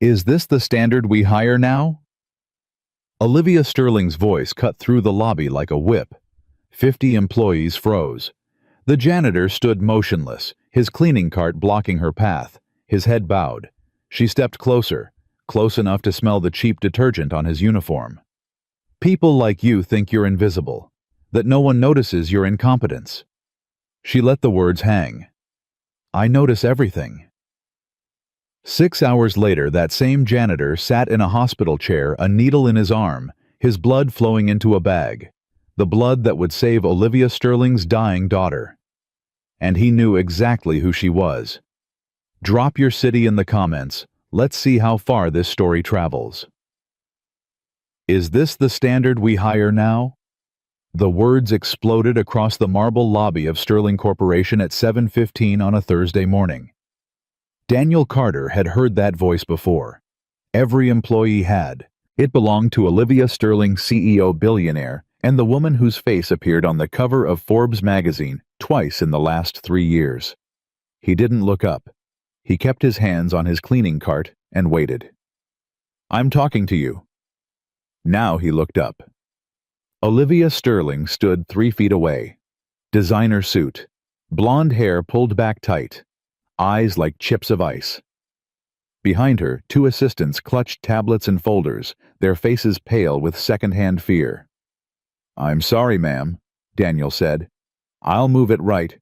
Is this the standard we hire now? Olivia Sterling's voice cut through the lobby like a whip. 50 employees froze. The janitor stood motionless, his cleaning cart blocking her path, his head bowed. She stepped closer, close enough to smell the cheap detergent on his uniform. People like you think you're invisible, that no one notices your incompetence. She let the words hang. I notice everything. 6 hours later, that same janitor sat in a hospital chair, a needle in his arm, his blood flowing into a bag. The blood that would save Olivia Sterling's dying daughter. And he knew exactly who she was. Drop your city in the comments. Let's see how far this story travels. Is this the standard we hire now? The words exploded across the marble lobby of Sterling Corporation at 7:15 on a Thursday morning. Daniel Carter had heard that voice before. Every employee had. It belonged to Olivia Sterling, CEO billionaire, and the woman whose face appeared on the cover of Forbes magazine twice in the last 3 years. He didn't look up. He kept his hands on his cleaning cart and waited. I'm talking to you. Now he looked up. Olivia Sterling stood 3 feet away. Designer suit. Blonde hair pulled back tight. Eyes like chips of ice. Behind her, 2 assistants clutched tablets and folders, their faces pale with second-hand fear. I'm sorry, ma'am, Daniel said. I'll move it right.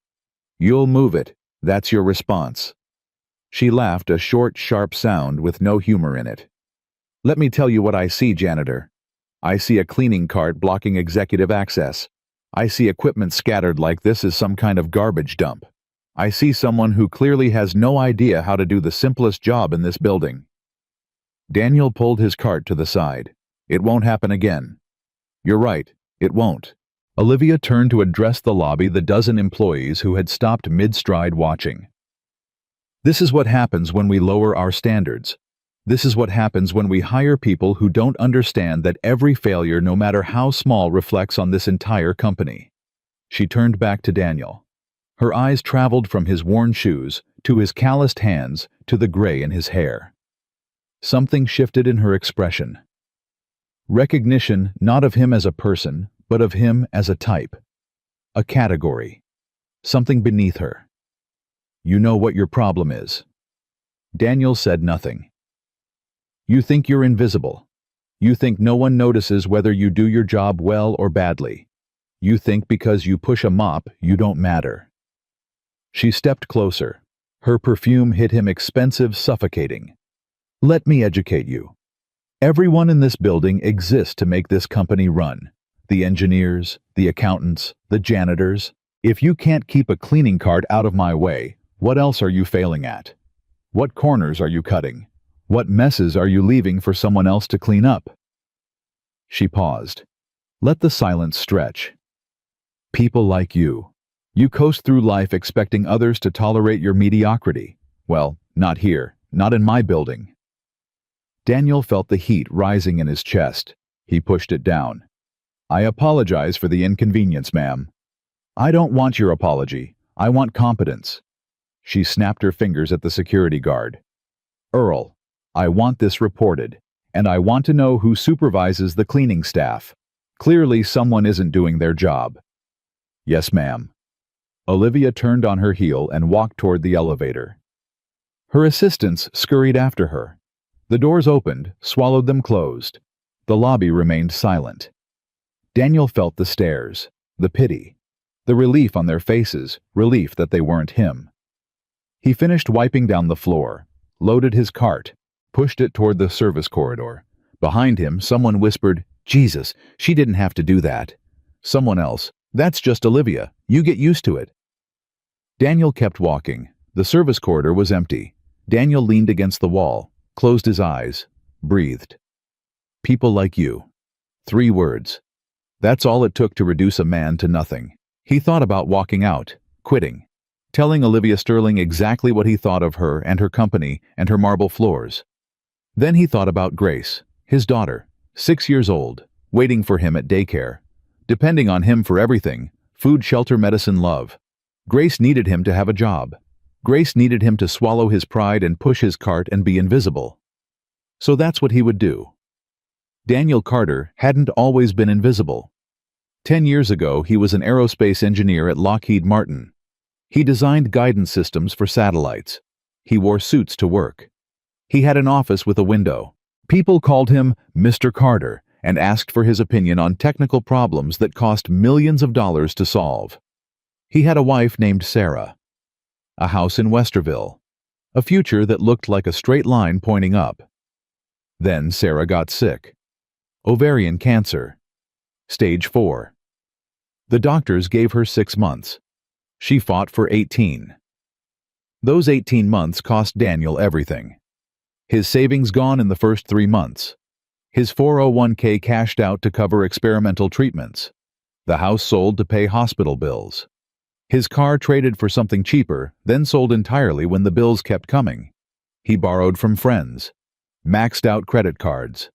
You'll move it. That's your response. She laughed, a short, sharp sound with no humor in it. Let me tell you what I see, janitor. I see a cleaning cart blocking executive access. I see equipment scattered like this is some kind of garbage dump. I see someone who clearly has no idea how to do the simplest job in this building. Daniel pulled his cart to the side. It won't happen again. You're right, it won't. Olivia turned to address the lobby, the dozen employees who had stopped mid-stride watching. This is what happens when we lower our standards. This is what happens when we hire people who don't understand that every failure, no matter how small, reflects on this entire company. She turned back to Daniel. Her eyes traveled from his worn shoes to his calloused hands to the gray in his hair. Something shifted in her expression. Recognition not of him as a person, but of him as a type. A category. Something beneath her. You know what your problem is. Daniel said nothing. You think you're invisible. You think no one notices whether you do your job well or badly. You think because you push a mop, you don't matter. She stepped closer. Her perfume hit him expensive, suffocating. Let me educate you. Everyone in this building exists to make this company run. The engineers, the accountants, the janitors. If you can't keep a cleaning cart out of my way, what else are you failing at? What corners are you cutting? What messes are you leaving for someone else to clean up? She paused. Let the silence stretch. People like you. You coast through life expecting others to tolerate your mediocrity. Well, not here, not in my building. Daniel felt the heat rising in his chest. He pushed it down. I apologize for the inconvenience, ma'am. I don't want your apology. I want competence. She snapped her fingers at the security guard. Earl, I want this reported, and I want to know who supervises the cleaning staff. Clearly someone isn't doing their job. Yes, ma'am. Olivia turned on her heel and walked toward the elevator. Her assistants scurried after her. The doors opened, swallowed them closed. The lobby remained silent. Daniel felt the stares, the pity, the relief on their faces, relief that they weren't him. He finished wiping down the floor, loaded his cart, pushed it toward the service corridor. Behind him, someone whispered, Jesus, she didn't have to do that. Someone else, that's just Olivia, you get used to it. Daniel kept walking. The service corridor was empty. Daniel leaned against the wall, closed his eyes, breathed. People like you. 3 words. That's all it took to reduce a man to nothing. He thought about walking out, quitting, telling Olivia Sterling exactly what he thought of her and her company and her marble floors. Then he thought about Grace, his daughter, 6 years old, waiting for him at daycare, depending on him for everything, food, shelter, medicine, love. Grace needed him to have a job. Grace needed him to swallow his pride and push his cart and be invisible. So that's what he would do. Daniel Carter hadn't always been invisible. 10 years ago, he was an aerospace engineer at Lockheed Martin. He designed guidance systems for satellites. He wore suits to work. He had an office with a window. People called him Mr. Carter and asked for his opinion on technical problems that cost millions of dollars to solve. He had a wife named Sarah, a house in Westerville, a future that looked like a straight line pointing up. Then Sarah got sick. Ovarian cancer. Stage 4. The doctors gave her 6 months. She fought for 18. Those 18 months cost Daniel everything. His savings gone in the first 3 months. His 401k cashed out to cover experimental treatments. The house sold to pay hospital bills. His car traded for something cheaper, then sold entirely when the bills kept coming. He borrowed from friends, maxed out credit cards,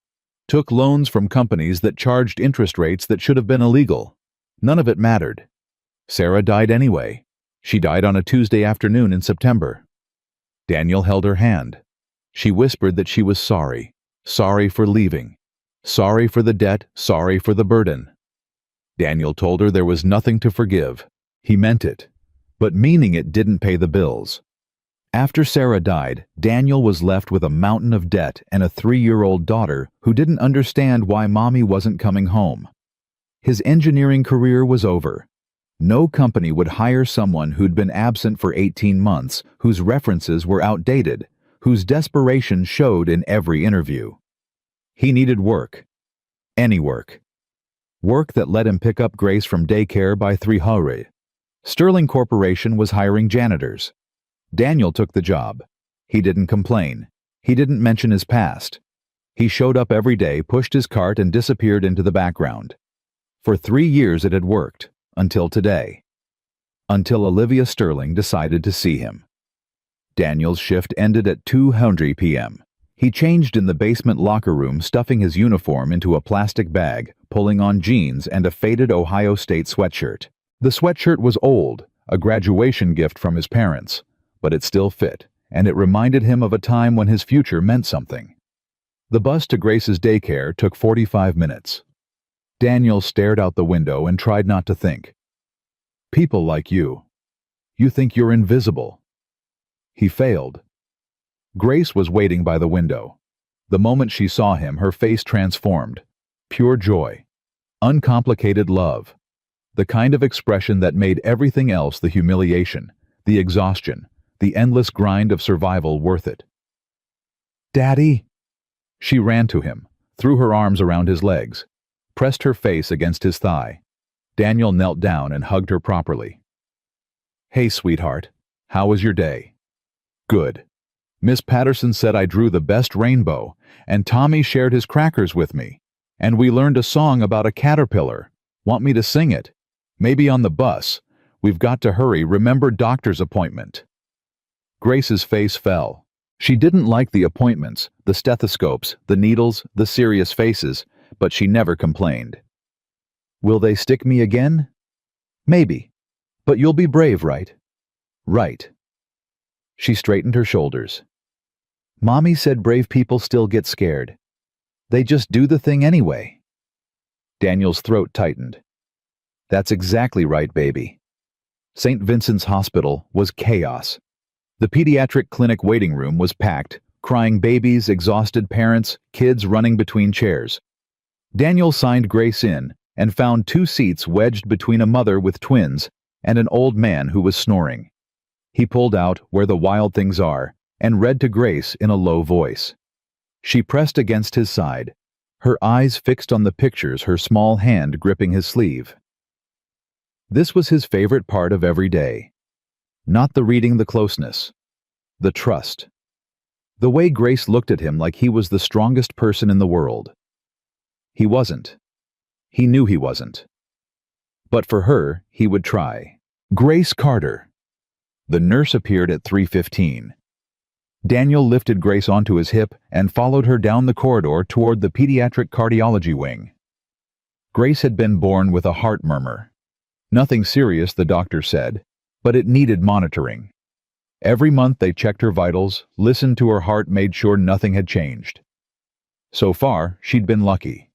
took loans from companies that charged interest rates that should have been illegal. None of it mattered. Sarah died anyway. She died on a Tuesday afternoon in September. Daniel held her hand. She whispered that she was sorry for leaving, sorry for the debt, sorry for the burden. Daniel told her there was nothing to forgive. He meant it, but meaning it didn't pay the bills. After Sarah died, Daniel was left with a mountain of debt and a 3-year-old daughter who didn't understand why mommy wasn't coming home. His engineering career was over. No company would hire someone who'd been absent for 18 months, whose references were outdated, whose desperation showed in every interview. He needed work. Any work. Work that let him pick up Grace from daycare by 3:00. Sterling Corporation was hiring janitors. Daniel took the job. He didn't complain. He didn't mention his past. He showed up every day, pushed his cart, and disappeared into the background. For 3 years it had worked, until today. Until Olivia Sterling decided to see him. Daniel's shift ended at 2:00 p.m. He changed in the basement locker room, stuffing his uniform into a plastic bag, pulling on jeans and a faded Ohio State sweatshirt. The sweatshirt was old, a graduation gift from his parents, but it still fit, and it reminded him of a time when his future meant something. The bus to Grace's daycare took 45 minutes. Daniel stared out the window and tried not to think. People like you. You think you're invisible. He failed. Grace was waiting by the window. The moment she saw him, her face transformed. Pure joy. Uncomplicated love. The kind of expression that made everything else, the humiliation, the exhaustion, the endless grind of survival, worth it. Daddy! She ran to him, threw her arms around his legs, pressed her face against his thigh. Daniel knelt down and hugged her properly. Hey, sweetheart. How was your day? Good. Miss Patterson said I drew the best rainbow, and Tommy shared his crackers with me. And we learned a song about a caterpillar. Want me to sing it? Maybe on the bus. We've got to hurry. Remember doctor's appointment. Grace's face fell. She didn't like the appointments, the stethoscopes, the needles, the serious faces, but she never complained. Will they stick me again? Maybe. But you'll be brave, right? Right. She straightened her shoulders. Mommy said brave people still get scared. They just do the thing anyway. Daniel's throat tightened. That's exactly right, baby. St. Vincent's Hospital was chaos. The pediatric clinic waiting room was packed, crying babies, exhausted parents, kids running between chairs. Daniel signed Grace in and found 2 seats wedged between a mother with twins and an old man who was snoring. He pulled out Where the Wild Things Are and read to Grace in a low voice. She pressed against his side, her eyes fixed on the pictures, her small hand gripping his sleeve. This was his favorite part of every day. Not the reading, the closeness. The trust. The way Grace looked at him like he was the strongest person in the world. He wasn't. He knew he wasn't. But for her, he would try. Grace Carter. The nurse appeared at 3:15. Daniel lifted Grace onto his hip and followed her down the corridor toward the pediatric cardiology wing. Grace had been born with a heart murmur. Nothing serious, the doctor said, but it needed monitoring. Every month they checked her vitals, listened to her heart, made sure nothing had changed. So far, she'd been lucky.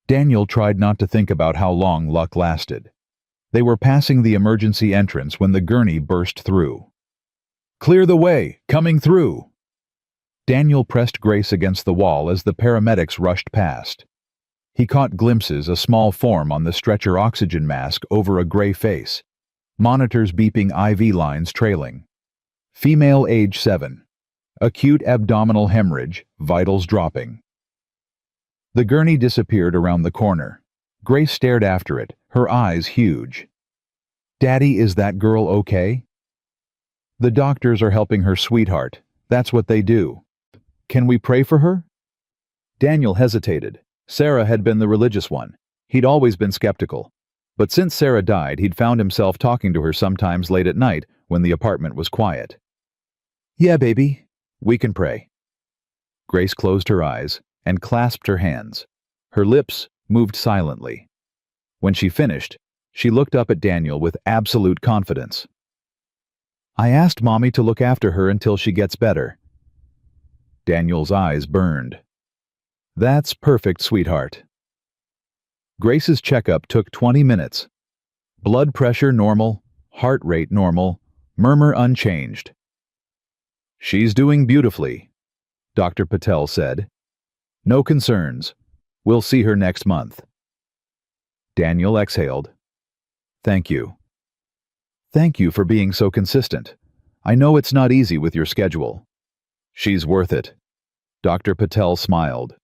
Daniel tried not to think about how long luck lasted. They were passing the emergency entrance when the gurney burst through. "Clear the way! Coming through!" Daniel pressed Grace against the wall as the paramedics rushed past. He caught glimpses, a small form on the stretcher oxygen mask over a gray face, monitors beeping, IV lines trailing. Female, age 7. Acute abdominal hemorrhage, vitals dropping. The gurney disappeared around the corner. Grace stared after it, her eyes huge. "Daddy, is that girl okay?" "The doctors are helping her, sweetheart. That's what they do. Can we pray for her?" Daniel hesitated. Sarah had been the religious one. He'd always been skeptical. But since Sarah died, he'd found himself talking to her sometimes late at night when the apartment was quiet. "Yeah, baby. We can pray." Grace closed her eyes and clasped her hands. Her lips moved silently. When she finished, she looked up at Daniel with absolute confidence. "I asked Mommy to look after her until she gets better." Daniel's eyes burned. "That's perfect, sweetheart." Grace's checkup took 20 minutes. Blood pressure normal, heart rate normal, murmur unchanged. "She's doing beautifully," Dr. Patel said. "No concerns. We'll see her next month." Daniel exhaled. "Thank you. Thank you for being so consistent. I know it's not easy with your schedule." "She's worth it." Dr. Patel smiled.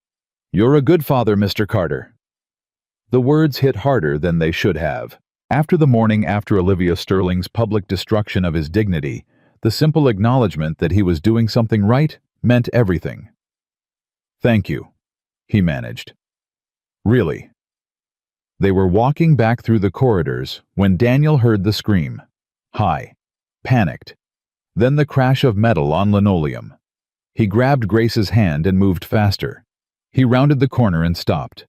"You're a good father, Mr. Carter." The words hit harder than they should have. After the morning after Olivia Sterling's public destruction of his dignity, the simple acknowledgement that he was doing something right meant everything. "Thank you," he managed. "Really." They were walking back through the corridors when Daniel heard the scream. High. Panicked. Then the crash of metal on linoleum. He grabbed Grace's hand and moved faster. He rounded the corner and stopped.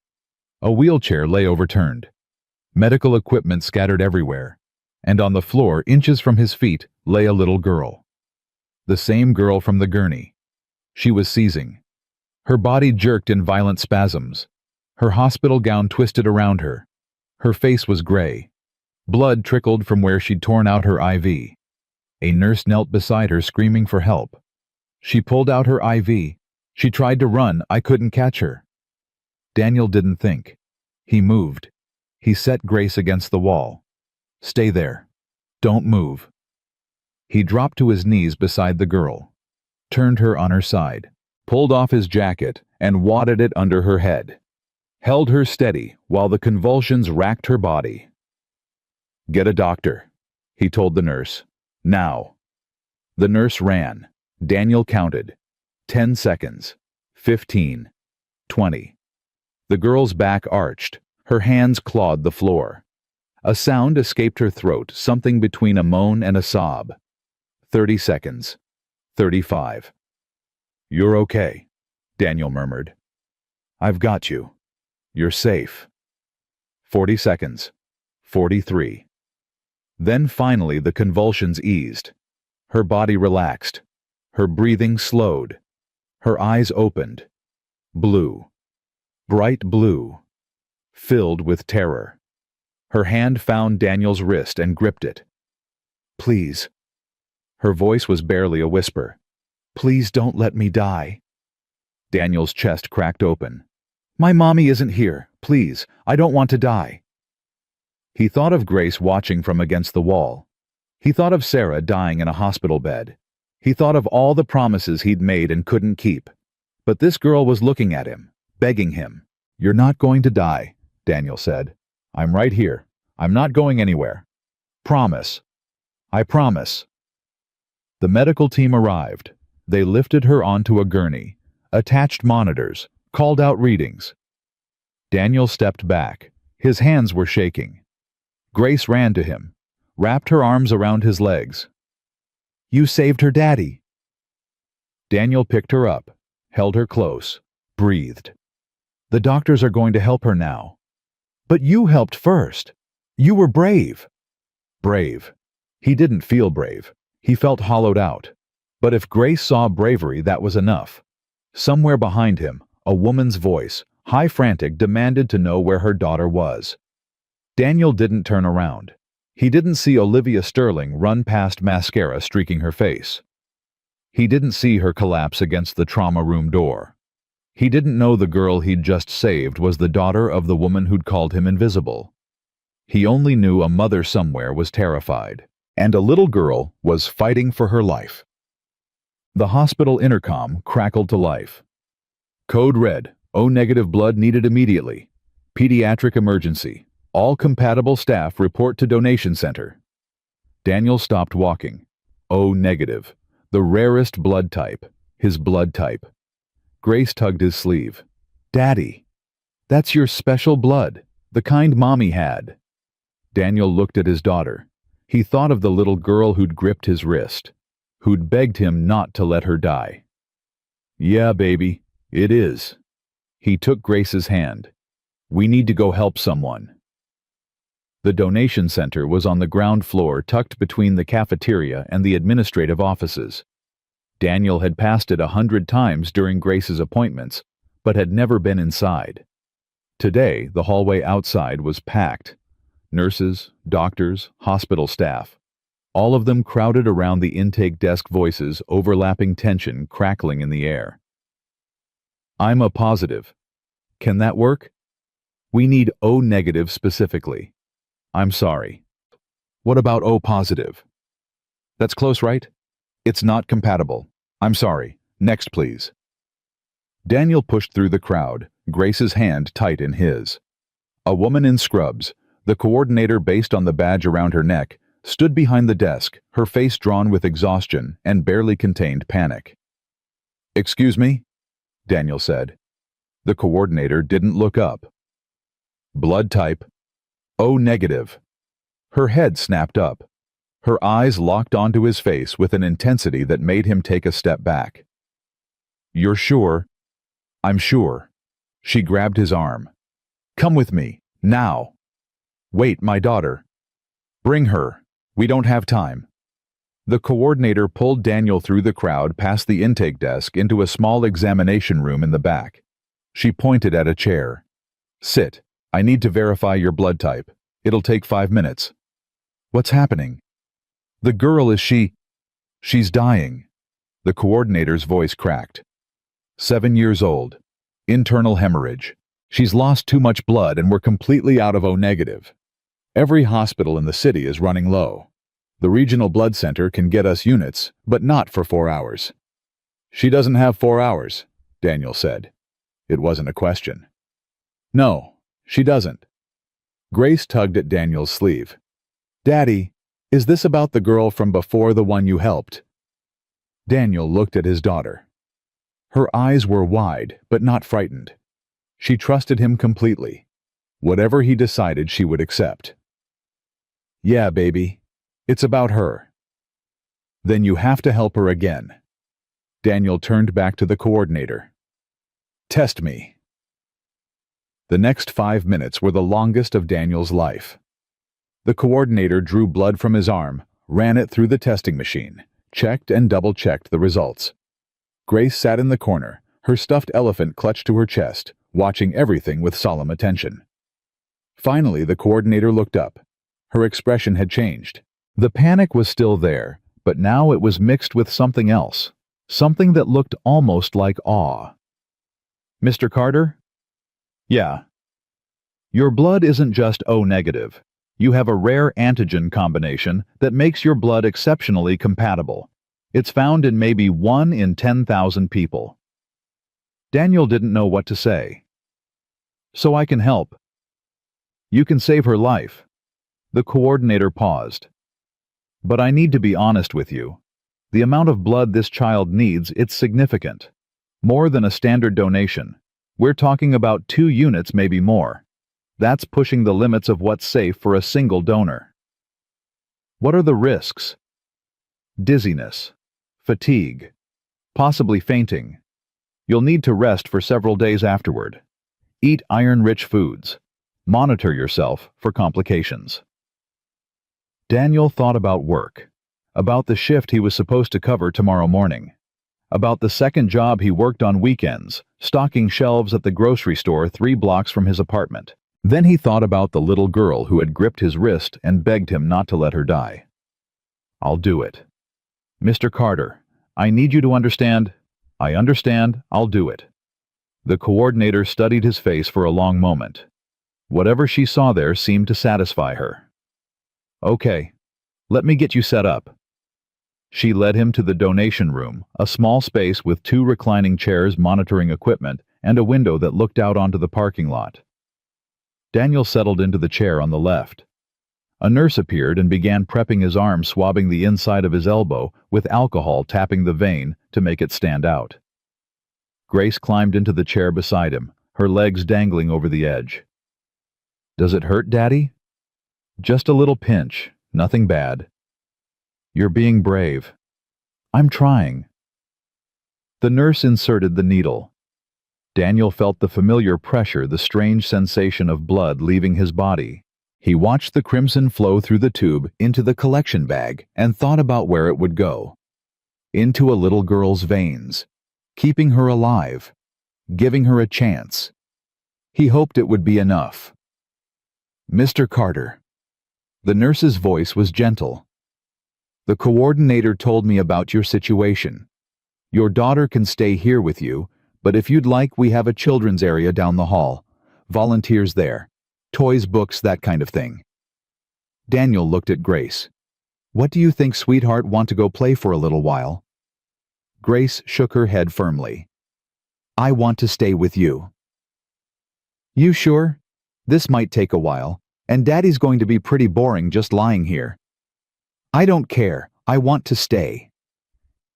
A wheelchair lay overturned. Medical equipment scattered everywhere. And on the floor, inches from his feet, lay a little girl. The same girl from the gurney. She was seizing. Her body jerked in violent spasms. Her hospital gown twisted around her. Her face was gray. Blood trickled from where she'd torn out her IV. A nurse knelt beside her, screaming for help. She pulled out her IV. She tried to run. I couldn't catch her. Daniel didn't think. He moved. He set Grace against the wall. "Stay there. Don't move." He dropped to his knees beside the girl, turned her on her side, pulled off his jacket and wadded it under her head, held her steady while the convulsions racked her body. "Get a doctor," he told the nurse. "Now." The nurse ran. Daniel counted. 10 seconds. 15. 20. The girl's back arched. Her hands clawed the floor. A sound escaped her throat, something between a moan and a sob. 30 seconds. 35. "You're okay," Daniel murmured. "I've got you. You're safe." 40 seconds. 43. Then finally the convulsions eased. Her body relaxed. Her breathing slowed. Her eyes opened. Blue. Bright blue. Filled with terror. Her hand found Daniel's wrist and gripped it. "Please." Her voice was barely a whisper. "Please don't let me die." Daniel's chest cracked open. "My mommy isn't here. Please, I don't want to die." He thought of Grace watching from against the wall. He thought of Sarah dying in a hospital bed. He thought of all the promises he'd made and couldn't keep. But this girl was looking at him, begging him. "You're not going to die," Daniel said. "I'm right here. I'm not going anywhere. Promise. I promise." The medical team arrived. They lifted her onto a gurney, attached monitors, called out readings. Daniel stepped back. His hands were shaking. Grace ran to him, wrapped her arms around his legs. "You saved her, Daddy." Daniel picked her up, held her close, breathed. "The doctors are going to help her now." "But you helped first. You were brave." Brave. He didn't feel brave. He felt hollowed out. But if Grace saw bravery, that was enough. Somewhere behind him, A woman's voice, high frantic, demanded to know where her daughter was. Daniel didn't turn around. He didn't see Olivia Sterling run past mascara streaking her face. He didn't see her collapse against the trauma room door. He didn't know the girl he'd just saved was the daughter of the woman who'd called him invisible. He only knew a mother somewhere was terrified, and a little girl was fighting for her life. The hospital intercom crackled to life. Code red, O-negative blood needed immediately. Pediatric emergency. All compatible staff report to donation center. Daniel stopped walking. O-negative. The rarest blood type. His blood type. Grace tugged his sleeve. Daddy, that's your special blood, the kind Mommy had. Daniel looked at his daughter. He thought of the little girl who'd gripped his wrist, who'd begged him not to let her die. Yeah, baby, it is. He took Grace's hand. We need to go help someone. The donation center was on the ground floor, tucked between the cafeteria and the administrative offices. Daniel had passed it 100 times during Grace's appointments, but had never been inside. Today, the hallway outside was packed. Nurses, doctors, hospital staff. All of them crowded around the intake desk, voices, overlapping tension crackling in the air. I'm a positive. Can that work? We need O-negative specifically. I'm sorry. What about O-positive? That's close, right? It's not compatible. I'm sorry. Next, please. Daniel pushed through the crowd, Grace's hand tight in his. A woman in scrubs, the coordinator based on the badge around her neck, stood behind the desk, her face drawn with exhaustion and barely contained panic. Excuse me? Daniel said. The coordinator didn't look up. Blood type. O-negative. Her head snapped up. Her eyes locked onto his face with an intensity that made him take a step back. You're sure? I'm sure. She grabbed his arm. Come with me, now. Wait, my daughter. Bring her. We don't have time. The coordinator pulled Daniel through the crowd past the intake desk into a small examination room in the back. She pointed at a chair. Sit. I need to verify your blood type. It'll take 5 minutes. What's happening? The girl, she's dying. The coordinator's voice cracked. 7 years old. Internal hemorrhage. She's lost too much blood and we're completely out of O-negative. Every hospital in the city is running low. The regional blood center can get us units, but not for 4 hours. She doesn't have 4 hours, Daniel said. It wasn't a question. No, she doesn't. Grace tugged at Daniel's sleeve. Daddy, is this about the girl from before, the one you helped? Daniel looked at his daughter. Her eyes were wide, but not frightened. She trusted him completely. Whatever he decided, she would accept. Yeah, baby. It's about her. Then you have to help her again. Daniel turned back to the coordinator. Test me. The next 5 minutes were the longest of Daniel's life. The coordinator drew blood from his arm, ran it through the testing machine, checked and double-checked the results. Grace sat in the corner, her stuffed elephant clutched to her chest, watching everything with solemn attention. Finally, the coordinator looked up. Her expression had changed. The panic was still there, but now it was mixed with something else, something that looked almost like awe. Mr. Carter? Yeah. Your blood isn't just O-negative. You have a rare antigen combination that makes your blood exceptionally compatible. It's found in maybe 1 in 10,000 people. Daniel didn't know what to say. So I can help. You can save her life. The coordinator paused. But I need to be honest with you. The amount of blood this child needs, it's significant. More than a standard donation. We're talking about 2 units, maybe more. That's pushing the limits of what's safe for a single donor. What are the risks? Dizziness, fatigue, possibly fainting. You'll need to rest for several days afterward. Eat iron-rich foods. Monitor yourself for complications. Daniel thought about work, about the shift he was supposed to cover tomorrow morning, About the second job he worked on weekends, stocking shelves at the grocery store 3 blocks from his apartment. Then he thought about the little girl who had gripped his wrist and begged him not to let her die. "I'll do it. Mr. Carter, I need you to understand." "I understand, I'll do it." The coordinator studied his face for a long moment. Whatever she saw there seemed to satisfy her. "Okay, let me get you set up." She led him to the donation room, a small space with 2 reclining chairs monitoring equipment and a window that looked out onto the parking lot. Daniel settled into the chair on the left. A nurse appeared and began prepping his arm, swabbing the inside of his elbow with alcohol, tapping the vein to make it stand out. Grace climbed into the chair beside him, her legs dangling over the edge. "Does it hurt, Daddy?" "Just a little pinch, nothing bad." "You're being brave." "I'm trying." The nurse inserted the needle. Daniel felt the familiar pressure, the strange sensation of blood leaving his body. He watched the crimson flow through the tube into the collection bag and thought about where it would go. Into a little girl's veins, keeping her alive, giving her a chance. He hoped it would be enough. "Mr. Carter." The nurse's voice was gentle. "The coordinator told me about your situation. Your daughter can stay here with you, but if you'd like, we have a children's area down the hall. Volunteers there. Toys, books, that kind of thing." Daniel looked at Grace. "What do you think, sweetheart? Want to go play for a little while?" Grace shook her head firmly. "I want to stay with you." "You sure? This might take a while, and Daddy's going to be pretty boring just lying here." "I don't care. I want to stay."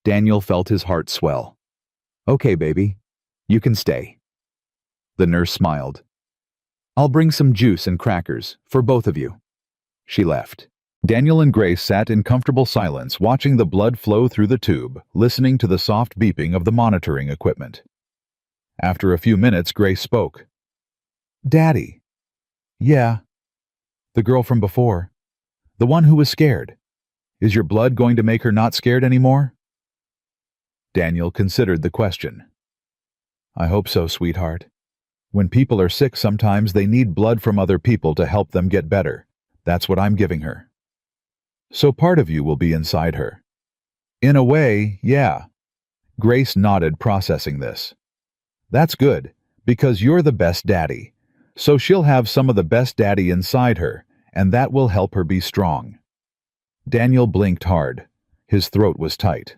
Daniel felt his heart swell. "Okay, baby. You can stay." The nurse smiled. "I'll bring some juice and crackers for both of you." She left. Daniel and Grace sat in comfortable silence, watching the blood flow through the tube, listening to the soft beeping of the monitoring equipment. After a few minutes, Grace spoke. "Daddy." "Yeah." "The girl from before. The one who was scared. Is your blood going to make her not scared anymore?" Daniel considered the question. "I hope so, sweetheart. When people are sick, sometimes they need blood from other people to help them get better. That's what I'm giving her. So part of you will be inside her." "In a way, yeah." Grace nodded, processing this. "That's good, because you're the best daddy. So she'll have some of the best daddy inside her, and that will help her be strong." Daniel blinked hard. His throat was tight.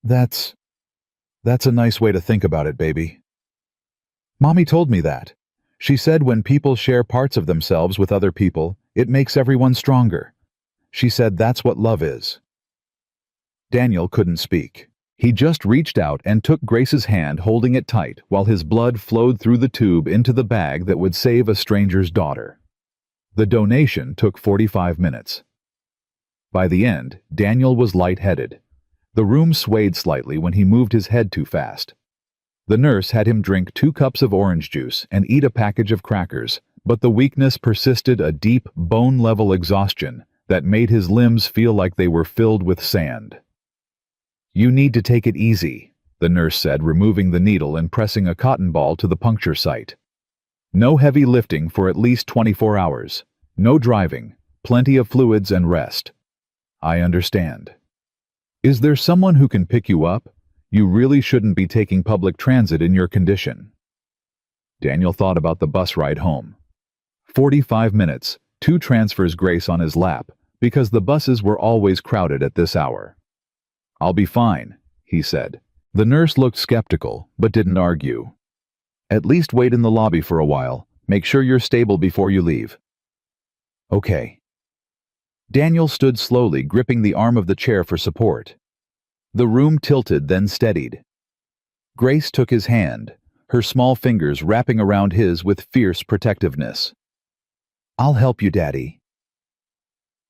That's a nice way to think about it, baby." "Mommy told me that. She said when people share parts of themselves with other people, it makes everyone stronger. She said that's what love is." Daniel couldn't speak. He just reached out and took Grace's hand, holding it tight, while his blood flowed through the tube into the bag that would save a stranger's daughter. The donation took 45 minutes. By the end, Daniel was lightheaded. The room swayed slightly when he moved his head too fast. The nurse had him drink 2 cups of orange juice and eat a package of crackers, but the weakness persisted, a deep, bone-level exhaustion that made his limbs feel like they were filled with sand. "You need to take it easy," the nurse said, removing the needle and pressing a cotton ball to the puncture site. "No heavy lifting for at least 24 hours. No driving. Plenty of fluids and rest." "I understand." "Is there someone who can pick you up? You really shouldn't be taking public transit in your condition." Daniel thought about the bus ride home. 45 minutes, 2 transfers, Grace on his lap, because the buses were always crowded at this hour. "I'll be fine," he said. The nurse looked skeptical, but didn't argue. "At least wait in the lobby for a while. Make sure you're stable before you leave." "Okay." Daniel stood slowly, gripping the arm of the chair for support. The room tilted, then steadied. Grace took his hand, her small fingers wrapping around his with fierce protectiveness. "I'll help you, Daddy."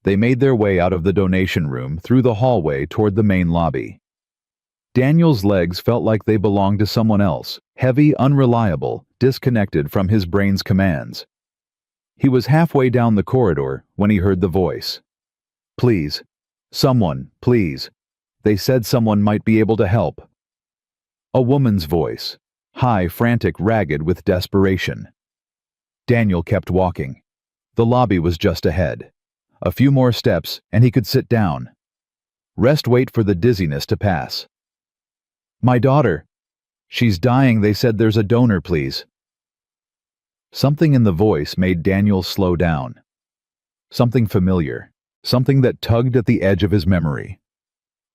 They made their way out of the donation room, through the hallway toward the main lobby. Daniel's legs felt like they belonged to someone else, heavy, unreliable, disconnected from his brain's commands. He was halfway down the corridor when he heard the voice. "Please. Someone, please. They said someone might be able to help." A woman's voice, high, frantic, ragged with desperation. Daniel kept walking. The lobby was just ahead. A few more steps, and he could sit down. Wait for the dizziness to pass. My daughter. She's dying. They said there's a donor, please. Something in the voice made Daniel slow down. Something familiar. Something that tugged at the edge of his memory.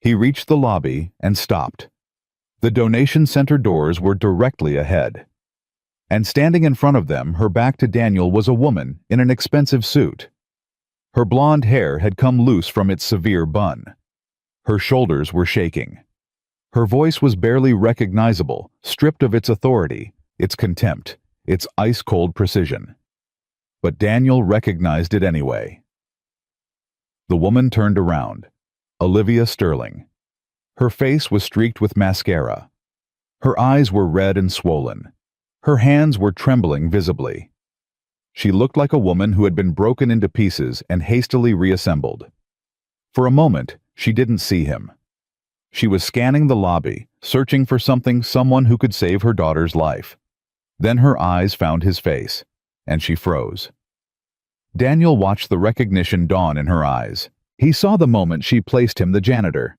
He reached the lobby and stopped. The donation center doors were directly ahead. And standing in front of them, her back to Daniel, was a woman in an expensive suit. Her blonde hair had come loose from its severe bun. Her shoulders were shaking. Her voice was barely recognizable, stripped of its authority, its contempt, its ice-cold precision. But Daniel recognized it anyway. The woman turned around. Olivia Sterling. Her face was streaked with mascara. Her eyes were red and swollen. Her hands were trembling visibly. She looked like a woman who had been broken into pieces and hastily reassembled. For a moment, she didn't see him. She was scanning the lobby, searching for someone who could save her daughter's life. Then her eyes found his face, and she froze. Daniel watched the recognition dawn in her eyes. He saw the moment she placed him the janitor.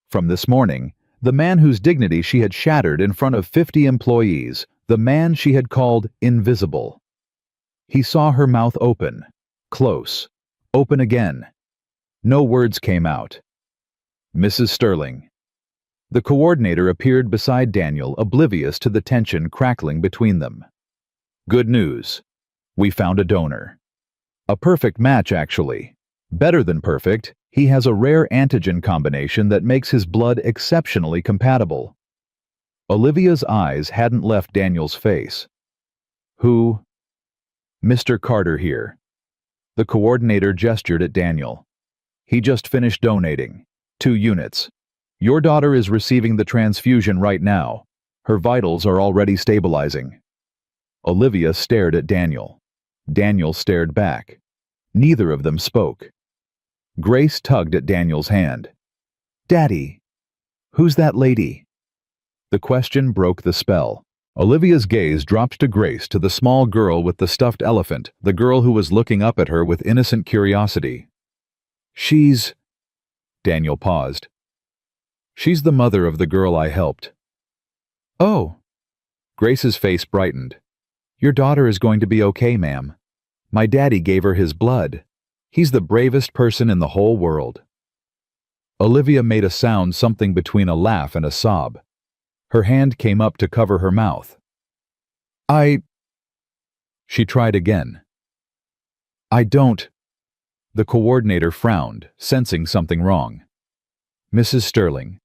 From this morning, the man whose dignity she had shattered in front of 50 employees, the man she had called invisible. He saw her mouth open, close, open again. No words came out. Mrs. Sterling. The coordinator appeared beside Daniel, oblivious to the tension crackling between them. Good news. We found a donor. A perfect match, actually. Better than perfect. He has a rare antigen combination that makes his blood exceptionally compatible. Olivia's eyes hadn't left Daniel's face. Who? Mr. Carter here. The coordinator gestured at Daniel. He just finished donating. 2 units. Your daughter is receiving the transfusion right now. Her vitals are already stabilizing. Olivia stared at Daniel. Daniel stared back. Neither of them spoke. Grace tugged at Daniel's hand. Daddy, who's that lady? The question broke the spell. Olivia's gaze dropped to Grace, to the small girl with the stuffed elephant, the girl who was looking up at her with innocent curiosity. She's... Daniel paused. She's the mother of the girl I helped. Oh. Grace's face brightened. Your daughter is going to be okay, ma'am. My daddy gave her his blood. He's the bravest person in the whole world. Olivia made a sound something between a laugh and a sob. Her hand came up to cover her mouth. She tried again. I don't... The coordinator frowned, sensing something wrong. Mrs. Sterling,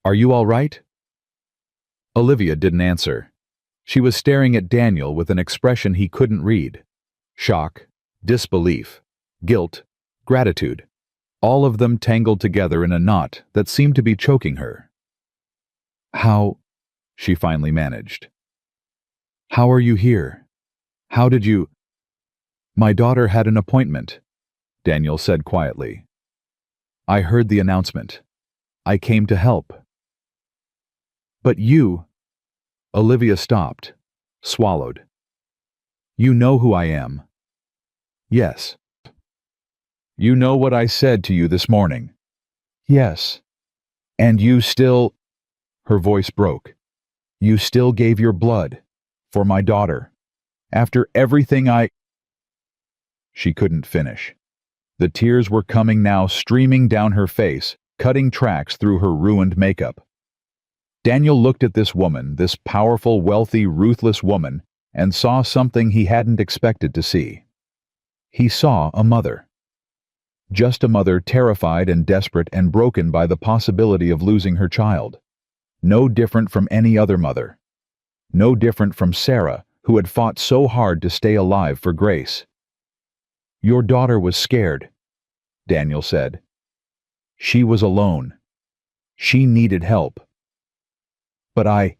are you all right? Olivia didn't answer. She was staring at Daniel with an expression he couldn't read. Shock, disbelief, guilt, gratitude, all of them tangled together in a knot that seemed to be choking her. How, she finally managed. How are you here? How did you... My daughter had an appointment, Daniel said quietly. I heard the announcement. I came to help. But you... Olivia stopped, swallowed. You know who I am. Yes. You know what I said to you this morning. Yes. And you still... Her voice broke. You still gave your blood. For my daughter. After everything I... She couldn't finish. The tears were coming now, streaming down her face, cutting tracks through her ruined makeup. Daniel looked at this woman, this powerful, wealthy, ruthless woman, and saw something he hadn't expected to see. He saw a mother. Just a mother, terrified and desperate and broken by the possibility of losing her child. No different from any other mother. No different from Sarah, who had fought so hard to stay alive for Grace. Your daughter was scared, Daniel said. She was alone. She needed help. But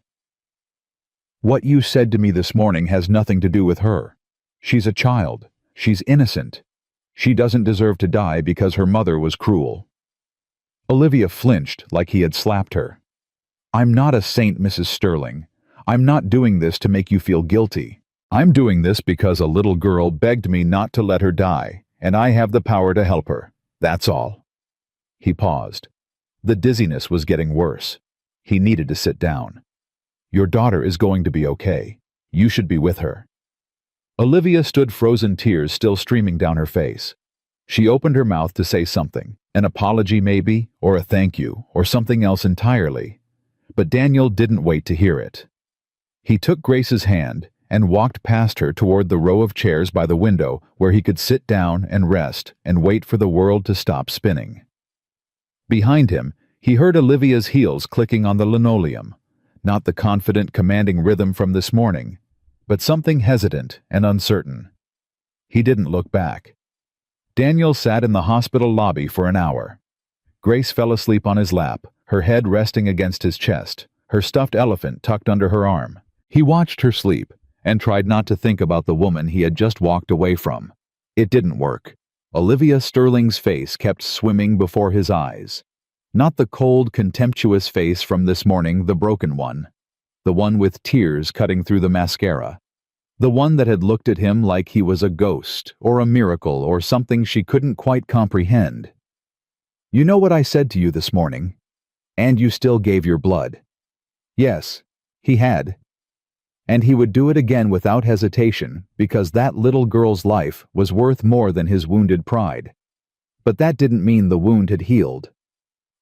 What you said to me this morning has nothing to do with her. She's a child. She's innocent. She doesn't deserve to die because her mother was cruel. Olivia flinched like he had slapped her. I'm not a saint, Mrs. Sterling. I'm not doing this to make you feel guilty. I'm doing this because a little girl begged me not to let her die, and I have the power to help her. That's all." He paused. The dizziness was getting worse. He needed to sit down. "Your daughter is going to be okay. You should be with her." Olivia stood, frozen tears still streaming down her face. She opened her mouth to say something, an apology maybe, or a thank you, or something else entirely. But Daniel didn't wait to hear it. He took Grace's hand and walked past her toward the row of chairs by the window where he could sit down and rest and wait for the world to stop spinning. Behind him, he heard Olivia's heels clicking on the linoleum, not the confident, commanding rhythm from this morning, but something hesitant and uncertain. He didn't look back. Daniel sat in the hospital lobby for an hour. Grace fell asleep on his lap, her head resting against his chest, her stuffed elephant tucked under her arm. He watched her sleep and tried not to think about the woman he had just walked away from. It didn't work. Olivia Sterling's face kept swimming before his eyes. Not the cold, contemptuous face from this morning, the broken one. The one with tears cutting through the mascara. The one that had looked at him like he was a ghost, or a miracle, or something she couldn't quite comprehend. "You know what I said to you this morning? And you still gave your blood." Yes, he had. And he would do it again without hesitation, because that little girl's life was worth more than his wounded pride. But that didn't mean the wound had healed.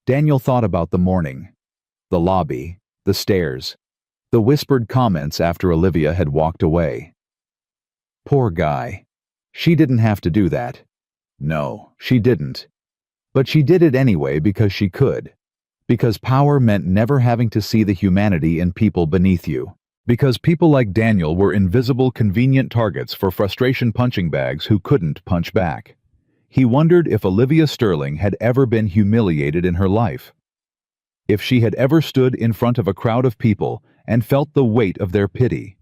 Daniel thought about the morning, the lobby, the stairs, the whispered comments after Olivia had walked away. Poor guy. She didn't have to do that. No, she didn't. But she did it anyway because she could. Because power meant never having to see the humanity in people beneath you. Because people like Daniel were invisible, convenient targets for frustration punching bags who couldn't punch back. He wondered if Olivia Sterling had ever been humiliated in her life. If she had ever stood in front of a crowd of people and felt the weight of their pity.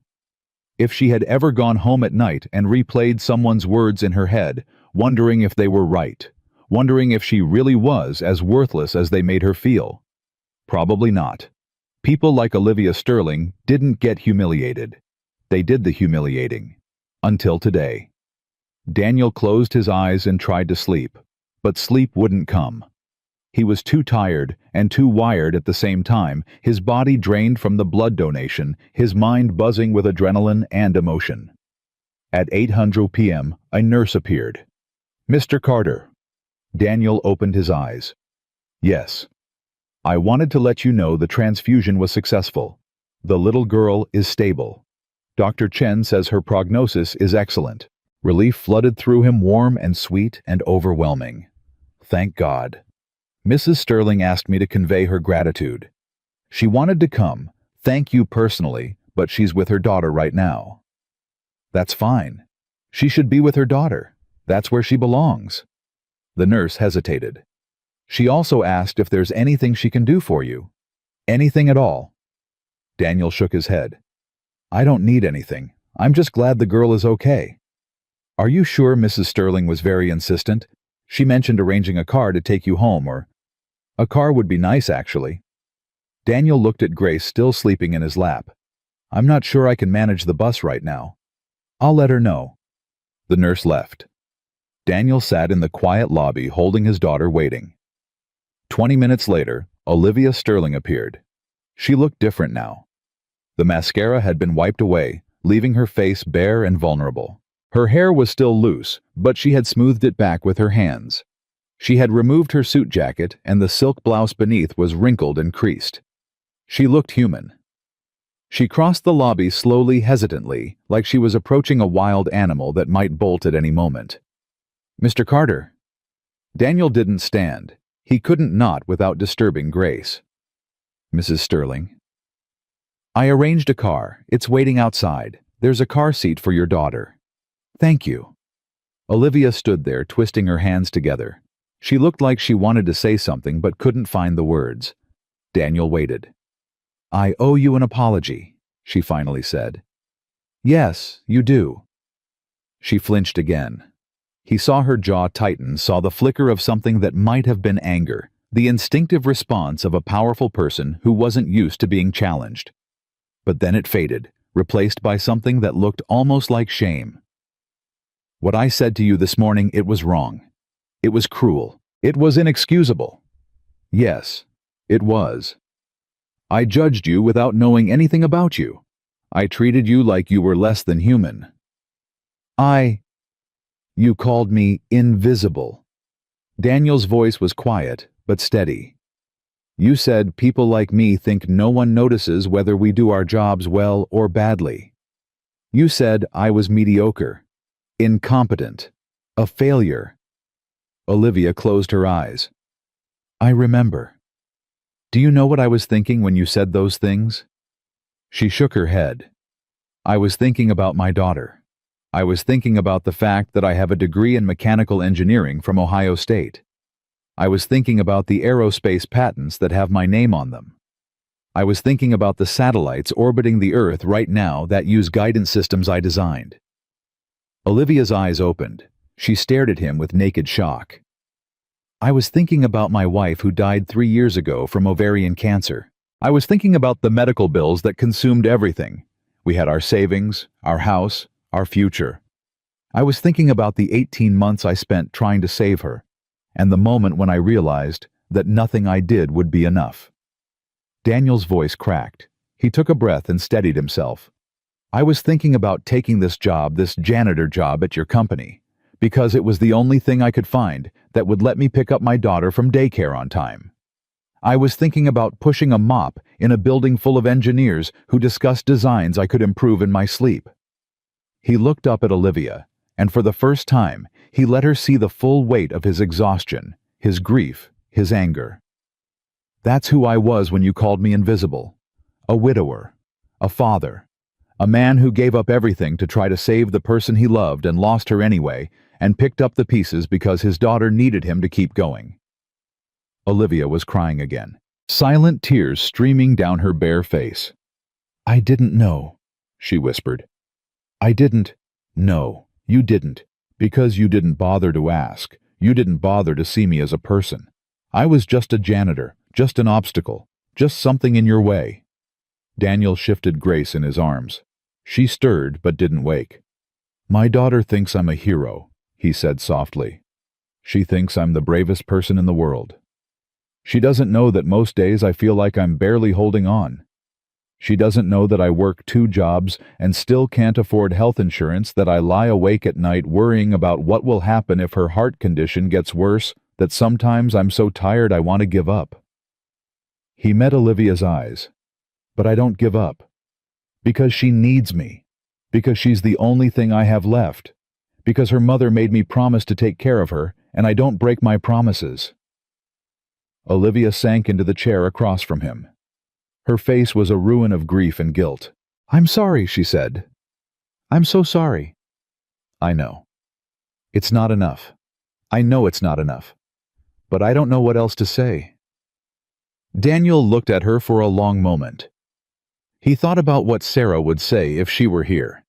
If she had ever gone home at night and replayed someone's words in her head, wondering if they were right, wondering if she really was as worthless as they made her feel. Probably not. People like Olivia Sterling didn't get humiliated. They did the humiliating. Until today. Daniel closed his eyes and tried to sleep, but sleep wouldn't come. He was too tired and too wired at the same time, his body drained from the blood donation, his mind buzzing with adrenaline and emotion. At 8:00 p.m., a nurse appeared. "Mr. Carter." Daniel opened his eyes. "Yes. I wanted to let you know the transfusion was successful. The little girl is stable. Dr. Chen says her prognosis is excellent." Relief flooded through him, warm and sweet and overwhelming. Thank God. Mrs. Sterling asked me to convey her gratitude. She wanted to come, thank you personally, but she's with her daughter right now. That's fine. She should be with her daughter. That's where she belongs. The nurse hesitated. She also asked if there's anything she can do for you. Anything at all. Daniel shook his head. I don't need anything. I'm just glad the girl is okay. Are you sure Mrs. Sterling was very insistent? She mentioned arranging a car to take you home, or... A car would be nice, actually. Daniel looked at Grace still sleeping in his lap. I'm not sure I can manage the bus right now. I'll let her know. The nurse left. Daniel sat in the quiet lobby holding his daughter waiting. 20 minutes later, Olivia Sterling appeared. She looked different now. The mascara had been wiped away, leaving her face bare and vulnerable. Her hair was still loose, but she had smoothed it back with her hands. She had removed her suit jacket, and the silk blouse beneath was wrinkled and creased. She looked human. She crossed the lobby slowly, hesitantly, like she was approaching a wild animal that might bolt at any moment. Mr. Carter. Daniel didn't stand. He couldn't not without disturbing Grace. Mrs. Sterling. I arranged a car. It's waiting outside. There's a car seat for your daughter. Thank you. Olivia stood there, twisting her hands together. She looked like she wanted to say something but couldn't find the words. Daniel waited. I owe you an apology, she finally said. Yes, you do. She flinched again. He saw her jaw tighten, saw the flicker of something that might have been anger, The instinctive response of a powerful person who wasn't used to being challenged. But then it faded, replaced by something that looked almost like shame. What I said to you this morning, it was wrong. It was cruel. It was inexcusable. Yes, it was. I judged you without knowing anything about you. I treated you like you were less than human. You called me invisible. Daniel's voice was quiet, but steady. You said people like me think no one notices whether we do our jobs well or badly. You said I was mediocre, incompetent, a failure. Olivia closed her eyes. I remember. Do you know what I was thinking when you said those things? She shook her head. I was thinking about my daughter. I was thinking about the fact that I have a degree in mechanical engineering from Ohio State. I was thinking about the aerospace patents that have my name on them. I was thinking about the satellites orbiting the Earth right now that use guidance systems I designed. Olivia's eyes opened. She stared at him with naked shock. I was thinking about my wife who died 3 years ago from ovarian cancer. I was thinking about the medical bills that consumed everything. We had our savings, our house, our future. I was thinking about the 18 months I spent trying to save her, and the moment when I realized that nothing I did would be enough. Daniel's voice cracked. He took a breath and steadied himself. I was thinking about taking this job, this janitor job at your company, because it was the only thing I could find that would let me pick up my daughter from daycare on time. I was thinking about pushing a mop in a building full of engineers who discussed designs I could improve in my sleep. He looked up at Olivia, and for the first time, he let her see the full weight of his exhaustion, his grief, his anger. That's who I was when you called me invisible. A widower, a father, a man who gave up everything to try to save the person he loved and lost her anyway, and picked up the pieces because his daughter needed him to keep going. Olivia was crying again, silent tears streaming down her bare face. I didn't know, she whispered. I didn't. No, you didn't, because you didn't bother to ask. You didn't bother to see me as a person. I was just a janitor, just an obstacle, just something in your way. Daniel shifted Grace in his arms. She stirred but didn't wake. My daughter thinks I'm a hero, he said softly. She thinks I'm the bravest person in the world. She doesn't know that most days I feel like I'm barely holding on. She doesn't know that I work 2 jobs and still can't afford health insurance, that I lie awake at night worrying about what will happen if her heart condition gets worse, that sometimes I'm so tired I want to give up. He met Olivia's eyes. But I don't give up. Because she needs me. Because she's the only thing I have left. Because her mother made me promise to take care of her, and I don't break my promises. Olivia sank into the chair across from him. Her face was a ruin of grief and guilt. I'm sorry, she said. I'm so sorry. I know. It's not enough. I know it's not enough. But I don't know what else to say. Daniel looked at her for a long moment. He thought about what Sarah would say if she were here.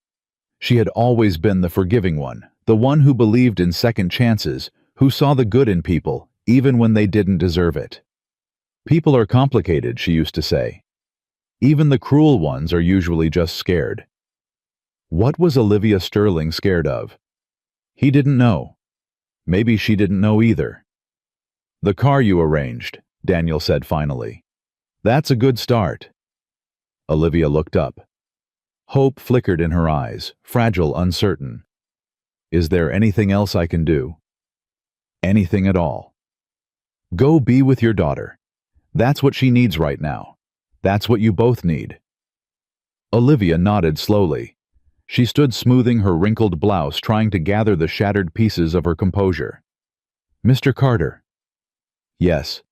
She had always been the forgiving one, the one who believed in second chances, who saw the good in people, even when they didn't deserve it. People are complicated, she used to say. Even the cruel ones are usually just scared. What was Olivia Sterling scared of? He didn't know. Maybe she didn't know either. The car you arranged, Daniel said finally. That's a good start. Olivia looked up. Hope flickered in her eyes, fragile, uncertain. Is there anything else I can do? Anything at all. Go be with your daughter. That's what she needs right now. That's what you both need. Olivia nodded slowly. She stood smoothing her wrinkled blouse, trying to gather the shattered pieces of her composure. Mr. Carter. Yes.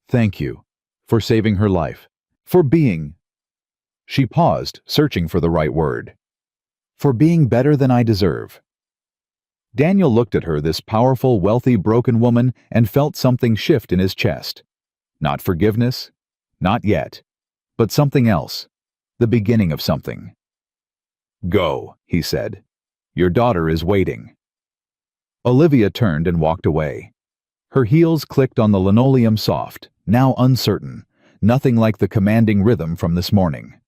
Thank you. For saving her life. For being... She paused, searching for the right word. For being better than I deserve. Daniel looked at her, this powerful, wealthy, broken woman, and felt something shift in his chest. Not forgiveness. Not yet. But something else. The beginning of something. Go, he said. Your daughter is waiting. Olivia turned and walked away. Her heels clicked on the linoleum soft, now uncertain, nothing like the commanding rhythm from this morning.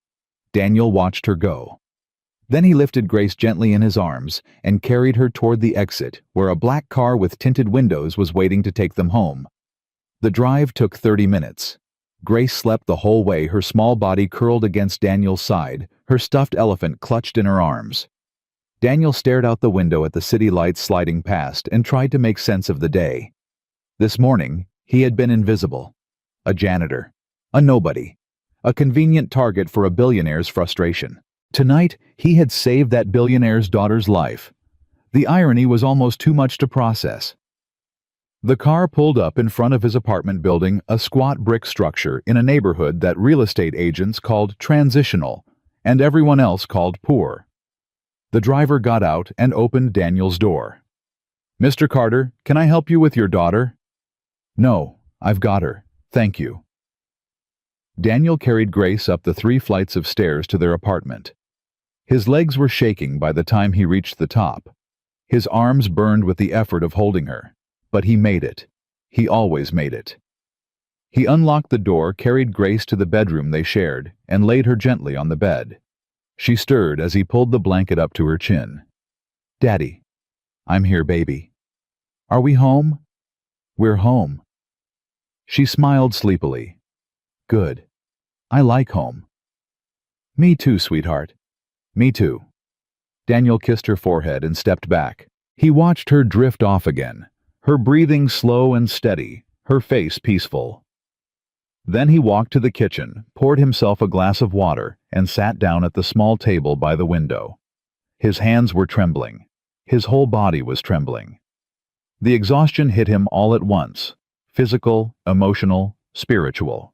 Daniel watched her go. Then he lifted Grace gently in his arms and carried her toward the exit, where a black car with tinted windows was waiting to take them home. The drive took 30 minutes. Grace slept the whole way, her small body curled against Daniel's side, her stuffed elephant clutched in her arms. Daniel stared out the window at the city lights sliding past and tried to make sense of the day. This morning, he had been invisible. A janitor. A nobody. A convenient target for a billionaire's frustration. Tonight, he had saved that billionaire's daughter's life. The irony was almost too much to process. The car pulled up in front of his apartment building, a squat brick structure in a neighborhood that real estate agents called transitional and everyone else called poor. The driver got out and opened Daniel's door. "Mr. Carter, can I help you with your daughter?" "No, I've got her. Thank you." Daniel carried Grace up the 3 flights of stairs to their apartment. His legs were shaking by the time he reached the top. His arms burned with the effort of holding her, but he made it. He always made it. He unlocked the door, carried Grace to the bedroom they shared, and laid her gently on the bed. She stirred as he pulled the blanket up to her chin. "Daddy." "I'm here, baby." "Are we home?" "We're home." She smiled sleepily. "Good. I like home." "Me too, sweetheart. Me too." Daniel kissed her forehead and stepped back. He watched her drift off again, her breathing slow and steady, her face peaceful. Then he walked to the kitchen, poured himself a glass of water, and sat down at the small table by the window. His hands were trembling. His whole body was trembling. The exhaustion hit him all at once, physical, emotional, spiritual.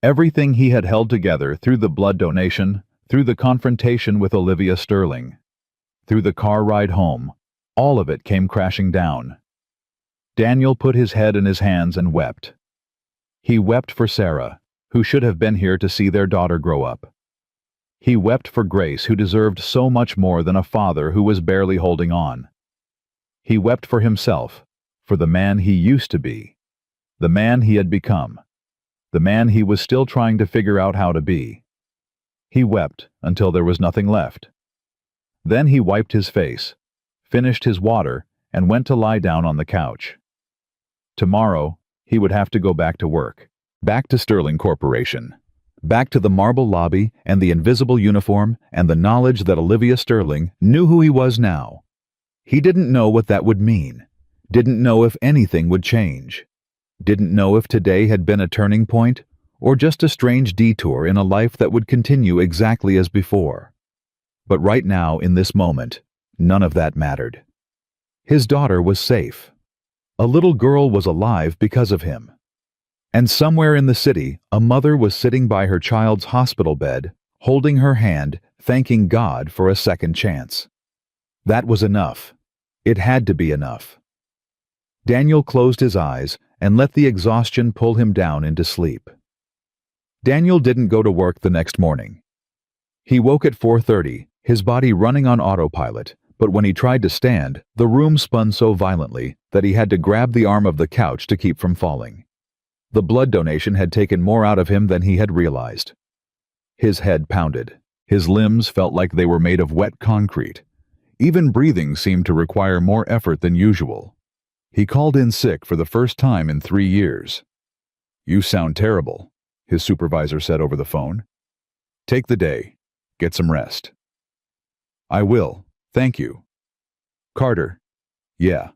Everything he had held together through the blood donation, through the confrontation with Olivia Sterling, through the car ride home, all of it came crashing down. Daniel put his head in his hands and wept. He wept for Sarah, who should have been here to see their daughter grow up. He wept for Grace, who deserved so much more than a father who was barely holding on. He wept for himself, for the man he used to be, the man he had become, the man he was still trying to figure out how to be. He wept until there was nothing left. Then he wiped his face, finished his water, and went to lie down on the couch. Tomorrow, he would have to go back to work, back to Sterling Corporation, back to the marble lobby and the invisible uniform and the knowledge that Olivia Sterling knew who he was now. He didn't know what that would mean, didn't know if anything would change, didn't know if today had been a turning point or just a strange detour in a life that would continue exactly as before. But right now, in this moment, none of that mattered. His daughter was safe. A little girl was alive because of him. And somewhere in the city, a mother was sitting by her child's hospital bed, holding her hand, thanking God for a second chance. That was enough. It had to be enough. Daniel closed his eyes and let the exhaustion pull him down into sleep. Daniel didn't go to work the next morning. He woke at 4:30, his body running on autopilot, but when he tried to stand, the room spun so violently that he had to grab the arm of the couch to keep from falling. The blood donation had taken more out of him than he had realized. His head pounded. His limbs felt like they were made of wet concrete. Even breathing seemed to require more effort than usual. He called in sick for the first time in 3 years. "You sound terrible," his supervisor said over the phone. "Take the day. Get some rest." "I will. Thank you." "Carter." "Yeah.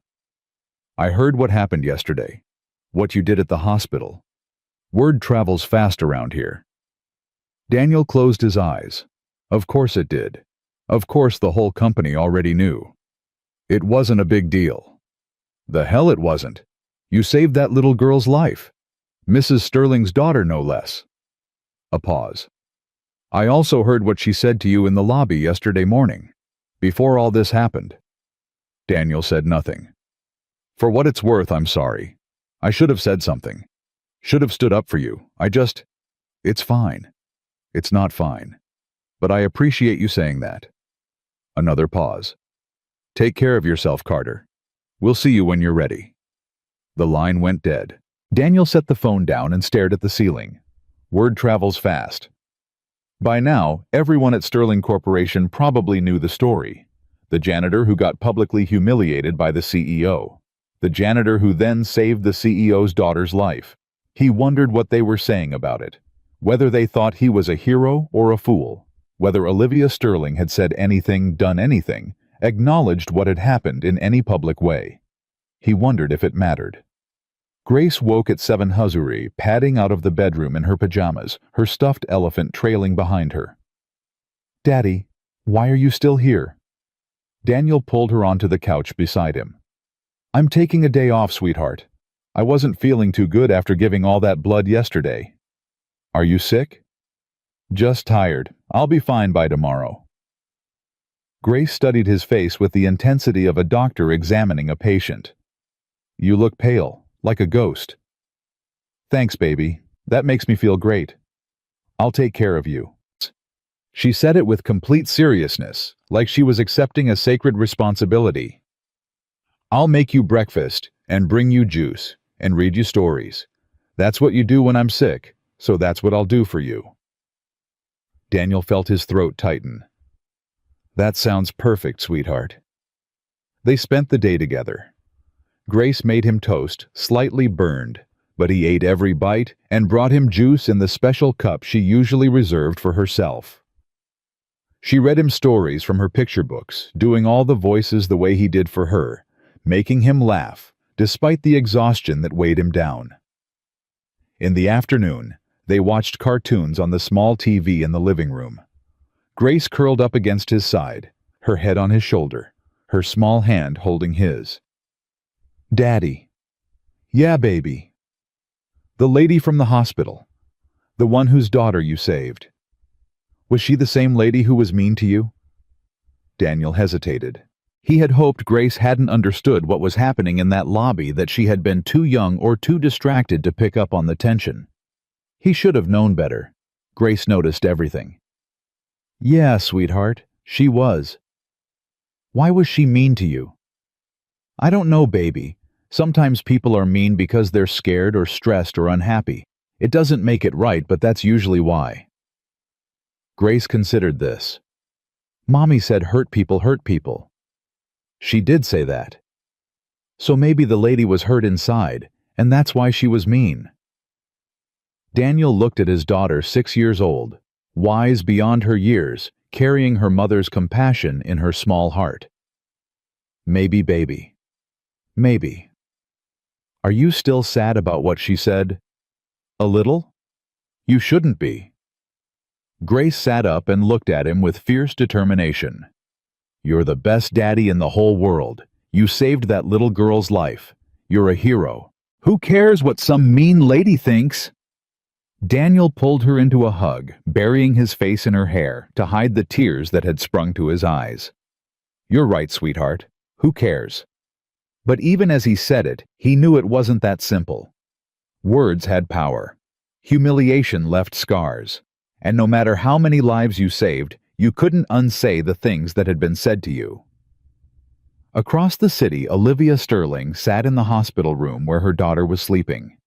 I heard what happened yesterday. What you did at the hospital. Word travels fast around here." Daniel closed his eyes. Of course it did. Of course the whole company already knew. It wasn't a big deal. The hell it wasn't. You saved that little girl's life. Mrs. Sterling's daughter, no less. A pause. "I also heard what she said to you in the lobby yesterday morning, before all this happened." Daniel said nothing. "For what it's worth, I'm sorry. I should have said something. Should have stood up for you. It's fine. It's not fine. But I appreciate you saying that." Another pause. "Take care of yourself, Carter. We'll see you when you're ready." The line went dead. Daniel set the phone down and stared at the ceiling. Word travels fast. By now, everyone at Sterling Corporation probably knew the story. The janitor who got publicly humiliated by the CEO. The janitor who then saved the CEO's daughter's life. He wondered what they were saying about it. Whether they thought he was a hero or a fool. Whether Olivia Sterling had said anything, done anything, acknowledged what had happened in any public way. He wondered if it mattered. Grace woke at 7 Huzuri, padding out of the bedroom in her pajamas, her stuffed elephant trailing behind her. "Daddy, why are you still here?" Daniel pulled her onto the couch beside him. "I'm taking a day off, sweetheart. I wasn't feeling too good after giving all that blood yesterday." "Are you sick?" "Just tired. I'll be fine by tomorrow." Grace studied his face with the intensity of a doctor examining a patient. "You look pale. Like a ghost." "Thanks, baby. That makes me feel great. I'll take care of you." She said it with complete seriousness, like she was accepting a sacred responsibility. "I'll make you breakfast, and bring you juice, and read you stories. That's what you do when I'm sick, so that's what I'll do for you." Daniel felt his throat tighten. "That sounds perfect, sweetheart." They spent the day together. Grace made him toast, slightly burned, but he ate every bite and brought him juice in the special cup she usually reserved for herself. She read him stories from her picture books, doing all the voices the way he did for her, making him laugh, despite the exhaustion that weighed him down. In the afternoon, they watched cartoons on the small TV in the living room. Grace curled up against his side, her head on his shoulder, her small hand holding his. "Daddy." "Yeah, baby." "The lady from the hospital. The one whose daughter you saved. Was she the same lady who was mean to you?" Daniel hesitated. He had hoped Grace hadn't understood what was happening in that lobby, that she had been too young or too distracted to pick up on the tension. He should have known better. Grace noticed everything. "Yeah, sweetheart, she was." "Why was she mean to you?" "I don't know, baby. Sometimes people are mean because they're scared or stressed or unhappy. It doesn't make it right, but that's usually why." Grace considered this. "Mommy said hurt people hurt people." "She did say that." "So maybe the lady was hurt inside, and that's why she was mean." Daniel looked at his daughter, 6 years old, wise beyond her years, carrying her mother's compassion in her small heart. "Maybe, baby. Maybe." "Are you still sad about what she said?" "A little?" "You shouldn't be." Grace sat up and looked at him with fierce determination. "You're the best daddy in the whole world. You saved that little girl's life. You're a hero. Who cares what some mean lady thinks?" Daniel pulled her into a hug, burying his face in her hair to hide the tears that had sprung to his eyes. "You're right, sweetheart. Who cares?" But even as he said it, he knew it wasn't that simple. Words had power. Humiliation left scars. And no matter how many lives you saved, you couldn't unsay the things that had been said to you. Across the city, Olivia Sterling sat in the hospital room where her daughter was sleeping.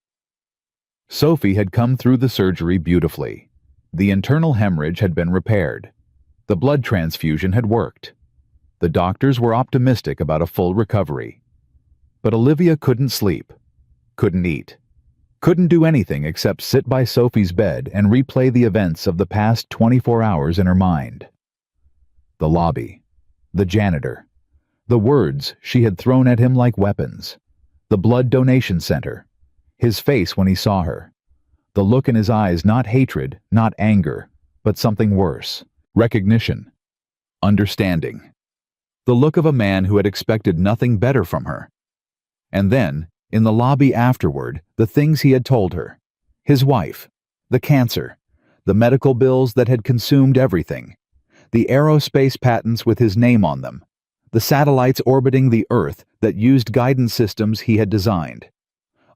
Sophie had come through the surgery beautifully. The internal hemorrhage had been repaired. The blood transfusion had worked. The doctors were optimistic about a full recovery. But Olivia couldn't sleep, couldn't eat, couldn't do anything except sit by Sophie's bed and replay the events of the past 24 hours in her mind. The lobby, the janitor, the words she had thrown at him like weapons, the blood donation center, his face when he saw her, the look in his eyes, not hatred, not anger, but something worse, recognition, understanding, the look of a man who had expected nothing better from her. And then, in the lobby afterward, the things he had told her. His wife, the cancer, the medical bills that had consumed everything, the aerospace patents with his name on them, the satellites orbiting the Earth that used guidance systems he had designed.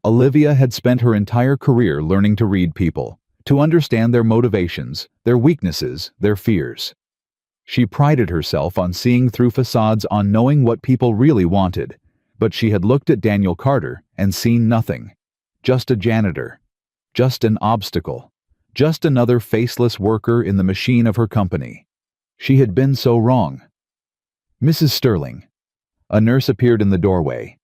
Olivia had spent her entire career learning to read people, to understand their motivations, their weaknesses, their fears. She prided herself on seeing through facades, on knowing what people really wanted, But she had looked at Daniel Carter and seen nothing. Just a janitor. Just an obstacle. Just another faceless worker in the machine of her company. She had been so wrong. "Mrs. Sterling." A nurse appeared in the doorway.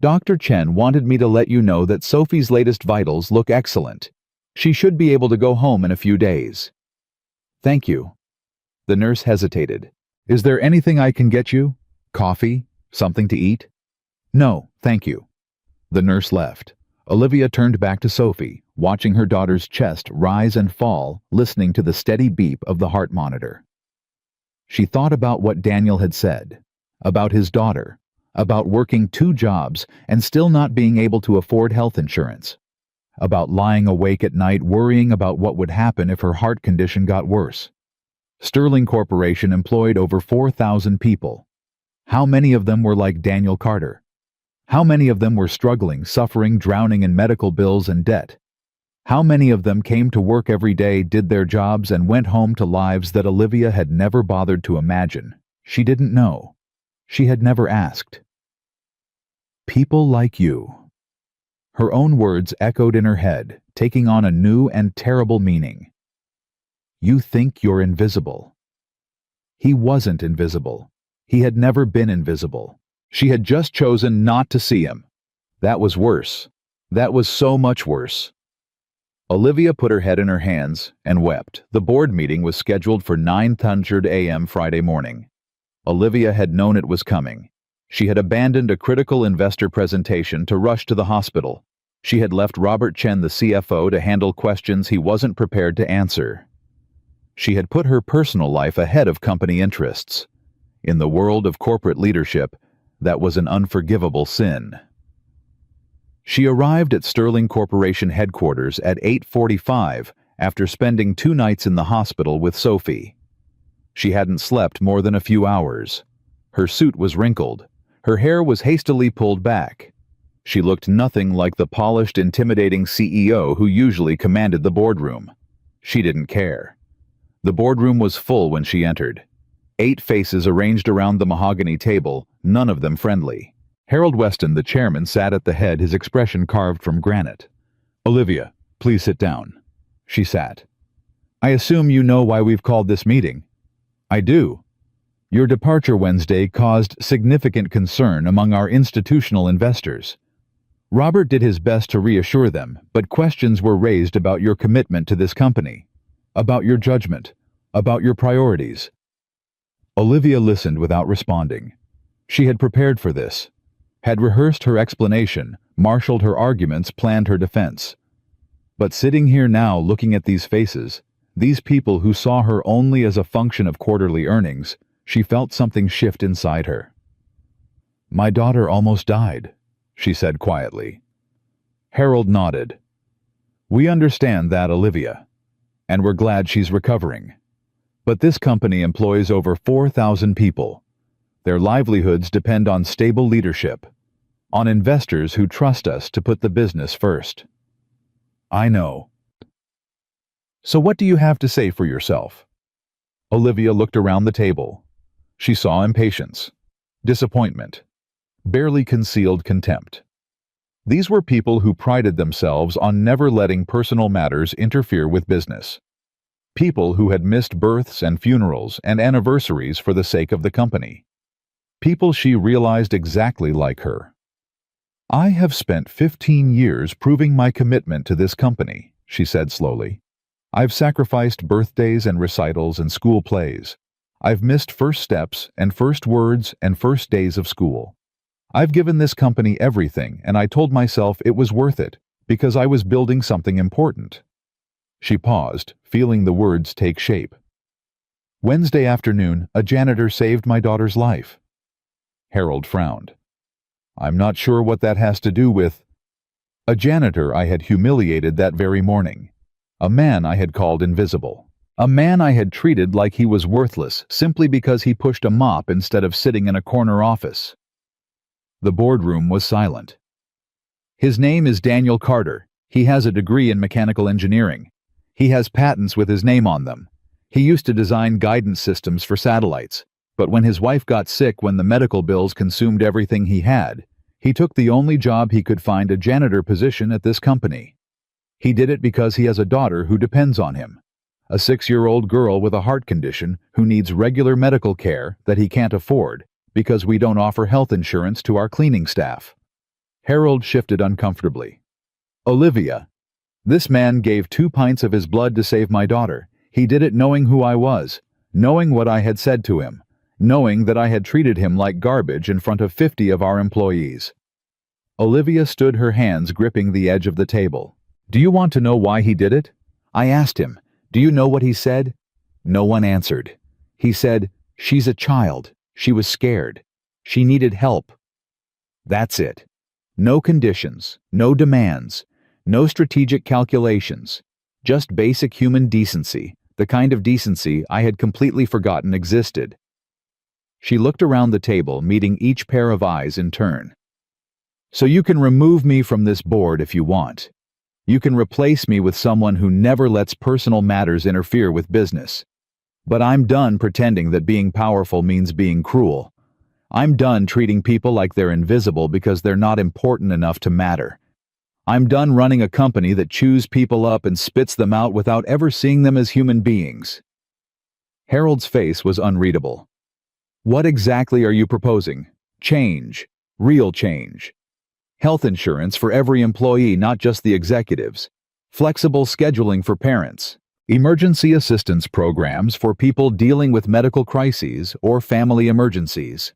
"Dr. Chen wanted me to let you know that Sophie's latest vitals look excellent. She should be able to go home in a few days." "Thank you." The nurse hesitated. "Is there anything I can get you? Coffee? Something to eat?" "No, thank you." The nurse left. Olivia turned back to Sophie, watching her daughter's chest rise and fall, listening to the steady beep of the heart monitor. She thought about what Daniel had said, about his daughter, about working 2 jobs and still not being able to afford health insurance, about lying awake at night worrying about what would happen if her heart condition got worse. Sterling Corporation employed over 4,000 people. How many of them were like Daniel Carter? How many of them were struggling, suffering, drowning in medical bills and debt? How many of them came to work every day, did their jobs, and went home to lives that Olivia had never bothered to imagine? She didn't know. She had never asked. People like you. Her own words echoed in her head, taking on a new and terrible meaning. You think you're invisible. He wasn't invisible. He had never been invisible. She had just chosen not to see him. That was worse. That was so much worse. Olivia put her head in her hands and wept. The board meeting was scheduled for 9:00 a.m. Friday morning. Olivia had known it was coming. She had abandoned a critical investor presentation to rush to the hospital. She had left Robert Chen, the CFO, to handle questions he wasn't prepared to answer. She had put her personal life ahead of company interests. In the world of corporate leadership, that was an unforgivable sin. She arrived at Sterling Corporation headquarters at 8:45 after spending 2 nights in the hospital with Sophie. She hadn't slept more than a few hours. Her suit was wrinkled. Her hair was hastily pulled back. She looked nothing like the polished, intimidating CEO who usually commanded the boardroom. She didn't care. The boardroom was full when she entered. 8 faces arranged around the mahogany table, none of them friendly. Harold Weston, the chairman, sat at the head, his expression carved from granite. "Olivia, please sit down." She sat. "I assume you know why we've called this meeting." "I do. Your departure Wednesday caused significant concern among our institutional investors. Robert did his best to reassure them, but questions were raised about your commitment to this company, about your judgment, about your priorities." Olivia listened without responding. She had prepared for this, had rehearsed her explanation, marshaled her arguments, planned her defense. But sitting here now looking at these faces, these people who saw her only as a function of quarterly earnings, she felt something shift inside her. "My daughter almost died," she said quietly. Harold nodded. "We understand that, Olivia, and we're glad she's recovering. But this company employs over 4,000 people. Their livelihoods depend on stable leadership, on investors who trust us to put the business first." "I know. So what do you have to say for yourself?" Olivia looked around the table. She saw impatience, disappointment, barely concealed contempt. These were people who prided themselves on never letting personal matters interfere with business. People who had missed births and funerals and anniversaries for the sake of the company. People she realized exactly like her. "I have spent 15 years proving my commitment to this company," she said slowly. "I've sacrificed birthdays and recitals and school plays. I've missed first steps and first words and first days of school. I've given this company everything, and I told myself it was worth it, because I was building something important." She paused, feeling the words take shape. "Wednesday afternoon, a janitor saved my daughter's life." Harold frowned. "I'm not sure what that has to do with—" "A janitor I had humiliated that very morning. A man I had called invisible. A man I had treated like he was worthless simply because he pushed a mop instead of sitting in a corner office." The boardroom was silent. "His name is Daniel Carter. He has a degree in mechanical engineering. He has patents with his name on them. He used to design guidance systems for satellites, but when his wife got sick, when the medical bills consumed everything he had, He took the only job he could find, a janitor position at this company. He did it because he has a daughter who depends on him, a 6-year-old girl with a heart condition who needs regular medical care that he can't afford because we don't offer health insurance to our cleaning staff. Harold shifted uncomfortably. Olivia, this man gave 2 pints of his blood to save my daughter. He did it knowing who I was, knowing what I had said to him, knowing that I had treated him like garbage in front of 50 of our employees. Olivia stood, her hands gripping the edge of the table. Do you want to know why he did it? I asked him. Do you know what he said? No one answered. He said, she's a child. She was scared. She needed help. That's it. No conditions, no demands, no strategic calculations, just basic human decency, the kind of decency I had completely forgotten existed. She looked around the table, meeting each pair of eyes in turn. So you can remove me from this board if you want. You can replace me with someone who never lets personal matters interfere with business. But I'm done pretending that being powerful means being cruel. I'm done treating people like they're invisible because they're not important enough to matter. I'm done running a company that chews people up and spits them out without ever seeing them as human beings. Harold's face was unreadable. What exactly are you proposing? Change. Real change. Health insurance for every employee, not just the executives. Flexible scheduling for parents. Emergency assistance programs for people dealing with medical crises or family emergencies.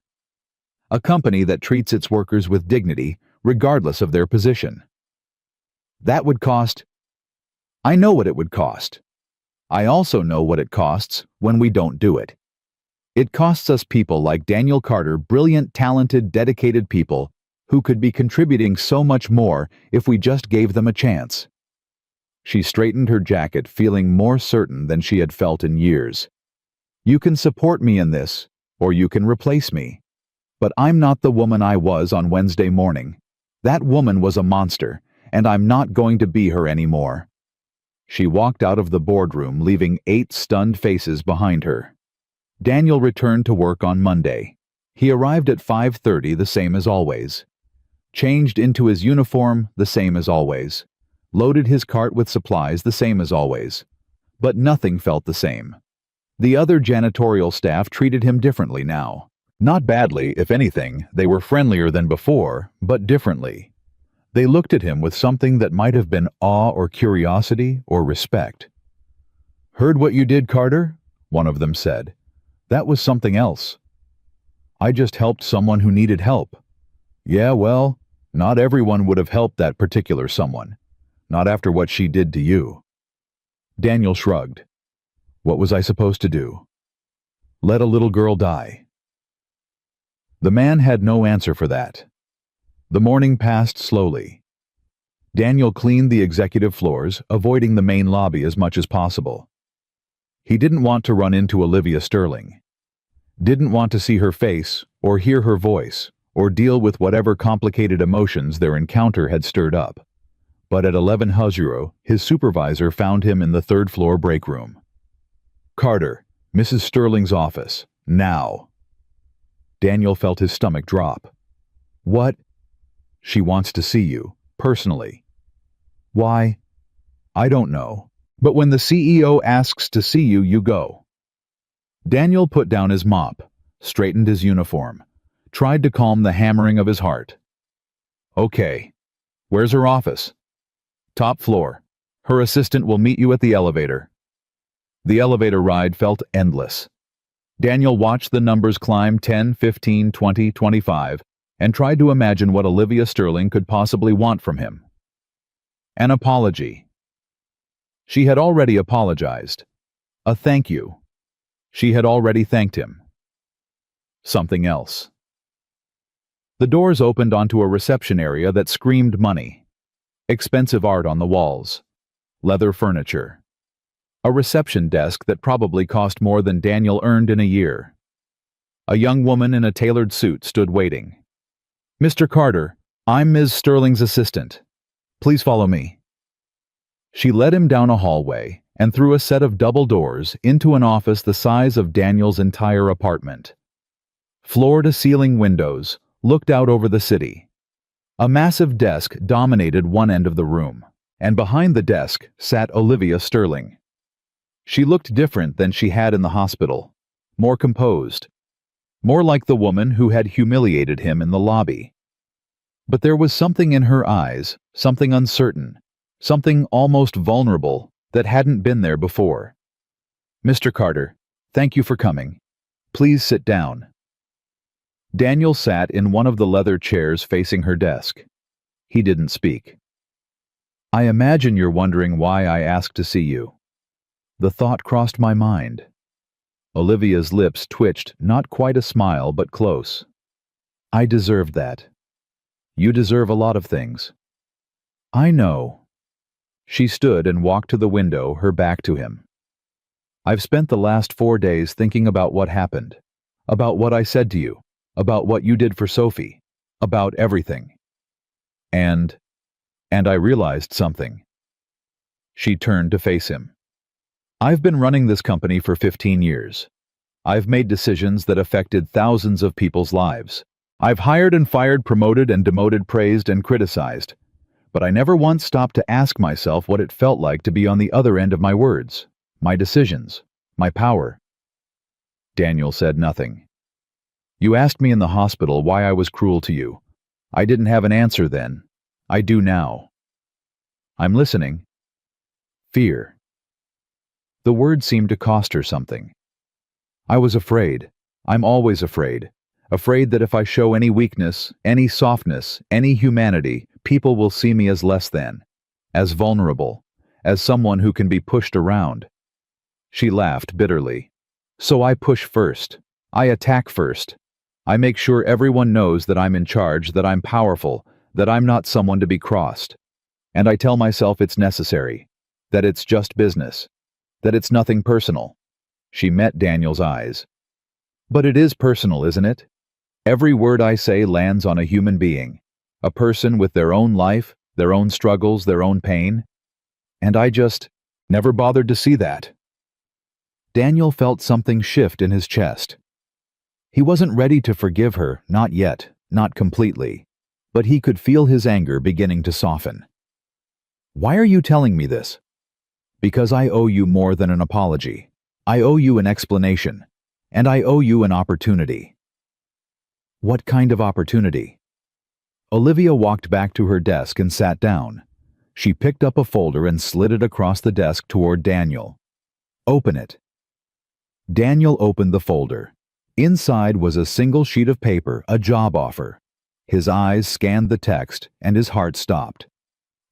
A company that treats its workers with dignity, regardless of their position. That would cost. I know what it would cost. I also know what it costs when we don't do it. It costs us people like Daniel Carter, brilliant, talented, dedicated people who could be contributing so much more if we just gave them a chance. She straightened her jacket, feeling more certain than she had felt in years. You can support me in this, or you can replace me. But I'm not the woman I was on Wednesday morning. That woman was a monster, and I'm not going to be her anymore. She walked out of the boardroom, leaving 8 stunned faces behind her. Daniel returned to work on Monday. He arrived at 5:30, the same as always. Changed into his uniform, the same as always. Loaded his cart with supplies, the same as always. But nothing felt the same. The other janitorial staff treated him differently now. Not badly, if anything, they were friendlier than before, but differently. They looked at him with something that might have been awe or curiosity or respect. Heard what you did, Carter? One of them said. That was something else. I just helped someone who needed help. Yeah, well, not everyone would have helped that particular someone. Not after what she did to you. Daniel shrugged. What was I supposed to do? Let a little girl die. The man had no answer for that. The morning passed slowly. Daniel cleaned the executive floors, avoiding the main lobby as much as possible. He didn't want to run into Olivia Sterling. Didn't want to see her face, or hear her voice, or deal with whatever complicated emotions their encounter had stirred up. But at 11 Huzuro, his supervisor found him in the 3rd floor break room. Carter, Mrs. Sterling's office, now. Daniel felt his stomach drop. What? She wants to see you, personally. Why? I don't know. But when the CEO asks to see you, you go. Daniel put down his mop, straightened his uniform, tried to calm the hammering of his heart. Okay. Where's her office? Top floor. Her assistant will meet you at the elevator. The elevator ride felt endless. Daniel watched the numbers climb 10, 15, 20, 25, and tried to imagine what Olivia Sterling could possibly want from him. An apology. She had already apologized. A thank you. She had already thanked him. Something else. The doors opened onto a reception area that screamed money. Expensive art on the walls. Leather furniture. A reception desk that probably cost more than Daniel earned in a year. A young woman in a tailored suit stood waiting. Mr. Carter, I'm Ms. Sterling's assistant. Please follow me. She led him down a hallway and through a set of double doors into an office the size of Daniel's entire apartment. Floor-to-ceiling windows looked out over the city, A massive desk dominated one end of the room, and behind the desk sat Olivia Sterling. She looked different than she had in the hospital, more composed, more like the woman who had humiliated him in the lobby. But there was something in her eyes, something uncertain, something almost vulnerable that hadn't been there before. "Mr. Carter, thank you for coming. Please sit down." Daniel sat in one of the leather chairs facing her desk. He didn't speak. "I imagine you're wondering why I asked to see you." The thought crossed my mind. Olivia's lips twitched, not quite a smile, but close. "I deserved that. You deserve a lot of things." "I know." She stood and walked to the window, her back to him. "I've spent the last 4 days thinking about what happened, about what I said to you, about what you did for Sophie, about everything. And I realized something." She turned to face him. "I've been running this company for 15 years. I've made decisions that affected thousands of people's lives. I've hired and fired, promoted and demoted, praised and criticized. But I never once stopped to ask myself what it felt like to be on the other end of my words, my decisions, my power." Daniel said nothing. "You asked me in the hospital why I was cruel to you. I didn't have an answer then. I do now." "I'm listening." "Fear." The word seemed to cost her something. "I was afraid. I'm always afraid. Afraid that if I show any weakness, any softness, any humanity, people will see me as less than, as vulnerable, as someone who can be pushed around." She laughed bitterly. "So I push first. I attack first. I make sure everyone knows that I'm in charge, that I'm powerful, that I'm not someone to be crossed. And I tell myself it's necessary, that it's just business, that it's nothing personal." She met Daniel's eyes. "But it is personal, isn't it? Every word I say lands on a human being, a person with their own life, their own struggles, their own pain. And I just never bothered to see that." Daniel felt something shift in his chest. He wasn't ready to forgive her, not yet, not completely, but he could feel his anger beginning to soften. "Why are you telling me this?" "Because I owe you more than an apology. I owe you an explanation, and I owe you an opportunity." "What kind of opportunity?" Olivia walked back to her desk and sat down. She picked up a folder and slid it across the desk toward Daniel. "Open it." Daniel opened the folder. Inside was a single sheet of paper, a job offer. His eyes scanned the text, and his heart stopped.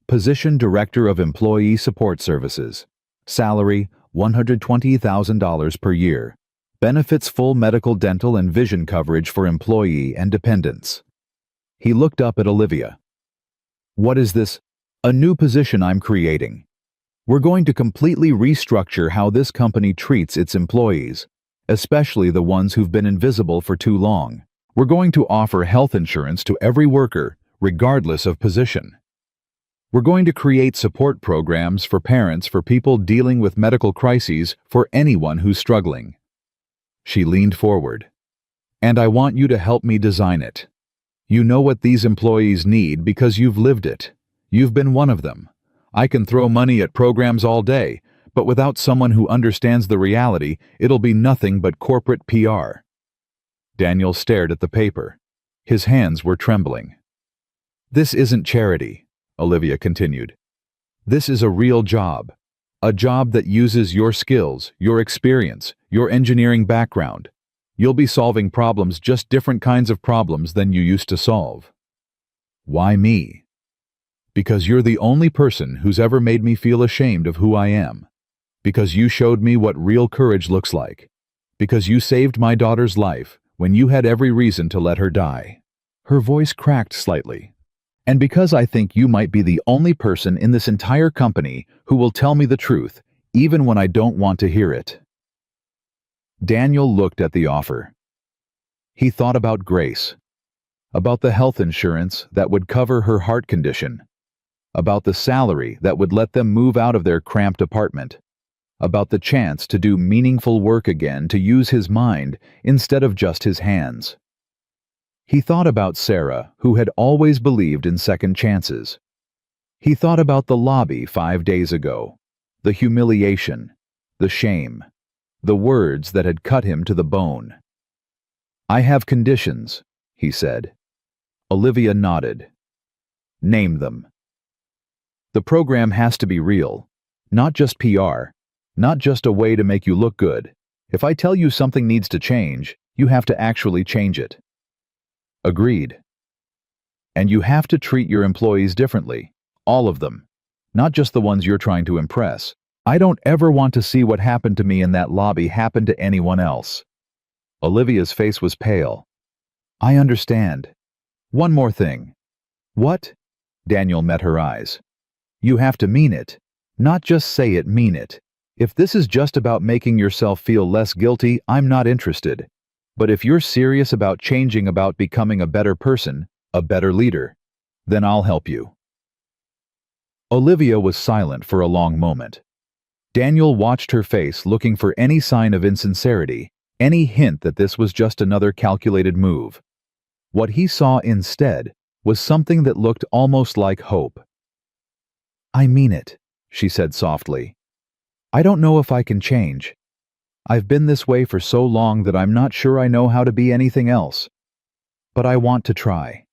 Position Director of Employee Support Services. Salary, $120,000 per year. Benefits: full medical, dental, and vision coverage for employee and dependents. He looked up at Olivia. "What is this? A new position I'm creating. We're going to completely restructure how this company treats its employees, especially the ones who've been invisible for too long. We're going to offer health insurance to every worker, regardless of position. We're going to create support programs for parents, for people dealing with medical crises, for anyone who's struggling." She leaned forward. "And I want you to help me design it. You know what these employees need because you've lived it. You've been one of them. I can throw money at programs all day, but without someone who understands the reality, it'll be nothing but corporate PR." Daniel stared at the paper. His hands were trembling. "This isn't charity," Olivia continued. "This is a real job. A job that uses your skills, your experience, your engineering background. You'll be solving problems, just different kinds of problems than you used to solve." "Why me?" "Because you're the only person who's ever made me feel ashamed of who I am. Because you showed me what real courage looks like. Because you saved my daughter's life when you had every reason to let her die." Her voice cracked slightly. "And because I think you might be the only person in this entire company who will tell me the truth, even when I don't want to hear it." Daniel looked at the offer. He thought about Grace, about the health insurance that would cover her heart condition, about the salary that would let them move out of their cramped apartment, about the chance to do meaningful work again, to use his mind instead of just his hands. He thought about Sarah, who had always believed in second chances. He thought about the lobby 5 days ago, the humiliation, the shame, the words that had cut him to the bone. "I have conditions," he said. Olivia nodded. "Name them." "The program has to be real, not just PR, not just a way to make you look good. If I tell you something needs to change, you have to actually change it." "Agreed." "And you have to treat your employees differently, all of them, not just the ones you're trying to impress. I don't ever want to see what happened to me in that lobby happen to anyone else." Olivia's face was pale. "I understand. One more thing." "What?" Daniel met her eyes. "You have to mean it. Not just say it, mean it. If this is just about making yourself feel less guilty, I'm not interested. But if you're serious about changing, about becoming a better person, a better leader, then I'll help you." Olivia was silent for a long moment. Daniel watched her face, looking for any sign of insincerity, any hint that this was just another calculated move. What he saw instead was something that looked almost like hope. "I mean it," she said softly. "I don't know if I can change. I've been this way for so long that I'm not sure I know how to be anything else. But I want to try.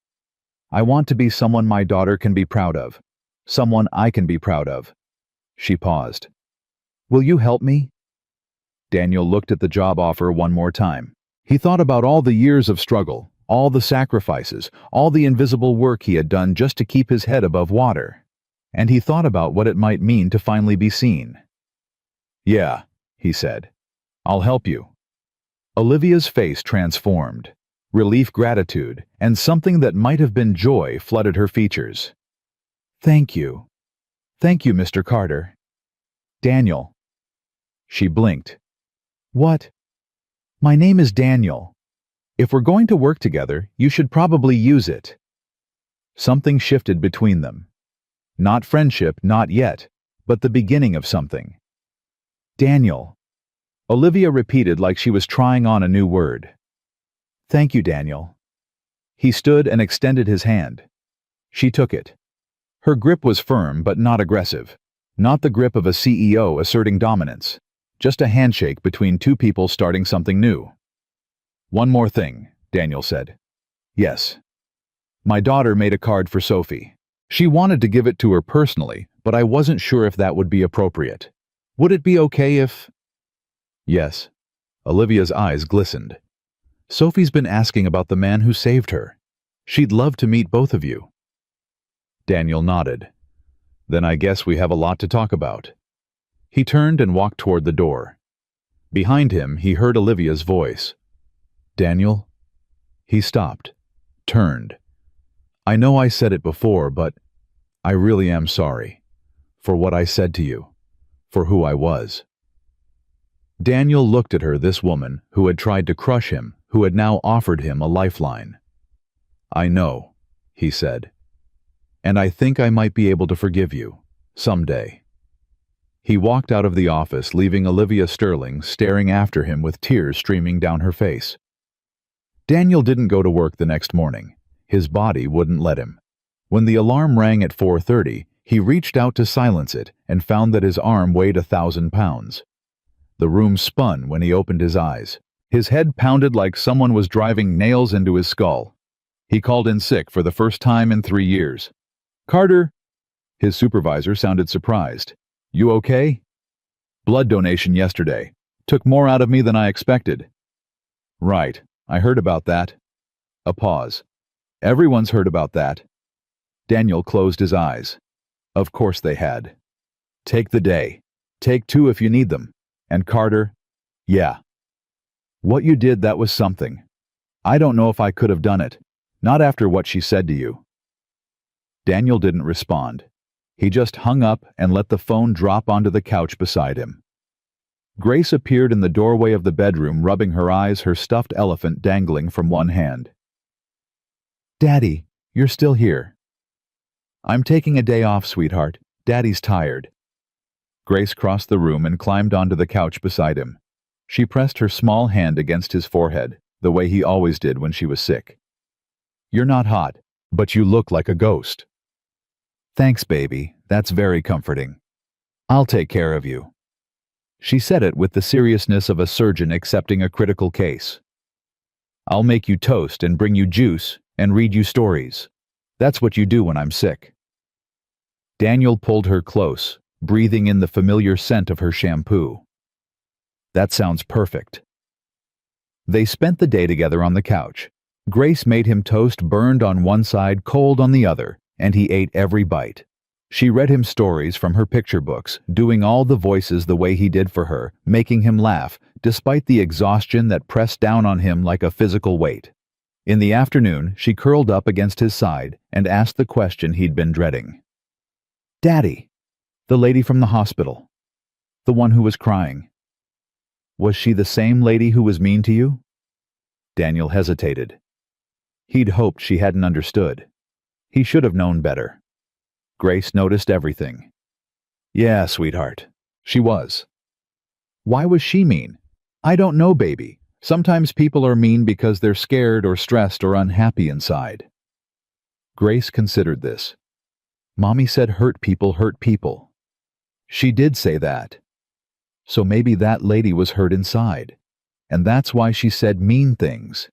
I want to be someone my daughter can be proud of, someone I can be proud of." She paused. "Will you help me?" Daniel looked at the job offer one more time. He thought about all the years of struggle, all the sacrifices, all the invisible work he had done just to keep his head above water. And he thought about what it might mean to finally be seen. "Yeah," he said. "I'll help you." Olivia's face transformed. Relief, gratitude, and something that might have been joy flooded her features. "Thank you. Thank you, Mr. Carter." "Daniel." She blinked. "What?" "My name is Daniel. If we're going to work together, you should probably use it." Something shifted between them. Not friendship, not yet, but the beginning of something. "Daniel." Olivia repeated like she was trying on a new word. "Thank you, Daniel." He stood and extended his hand. She took it. Her grip was firm but not aggressive. Not the grip of a CEO asserting dominance. Just a handshake between two people starting something new. "One more thing," Daniel said. "Yes. My daughter made a card for Sophie. She wanted to give it to her personally, but I wasn't sure if that would be appropriate. Would it be okay if—" "Yes." Olivia's eyes glistened. "Sophie's been asking about the man who saved her. She'd love to meet both of you." Daniel nodded. "Then I guess we have a lot to talk about." He turned and walked toward the door. Behind him, he heard Olivia's voice. "Daniel?" He stopped, turned. "I know I said it before, but I really am sorry. For what I said to you. For who I was." Daniel looked at her, this woman, who had tried to crush him, who had now offered him a lifeline. "I know," he said. "And I think I might be able to forgive you. Someday." He walked out of the office, leaving Olivia Sterling staring after him with tears streaming down her face. Daniel didn't go to work the next morning. His body wouldn't let him. When the alarm rang at 4:30, he reached out to silence it and found that his arm weighed 1,000 pounds. The room spun when he opened his eyes. His head pounded like someone was driving nails into his skull. He called in sick for the first time in 3 years. "Carter!" His supervisor sounded surprised. "You okay?" "Blood donation yesterday. Took more out of me than I expected." "Right. I heard about that." A pause. "Everyone's heard about that." Daniel closed his eyes. Of course they had. "Take the day. Take 2 if you need them. And Carter, yeah. What you did, that was something. I don't know if I could have done it. Not after what she said to you." Daniel didn't respond. He just hung up and let the phone drop onto the couch beside him. Grace appeared in the doorway of the bedroom, rubbing her eyes, her stuffed elephant dangling from one hand. "Daddy, you're still here." "I'm taking a day off, sweetheart. Daddy's tired." Grace crossed the room and climbed onto the couch beside him. She pressed her small hand against his forehead, the way he always did when she was sick. You're not hot, but you look like a ghost. Thanks, baby. That's very comforting. I'll take care of you. She said it with the seriousness of a surgeon accepting a critical case. I'll make you toast and bring you juice and read you stories. That's what you do when I'm sick. Daniel pulled her close, breathing in the familiar scent of her shampoo. That sounds perfect. They spent the day together on the couch. Grace made him toast burned on one side, cold on the other, and he ate every bite. She read him stories from her picture books, doing all the voices the way he did for her, making him laugh, despite the exhaustion that pressed down on him like a physical weight. In the afternoon, she curled up against his side and asked the question he'd been dreading. Daddy, the lady from the hospital, the one who was crying. Was she the same lady who was mean to you? Daniel hesitated. He'd hoped she hadn't understood. He should have known better. Grace noticed everything. Yeah, sweetheart. She was. Why was she mean? I don't know, baby. Sometimes people are mean because they're scared or stressed or unhappy inside. Grace considered this. Mommy said hurt people hurt people. She did say that. So maybe that lady was hurt inside, and that's why she said mean things.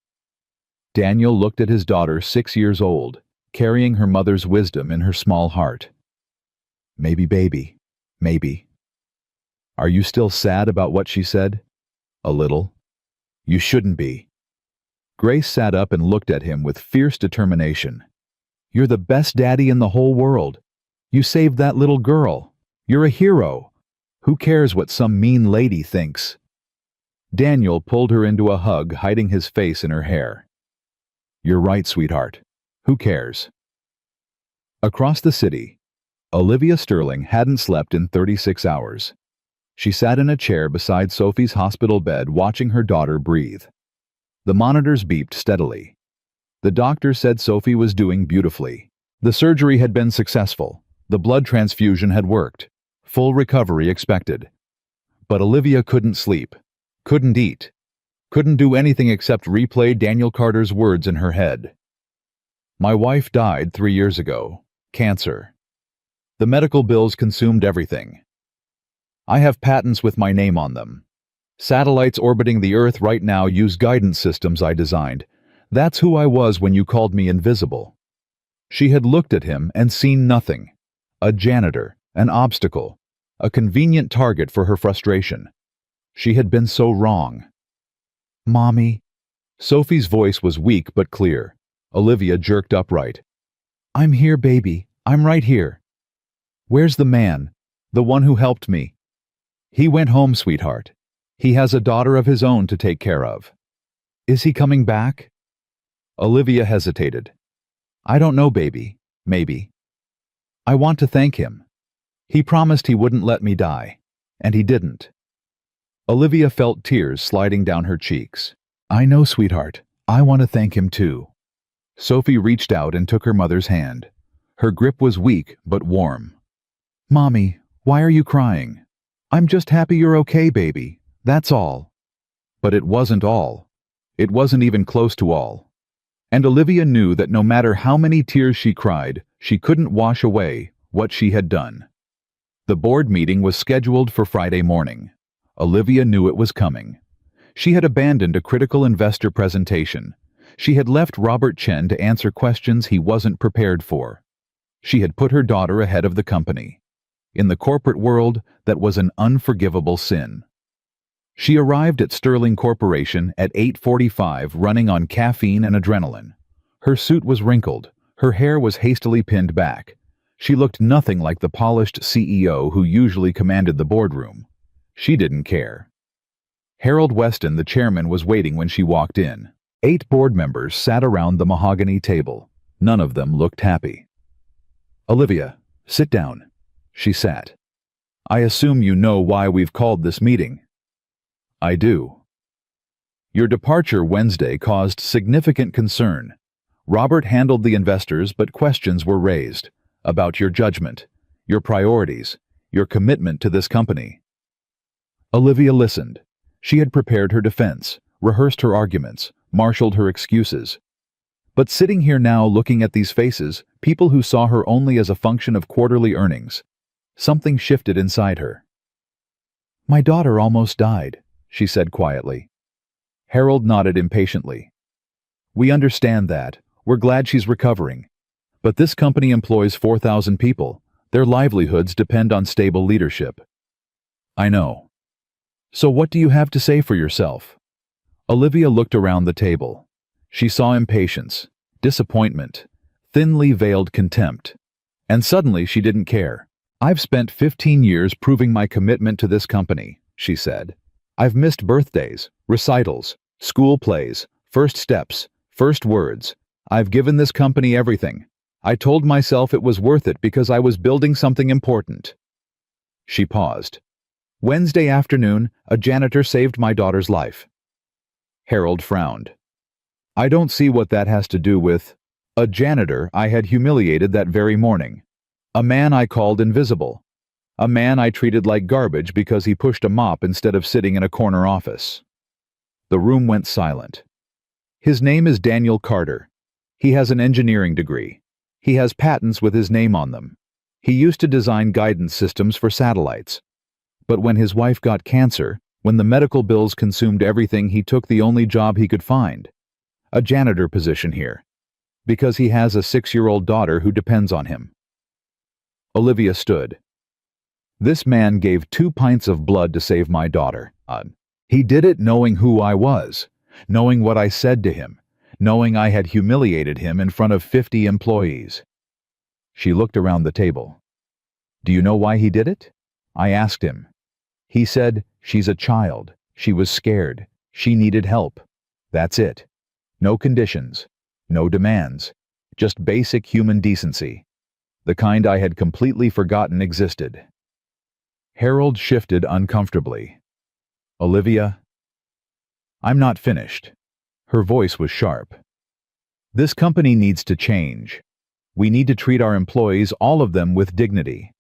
Daniel looked at his daughter, 6 years old, carrying her mother's wisdom in her small heart. Maybe, baby, maybe. Are you still sad about what she said? A little. You shouldn't be. Grace sat up and looked at him with fierce determination. You're the best daddy in the whole world. You saved that little girl. You're a hero. Who cares what some mean lady thinks? Daniel pulled her into a hug, hiding his face in her hair. You're right, sweetheart. Who cares? Across the city, Olivia Sterling hadn't slept in 36 hours. She sat in a chair beside Sophie's hospital bed watching her daughter breathe. The monitors beeped steadily. The doctor said Sophie was doing beautifully. The surgery had been successful. The blood transfusion had worked. Full recovery expected. But Olivia couldn't sleep, couldn't eat, couldn't do anything except replay Daniel Carter's words in her head. My wife died 3 years ago. Cancer. The medical bills consumed everything. I have patents with my name on them. Satellites orbiting the Earth right now use guidance systems I designed. That's who I was when you called me invisible. She had looked at him and seen nothing. A janitor, an obstacle, a convenient target for her frustration. She had been so wrong. Mommy. Sophie's voice was weak but clear. Olivia jerked upright. I'm here, baby. I'm right here. Where's the man? The one who helped me? He went home, sweetheart. He has a daughter of his own to take care of. Is he coming back? Olivia hesitated. I don't know, baby. Maybe. I want to thank him. He promised he wouldn't let me die, and he didn't. Olivia felt tears sliding down her cheeks. I know, sweetheart. I want to thank him too. Sophie reached out and took her mother's hand. Her grip was weak but warm. Mommy, why are you crying? I'm just happy you're okay, baby. That's all. But it wasn't all. It wasn't even close to all. And Olivia knew that no matter how many tears she cried, she couldn't wash away what she had done. The board meeting was scheduled for Friday morning. Olivia knew it was coming. She had abandoned a critical investor presentation. She had left Robert Chen to answer questions he wasn't prepared for. She had put her daughter ahead of the company. In the corporate world, that was an unforgivable sin. She arrived at Sterling Corporation at 8:45, running on caffeine and adrenaline. Her suit was wrinkled. Her hair was hastily pinned back. She looked nothing like the polished CEO who usually commanded the boardroom. She didn't care. Harold Weston, the chairman, was waiting when she walked in. 8 board members sat around the mahogany table. None of them looked happy. Olivia, sit down. She sat. I assume you know why we've called this meeting. I do. Your departure Wednesday caused significant concern. Robert handled the investors, but questions were raised about your judgment, your priorities, your commitment to this company. Olivia listened. She had prepared her defense, rehearsed her arguments, marshaled her excuses. But sitting here now looking at these faces, people who saw her only as a function of quarterly earnings, something shifted inside her. "My daughter almost died," she said quietly. Harold nodded impatiently. "We understand that. We're glad she's recovering. But this company employs 4,000 people. Their livelihoods depend on stable leadership." "I know. So what do you have to say for yourself?" Olivia looked around the table. She saw impatience, disappointment, thinly veiled contempt. And suddenly she didn't care. "I've spent 15 years proving my commitment to this company," she said. "I've missed birthdays, recitals, school plays, first steps, first words. I've given this company everything. I told myself it was worth it because I was building something important." She paused. "Wednesday afternoon, a janitor saved my daughter's life." Harold frowned. "I don't see what that has to do with a janitor I had humiliated that very morning. A man I called invisible. A man I treated like garbage because he pushed a mop instead of sitting in a corner office." The room went silent. "His name is Daniel Carter. He has an engineering degree. He has patents with his name on them. He used to design guidance systems for satellites. But when his wife got cancer, when the medical bills consumed everything, he took the only job he could find. A janitor position here. Because he has a 6-year-old daughter who depends on him." Olivia stood. "This man gave 2 pints of blood to save my daughter. He did it knowing who I was, knowing what I said to him, knowing I had humiliated him in front of 50 employees." She looked around the table. "Do you know why he did it?" I asked him. He said, "She's a child. She was scared. She needed help. That's it. No conditions. No demands. Just basic human decency. The kind I had completely forgotten existed." Harold shifted uncomfortably. "Olivia?" "I'm not finished." Her voice was sharp. "This company needs to change. We need to treat our employees, all of them, with dignity.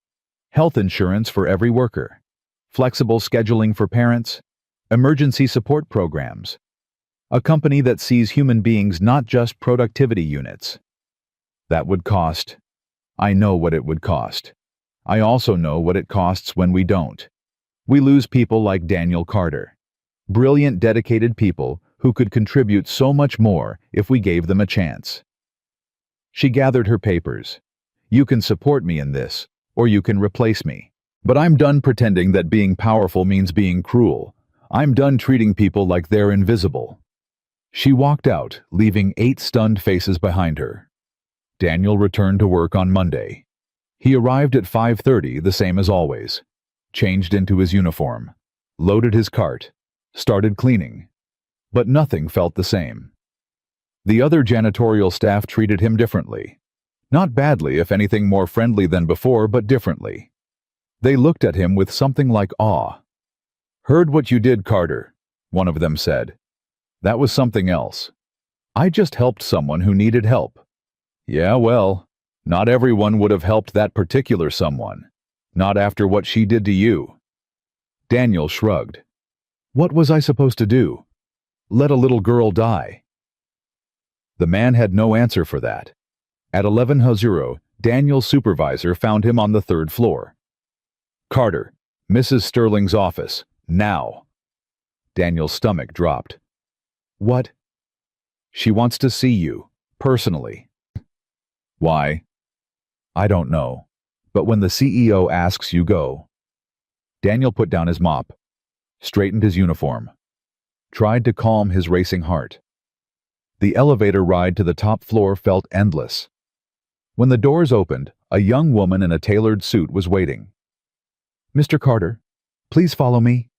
Health insurance for every worker. Flexible scheduling for parents. Emergency support programs. A company that sees human beings, not just productivity units. That would cost. I know what it would cost. I also know what it costs when we don't. We lose people like Daniel Carter. Brilliant, dedicated people who could contribute so much more if we gave them a chance." She gathered her papers. "You can support me in this, or you can replace me. But I'm done pretending that being powerful means being cruel. I'm done treating people like they're invisible." She walked out, leaving 8 stunned faces behind her. Daniel returned to work on Monday. He arrived at 5:30, the same as always. Changed into his uniform. Loaded his cart. Started cleaning. But nothing felt the same. The other janitorial staff treated him differently. Not badly, if anything more friendly than before, but differently. They looked at him with something like awe. "Heard what you did, Carter," one of them said. "That was something else. I just helped someone who needed help." "Yeah, well, not everyone would have helped that particular someone. Not after what she did to you." Daniel shrugged. "What was I supposed to do? Let a little girl die?" The man had no answer for that. At 11:00, Daniel's supervisor found him on the 3rd floor. "Carter, Mrs. Sterling's office, now." Daniel's stomach dropped. "What?" "She wants to see you, personally." "Why?" "I don't know. But when the CEO asks, you go." Daniel put down his mop, straightened his uniform, tried to calm his racing heart. The elevator ride to the top floor felt endless. When the doors opened, a young woman in a tailored suit was waiting. "Mr. Carter, please follow me."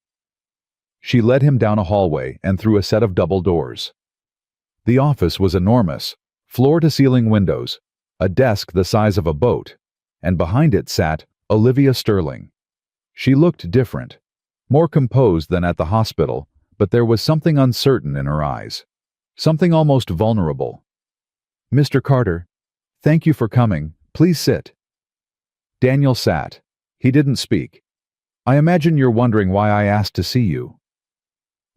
She led him down a hallway and through a set of double doors. The office was enormous, floor-to-ceiling windows, a desk the size of a boat, and behind it sat Olivia Sterling. She looked different, more composed than at the hospital, but there was something uncertain in her eyes, something almost vulnerable. "Mr. Carter, thank you for coming. Please sit." Daniel sat. He didn't speak. "I imagine you're wondering why I asked to see you."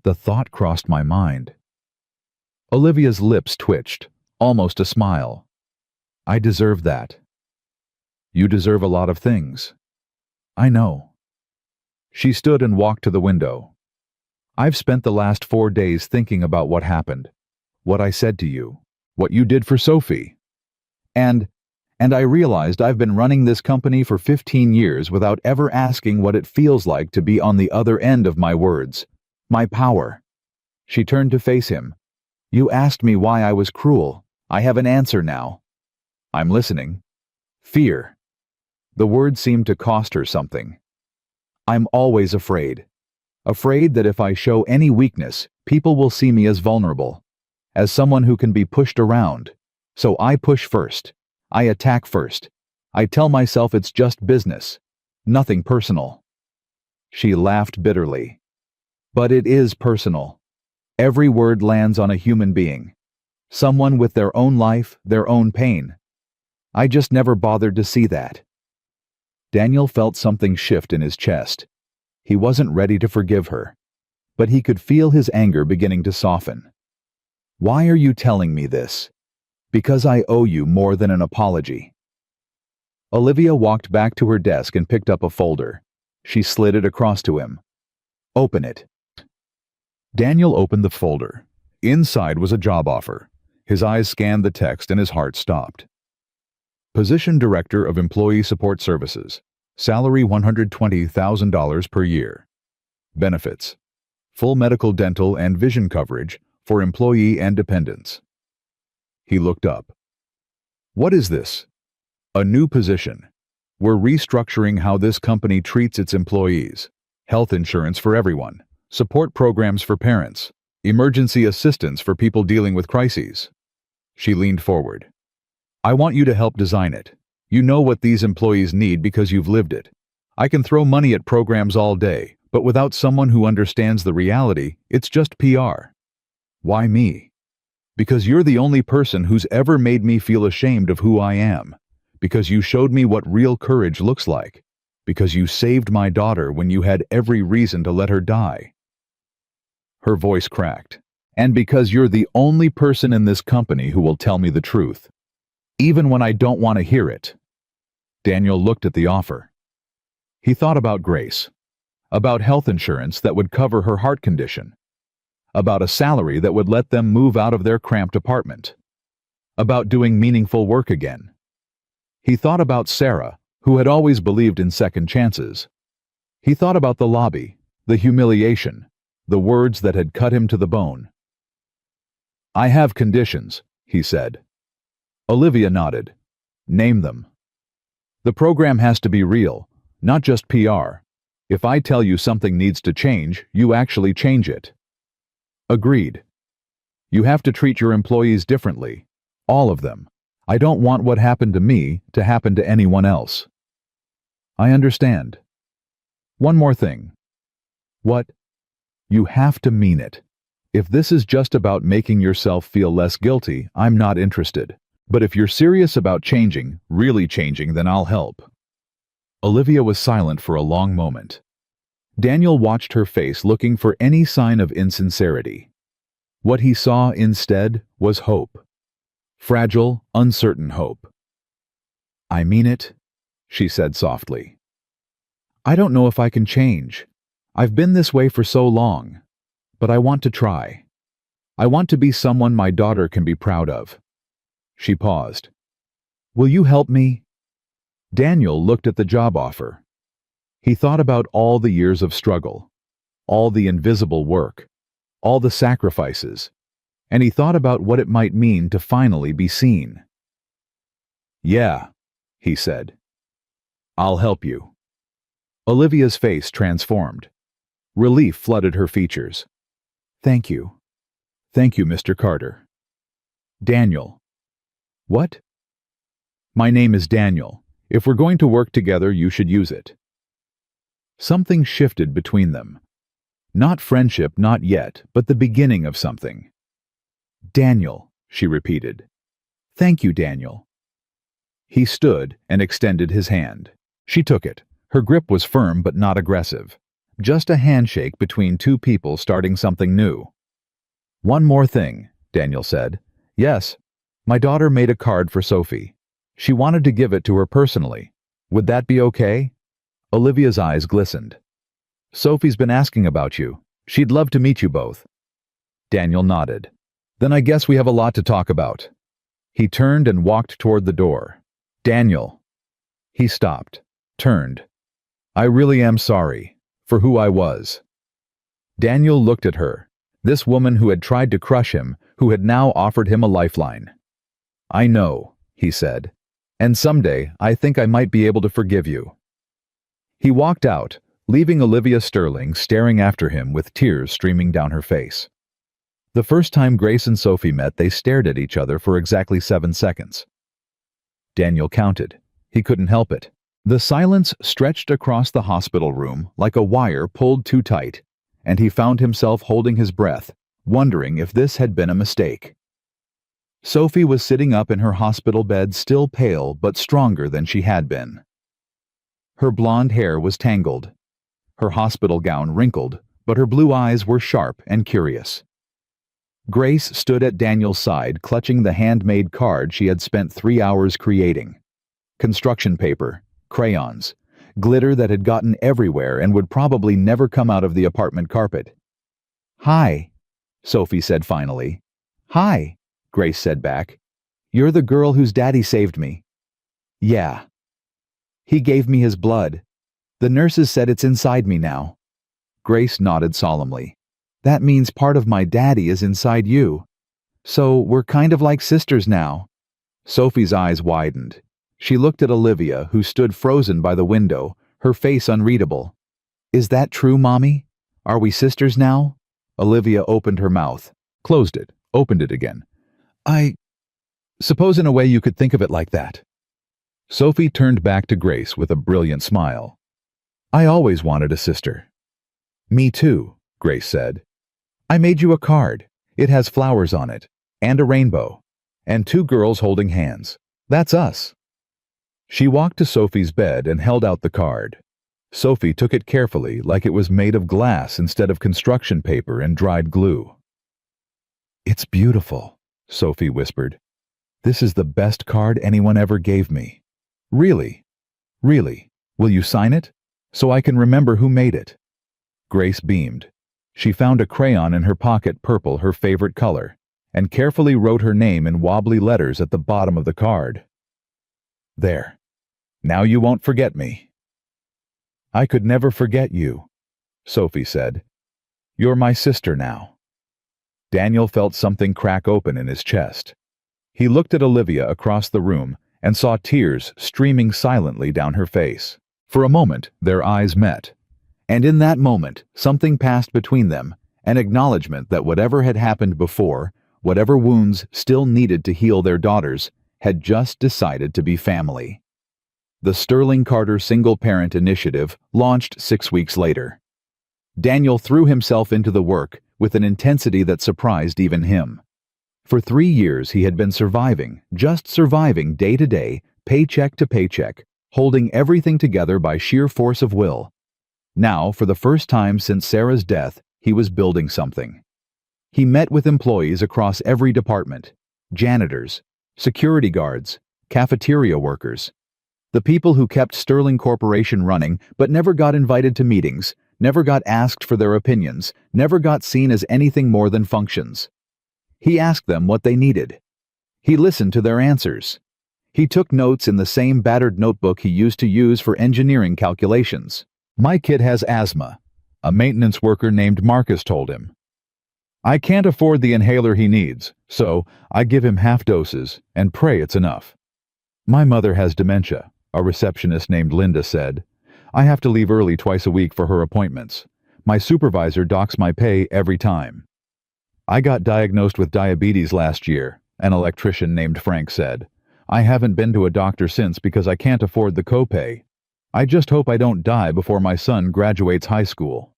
The thought crossed my mind. Olivia's lips twitched, almost a smile. I deserve that. You deserve a lot of things. I know. She stood and walked to the window. I've spent the last 4 days thinking about what happened, what I said to you, what you did for Sophie. And I realized I've been running this company for 15 years without ever asking what it feels like to be on the other end of my words, my power. She turned to face him. You asked me why I was cruel. I have an answer now. I'm listening. Fear. The word seemed to cost her something. I'm always afraid. Afraid that if I show any weakness, people will see me as vulnerable, as someone who can be pushed around. So I push first. I attack first. I tell myself it's just business, nothing personal. She laughed bitterly. But it is personal. Every word lands on a human being. Someone with their own life, their own pain. I just never bothered to see that. Daniel felt something shift in his chest. He wasn't ready to forgive her, but he could feel his anger beginning to soften. Why are you telling me this? Because I owe you more than an apology. Olivia walked back to her desk and picked up a folder. She slid it across to him. Open it. Daniel opened the folder. Inside was a job offer. His eyes scanned the text and his heart stopped. Position Director of Employee Support Services. Salary $120,000 per year. Benefits. Full medical, dental, and vision coverage for employee and dependents. He looked up. What is this? A new position. We're restructuring how this company treats its employees. Health insurance for everyone. Support programs for parents. Emergency assistance for people dealing with crises. She leaned forward. I want you to help design it. You know what these employees need because you've lived it. I can throw money at programs all day, but without someone who understands the reality, it's just PR. Why me? Because you're the only person who's ever made me feel ashamed of who I am. Because you showed me what real courage looks like. Because you saved my daughter when you had every reason to let her die. Her voice cracked. And because you're the only person in this company who will tell me the truth. Even when I don't want to hear it. Daniel looked at the offer. He thought about Grace. About health insurance that would cover her heart condition. About a salary that would let them move out of their cramped apartment. About doing meaningful work again. He thought about Sarah, who had always believed in second chances. He thought about the lobby, the humiliation, the words that had cut him to the bone. I have conditions, he said. Olivia nodded. Name them. The program has to be real, not just PR. If I tell you something needs to change, you actually change it. Agreed. You have to treat your employees differently. All of them. I don't want what happened to me to happen to anyone else. I understand. One more thing. What? You have to mean it. If this is just about making yourself feel less guilty, I'm not interested. But if you're serious about changing, really changing, then I'll help. Olivia was silent for a long moment. Daniel watched her face, looking for any sign of insincerity. What he saw instead was hope. Fragile, uncertain hope. I mean it, she said softly. I don't know if I can change. I've been this way for so long. But I want to try. I want to be someone my daughter can be proud of. She paused. Will you help me? Daniel looked at the job offer. He thought about all the years of struggle, all the invisible work, all the sacrifices, and he thought about what it might mean to finally be seen. Yeah, he said. I'll help you. Olivia's face transformed. Relief flooded her features. Thank you. Thank you, Mr. Carter. Daniel. What? My name is Daniel. If we're going to work together, you should use it. Something shifted between them. Not friendship, not yet, but the beginning of something. Daniel, she repeated. Thank you, Daniel. He stood and extended his hand. She took it. Her grip was firm but not aggressive. Just a handshake between two people starting something new. One more thing, Daniel said. Yes, My daughter made a card for Sophie. She wanted to give it to her personally. Would that be okay? Olivia's eyes glistened. Sophie's been asking about you. She'd love to meet you both. Daniel nodded. Then I guess we have a lot to talk about. He turned and walked toward the door. Daniel. He stopped, turned. I really am sorry for who I was. Daniel looked at her, this woman who had tried to crush him, who had now offered him a lifeline. I know, he said, and someday I think I might be able to forgive you. He walked out, leaving Olivia Sterling staring after him with tears streaming down her face. The first time Grace and Sophie met, they stared at each other for exactly 7 seconds. Daniel counted. He couldn't help it. The silence stretched across the hospital room like a wire pulled too tight, and he found himself holding his breath, wondering if this had been a mistake. Sophie was sitting up in her hospital bed, still pale but stronger than she had been. Her blonde hair was tangled, her hospital gown wrinkled, but her blue eyes were sharp and curious. Grace stood at Daniel's side, clutching the handmade card she had spent 3 hours creating. Construction paper, crayons, glitter that had gotten everywhere and would probably never come out of the apartment carpet. Hi, Sophie said finally. Hi, Grace said back. You're the girl whose daddy saved me. Yeah. He gave me his blood. The nurses said it's inside me now. Grace nodded solemnly. That means part of my daddy is inside you. So we're kind of like sisters now. Sophie's eyes widened. She looked at Olivia, who stood frozen by the window, her face unreadable. Is that true, Mommy? Are we sisters now? Olivia opened her mouth, closed it, opened it again. I suppose in a way you could think of it like that. Sophie turned back to Grace with a brilliant smile. I always wanted a sister. Me too, Grace said. I made you a card. It has flowers on it, and a rainbow, and 2 girls holding hands. That's us. She walked to Sophie's bed and held out the card. Sophie took it carefully, like it was made of glass instead of construction paper and dried glue. It's beautiful, Sophie whispered. This is the best card anyone ever gave me. Really? Really? Will you sign it? So I can remember who made it. Grace beamed. She found a crayon in her pocket, purple, her favorite color, and carefully wrote her name in wobbly letters at the bottom of the card. There. Now you won't forget me. I could never forget you, Sophie said. You're my sister now. Daniel felt something crack open in his chest. He looked at Olivia across the room and saw tears streaming silently down her face. For a moment, their eyes met. And in that moment, something passed between them, an acknowledgement that whatever had happened before, whatever wounds still needed to heal their daughters, had just decided to be family. The Sterling Carter Single Parent Initiative launched 6 weeks later. Daniel threw himself into the work with an intensity that surprised even him. For 3 years he had been surviving, just surviving day to day, paycheck to paycheck, holding everything together by sheer force of will. Now, for the first time since Sarah's death, he was building something. He met with employees across every department, janitors, security guards, cafeteria workers, the people who kept Sterling Corporation running but never got invited to meetings, never got asked for their opinions, never got seen as anything more than functions. He asked them what they needed. He listened to their answers. He took notes in the same battered notebook he used to use for engineering calculations. My kid has asthma, a maintenance worker named Marcus told him. I can't afford the inhaler he needs, so I give him half doses and pray it's enough. My mother has dementia, a receptionist named Linda said. I have to leave early twice a week for her appointments. My supervisor docks my pay every time. I got diagnosed with diabetes last year, an electrician named Frank said. I haven't been to a doctor since because I can't afford the copay. I just hope I don't die before my son graduates high school.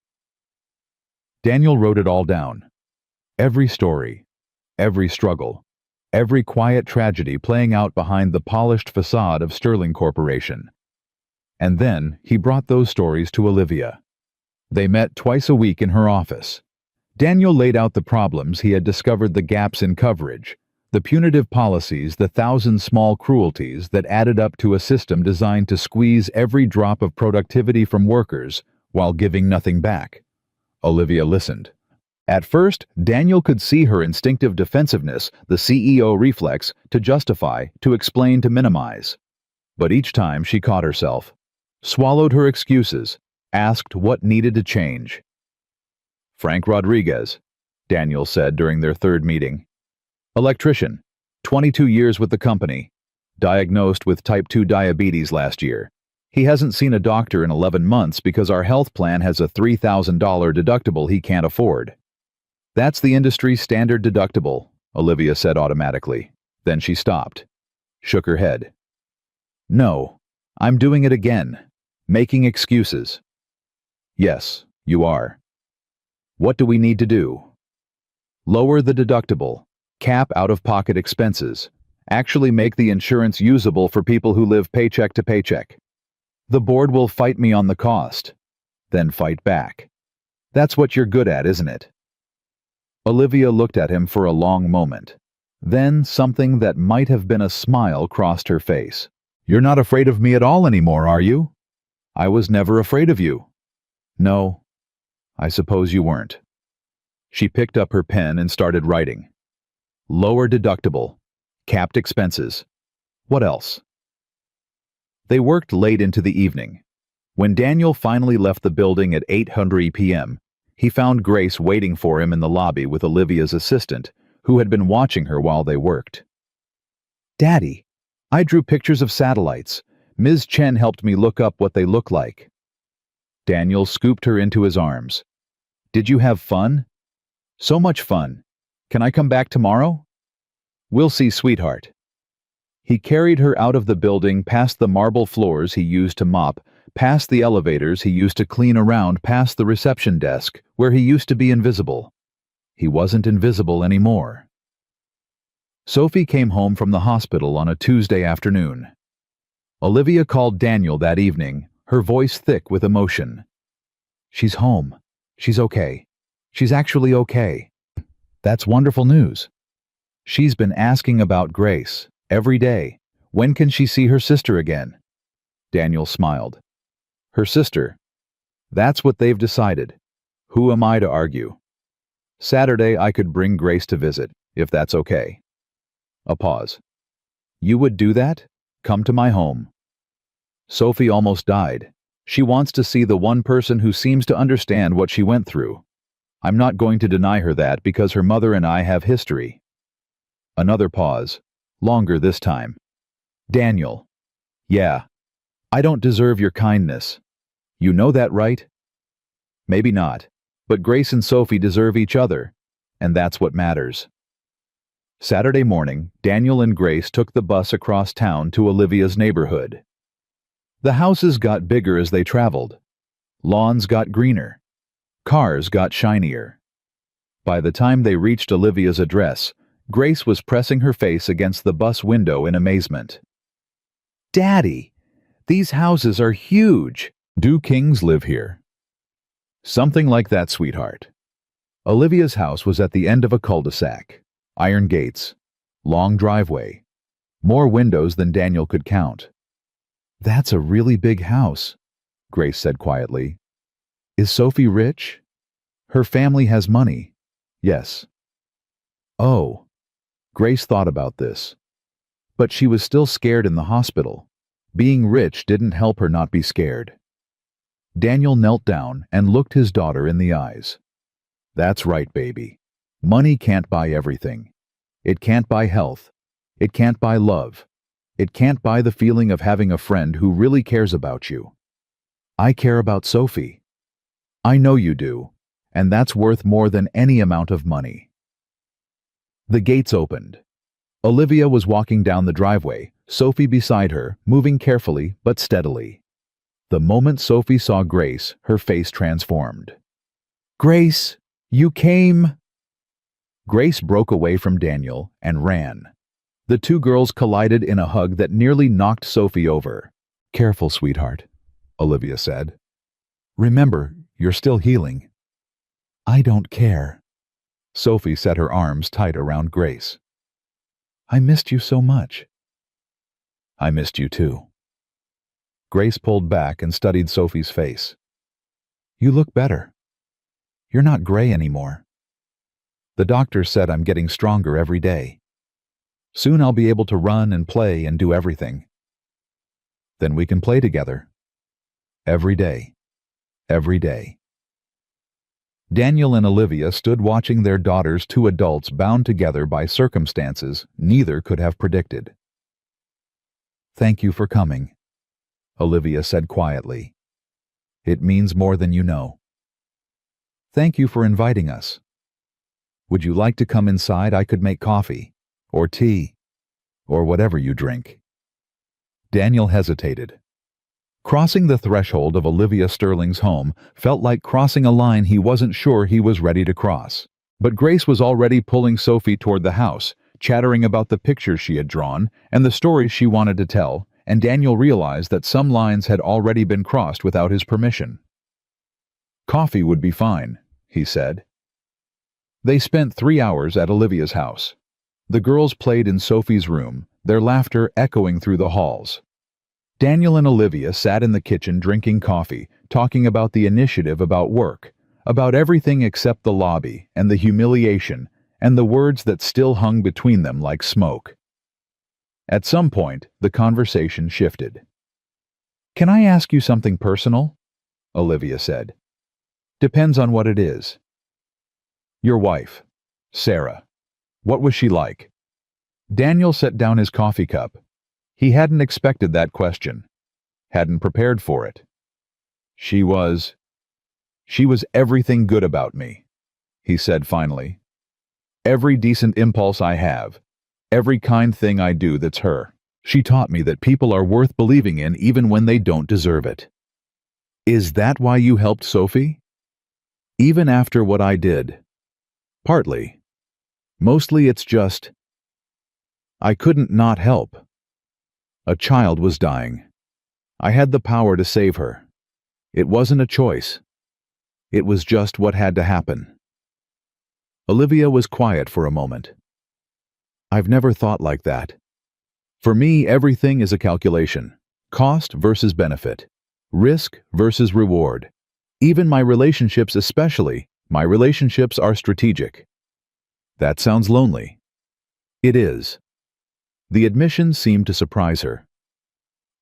Daniel wrote it all down. Every story, every struggle, every quiet tragedy playing out behind the polished facade of Sterling Corporation. And then he brought those stories to Olivia. They met twice a week in her office. Daniel laid out the problems he had discovered, the gaps in coverage, The punitive policies, the thousand small cruelties that added up to a system designed to squeeze every drop of productivity from workers while giving nothing back. Olivia listened. At first, Daniel could see her instinctive defensiveness, the CEO reflex, to justify, to explain, to minimize. But each time she caught herself, swallowed her excuses, asked what needed to change. Frank Rodriguez, Daniel said during their third meeting. Electrician, 22 years with the company, diagnosed with type 2 diabetes last year. He hasn't seen a doctor in 11 months because our health plan has a $3,000 deductible he can't afford. That's the industry standard deductible, Olivia said automatically. Then she stopped, shook her head. No, I'm doing it again, making excuses. Yes, you are. What do we need to do? Lower the deductible, cap out-of-pocket expenses, actually make the insurance usable for people who live paycheck to paycheck. The board will fight me on the cost, then fight back. That's what you're good at, isn't it? Olivia looked at him for a long moment. Then something that might have been a smile crossed her face. You're not afraid of me at all anymore, are you? I was never afraid of you. No, I suppose you weren't. She picked up her pen and started writing. Lower deductible, capped expenses. What else? They worked late into the evening. When Daniel finally left the building at 8:00 p.m., he found Grace waiting for him in the lobby with Olivia's assistant, who had been watching her while they worked. Daddy, I drew pictures of satellites. Ms. Chen helped me look up what they look like. Daniel scooped her into his arms. Did you have fun? So much fun. Can I come back tomorrow? We'll see, sweetheart. He carried her out of the building, past the marble floors he used to mop, past the elevators he used to clean around, past the reception desk, where he used to be invisible. He wasn't invisible anymore. Sophie came home from the hospital on a Tuesday afternoon. Olivia called Daniel that evening, her voice thick with emotion. She's home. She's okay. She's actually okay. That's wonderful news. She's been asking about Grace every day. When can she see her sister again? Daniel smiled. Her sister. That's what they've decided. Who am I to argue? Saturday I could bring Grace to visit, if that's okay. A pause. You would do that? Come to my home. Sophie almost died. She wants to see the one person who seems to understand what she went through. I'm not going to deny her that because her mother and I have history. Another pause. Longer this time. Daniel. Yeah. I don't deserve your kindness. You know that, right? Maybe not, but Grace and Sophie deserve each other, and that's what matters. Saturday morning, Daniel and Grace took the bus across town to Olivia's neighborhood. The houses got bigger as they traveled. Lawns got greener. Cars got shinier. By the time they reached Olivia's address, Grace was pressing her face against the bus window in amazement. Daddy, these houses are huge. Do kings live here? Something like that, sweetheart. Olivia's house was at the end of a cul-de-sac. Iron gates. Long driveway. More windows than Daniel could count. That's a really big house, Grace said quietly. Is Sophie rich? Her family has money. Yes. Oh. Grace thought about this. But she was still scared in the hospital. Being rich didn't help her not be scared. Daniel knelt down and looked his daughter in the eyes. That's right, baby. Money can't buy everything. It can't buy health. It can't buy love. It can't buy the feeling of having a friend who really cares about you. I care about Sophie. I know you do, and that's worth more than any amount of money. The gates opened. Olivia was walking down the driveway, Sophie beside her, moving carefully but steadily. The moment Sophie saw Grace, her face transformed. Grace, you came! Grace broke away from Daniel and ran. The two girls collided in a hug that nearly knocked Sophie over. Careful, sweetheart, Olivia said. Remember, you're still healing. I don't care. Sophie set her arms tight around Grace. I missed you so much." "I missed you too." Grace pulled back and studied Sophie's face. "You look better. You're not gray anymore. The doctor said I'm getting stronger every day. Soon I'll be able to run and play and do everything. Then we can play together. Every day. Every day." Daniel and Olivia stood watching their daughters, two adults bound together by circumstances neither could have predicted. "Thank you for coming," Olivia said quietly. "It means more than you know. Thank you for inviting us. Would you like to come inside? I could make coffee, or tea, or whatever you drink." Daniel hesitated. Crossing the threshold of Olivia Sterling's home felt like crossing a line he wasn't sure he was ready to cross. But Grace was already pulling Sophie toward the house, chattering about the pictures she had drawn and the stories she wanted to tell, and Daniel realized that some lines had already been crossed without his permission. "Coffee would be fine," he said. They spent 3 hours at Olivia's house. The girls played in Sophie's room, their laughter echoing through the halls. Daniel and Olivia sat in the kitchen drinking coffee, talking about the initiative, about work, about everything except the lobby and the humiliation and the words that still hung between them like smoke. At some point, the conversation shifted. "Can I ask you something personal?" Olivia said. "Depends on what it is." "Your wife, Sarah. What was she like?" Daniel set down his coffee cup. He hadn't expected that question. Hadn't prepared for it. She was everything good about me," he said finally. "Every decent impulse I have. Every kind thing I do, that's her. She taught me that people are worth believing in even when they don't deserve it." "Is that why you helped Sophie?" "Even after what I did. Partly. Mostly it's just I couldn't not help. A child was dying. I had the power to save her. It wasn't a choice. It was just what had to happen." Olivia was quiet for a moment. "I've never thought like that. For me, everything is a calculation. Cost versus benefit. Risk versus reward. Even my relationships, especially, my relationships are strategic." "That sounds lonely." "It is." The admission seemed to surprise her.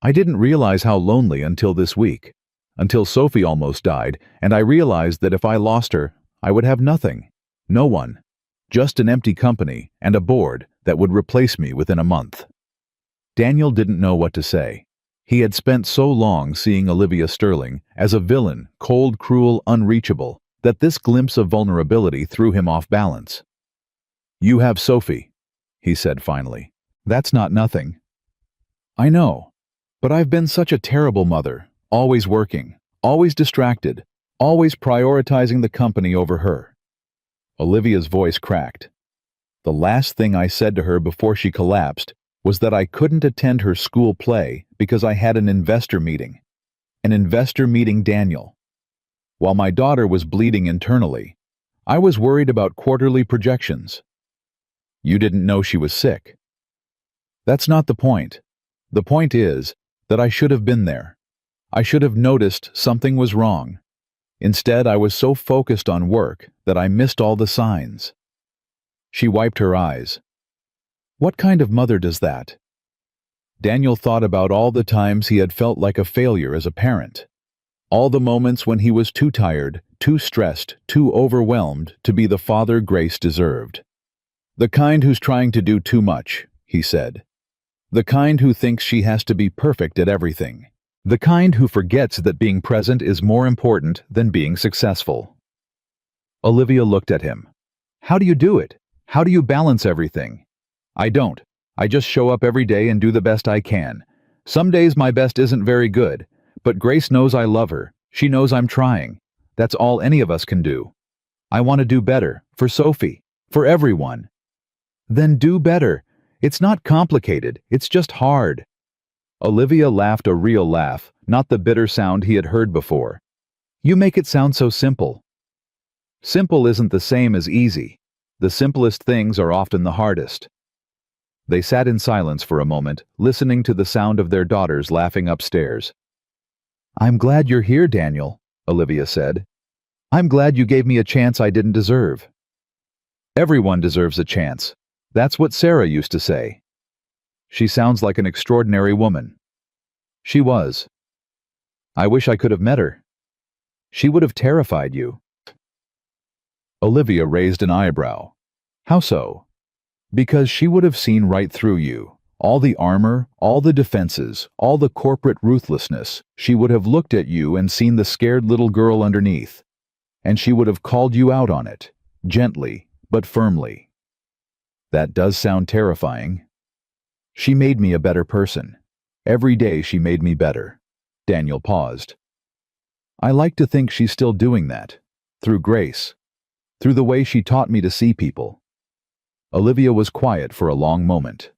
"I didn't realize how lonely until this week, until Sophie almost died, and I realized that if I lost her, I would have nothing, no one, just an empty company and a board that would replace me within a month." Daniel didn't know what to say. He had spent so long seeing Olivia Sterling as a villain, cold, cruel, unreachable, that this glimpse of vulnerability threw him off balance. "You have Sophie," he said finally. "That's not nothing." "I know, but I've been such a terrible mother, always working, always distracted, always prioritizing the company over her." Olivia's voice cracked. "The last thing I said to her before she collapsed was that I couldn't attend her school play because I had an investor meeting. An investor meeting, Daniel. While my daughter was bleeding internally, I was worried about quarterly projections." "You didn't know she was sick." "That's not the point. The point is that I should have been there. I should have noticed something was wrong. Instead, I was so focused on work that I missed all the signs." She wiped her eyes. "What kind of mother does that?" Daniel thought about all the times he had felt like a failure as a parent. All the moments when he was too tired, too stressed, too overwhelmed to be the father Grace deserved. "The kind who's trying to do too much," he said. "The kind who thinks she has to be perfect at everything. The kind who forgets that being present is more important than being successful." Olivia looked at him. "How do you do it? How do you balance everything?" "I don't. I just show up every day and do the best I can. Some days my best isn't very good, but Grace knows I love her. She knows I'm trying. That's all any of us can do. I want to do better, for Sophie, for everyone." "Then do better. It's not complicated, it's just hard." Olivia laughed a real laugh, not the bitter sound he had heard before. "You make it sound so simple." "Simple isn't the same as easy. The simplest things are often the hardest." They sat in silence for a moment, listening to the sound of their daughters laughing upstairs. "I'm glad you're here, Daniel," Olivia said. "I'm glad you gave me a chance I didn't deserve." "Everyone deserves a chance. That's what Sarah used to say." "She sounds like an extraordinary woman." "She was. I wish I could have met her. She would have terrified you." Olivia raised an eyebrow. "How so?" "Because she would have seen right through you. All the armor, all the defenses, all the corporate ruthlessness. She would have looked at you and seen the scared little girl underneath. And she would have called you out on it, gently but firmly." "That does sound terrifying." "She made me a better person. Every day she made me better." Daniel paused. "I like to think she's still doing that. Through grace. Through the way she taught me to see people." Olivia was quiet for a long moment.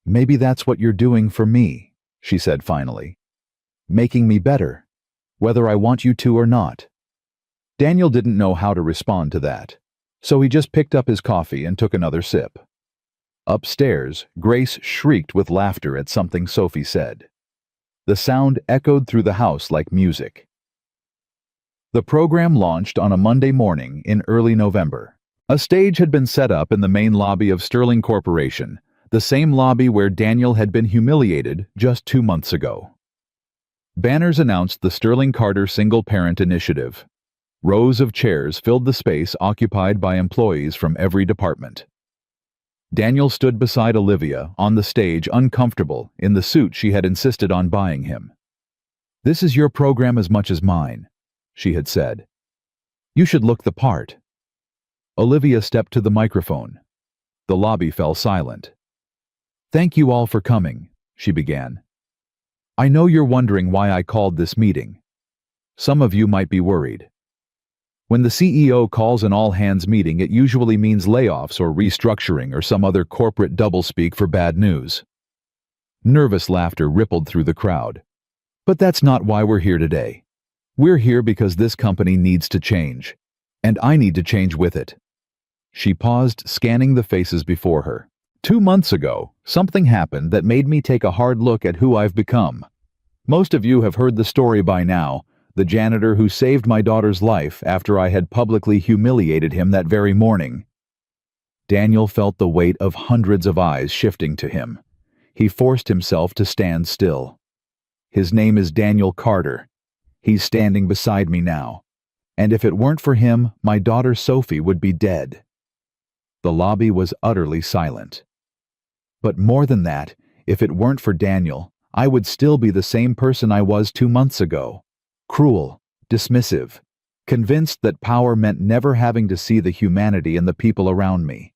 "Maybe that's what you're doing for me," she said finally. "Making me better, whether I want you to or not." Daniel didn't know how to respond to that, so he just picked up his coffee and took another sip. Upstairs, Grace shrieked with laughter at something Sophie said. The sound echoed through the house like music. The program launched on a Monday morning in early November. A stage had been set up in the main lobby of Sterling Corporation, the same lobby where Daniel had been humiliated just 2 months ago. Banners announced the Sterling Carter Single Parent Initiative. Rows of chairs filled the space occupied by employees from every department. Daniel stood beside Olivia on the stage, uncomfortable in the suit she had insisted on buying him. "This is your program as much as mine," she had said. "You should look the part." Olivia stepped to the microphone. The lobby fell silent. "Thank you all for coming," she began. "I know you're wondering why I called this meeting. Some of you might be worried. When the CEO calls an all-hands meeting, it usually means layoffs or restructuring or some other corporate doublespeak for bad news." Nervous laughter rippled through the crowd. "But that's not why we're here today. We're here because this company needs to change, and I need to change with it." She paused, scanning the faces before her. 2 months ago, something happened that made me take a hard look at who I've become. Most of you have heard the story by now, the janitor who saved my daughter's life after I had publicly humiliated him that very morning. Daniel felt the weight of hundreds of eyes shifting to him. He forced himself to stand still. "His name is Daniel Carter. He's standing beside me now. And if it weren't for him, my daughter Sophie would be dead." The lobby was utterly silent. "But more than that, if it weren't for Daniel, I would still be the same person I was 2 months ago. Cruel, dismissive, convinced that power meant never having to see the humanity in the people around me."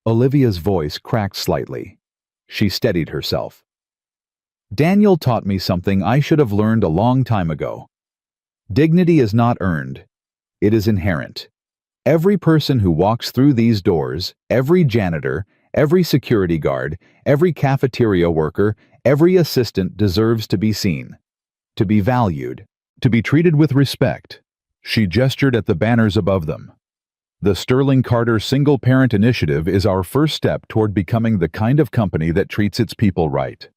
Olivia's voice cracked slightly. She steadied herself. "Daniel taught me something I should have learned a long time ago. Dignity is not earned. It is inherent. Every person who walks through these doors, every janitor, every security guard, every cafeteria worker, every assistant deserves to be seen, to be valued, to be treated with respect." She gestured at the banners above them. "The Sterling Carter Single Parent Initiative is our first step toward becoming the kind of company that treats its people right.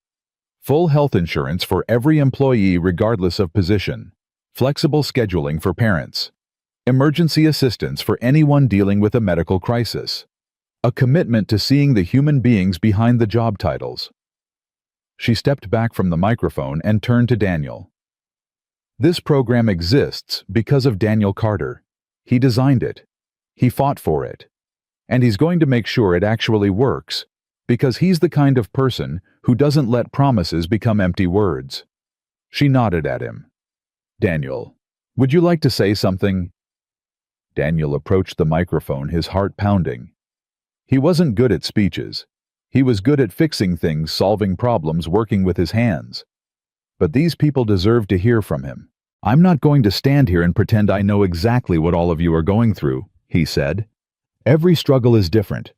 Full health insurance for every employee regardless of position. Flexible scheduling for parents. Emergency assistance for anyone dealing with a medical crisis. A commitment to seeing the human beings behind the job titles." She stepped back from the microphone and turned to Daniel. "This program exists because of Daniel Carter. He designed it. He fought for it. And he's going to make sure it actually works, because he's the kind of person who doesn't let promises become empty words." She nodded at him. "Daniel, would you like to say something?" Daniel approached the microphone, his heart pounding. He wasn't good at speeches. He was good at fixing things, solving problems, working with his hands. But these people deserved to hear from him. "I'm not going to stand here and pretend I know exactly what all of you are going through," he said. "Every struggle is different.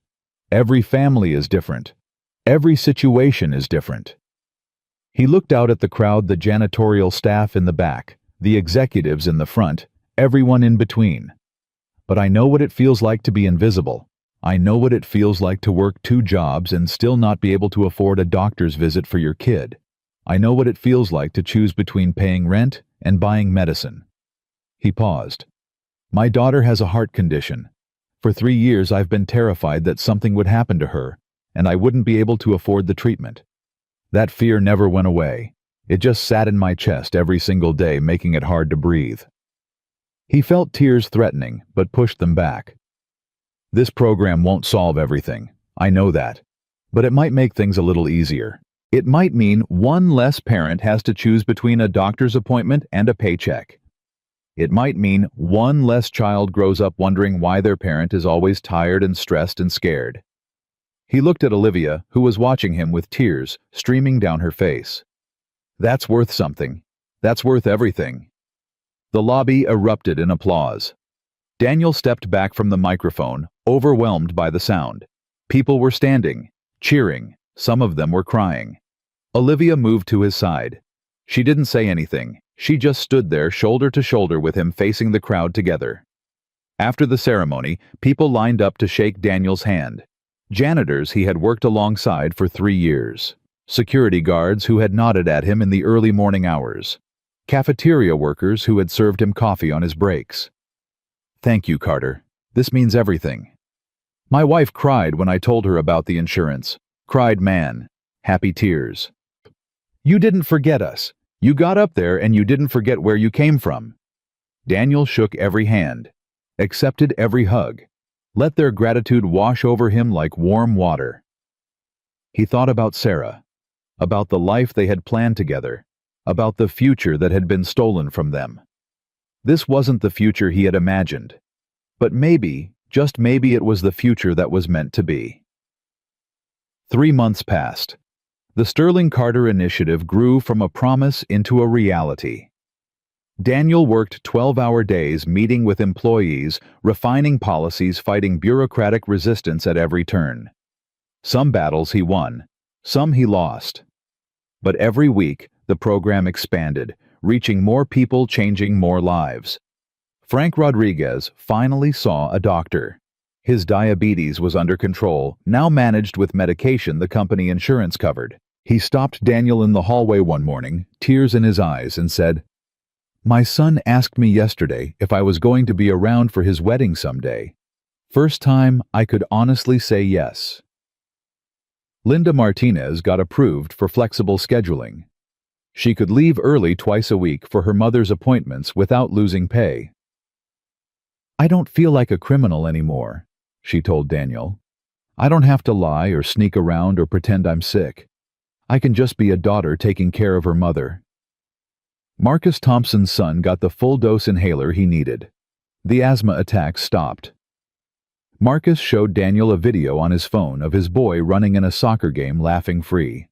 Every family is different. Every situation is different." He looked out at the crowd, the janitorial staff in the back, the executives in the front, everyone in between. "But I know what it feels like to be invisible. I know what it feels like to work 2 jobs and still not be able to afford a doctor's visit for your kid. I know what it feels like to choose between paying rent and buying medicine." He paused. "My daughter has a heart condition. For 3 years I've been terrified that something would happen to her, and I wouldn't be able to afford the treatment. That fear never went away. It just sat in my chest every single day, making it hard to breathe." He felt tears threatening, but pushed them back. "This program won't solve everything. I know that. But it might make things a little easier. It might mean one less parent has to choose between a doctor's appointment and a paycheck. It might mean one less child grows up wondering why their parent is always tired and stressed and scared." He looked at Olivia, who was watching him with tears streaming down her face. "That's worth something. That's worth everything." The lobby erupted in applause. Daniel stepped back from the microphone, overwhelmed by the sound. People were standing, cheering. Some of them were crying. Olivia moved to his side. She didn't say anything. She just stood there shoulder to shoulder with him, facing the crowd together. After the ceremony, people lined up to shake Daniel's hand. Janitors he had worked alongside for 3 years. Security guards who had nodded at him in the early morning hours. Cafeteria workers who had served him coffee on his breaks. "Thank you, Carter. This means everything. My wife cried when I told her about the insurance. Cried man. Happy tears. You didn't forget us. You got up there and you didn't forget where you came from." Daniel shook every hand, accepted every hug, let their gratitude wash over him like warm water. He thought about Sarah, about the life they had planned together, about the future that had been stolen from them. This wasn't the future he had imagined, but maybe, just maybe, it was the future that was meant to be. 3 months passed. The Sterling Carter Initiative grew from a promise into a reality. Daniel worked 12-hour days meeting with employees, refining policies, fighting bureaucratic resistance at every turn. Some battles he won, some he lost. But every week, the program expanded, reaching more people, changing more lives. Frank Rodriguez finally saw a doctor. His diabetes was under control, now managed with medication the company insurance covered. He stopped Daniel in the hallway one morning, tears in his eyes, and said, "My son asked me yesterday if I was going to be around for his wedding someday. First time I could honestly say yes." Linda Martinez got approved for flexible scheduling. She could leave early twice a week for her mother's appointments without losing pay. "I don't feel like a criminal anymore," she told Daniel. "I don't have to lie or sneak around or pretend I'm sick. I can just be a daughter taking care of her mother." Marcus Thompson's son got the full-dose inhaler he needed. The asthma attacks stopped. Marcus showed Daniel a video on his phone of his boy running in a soccer game, laughing free.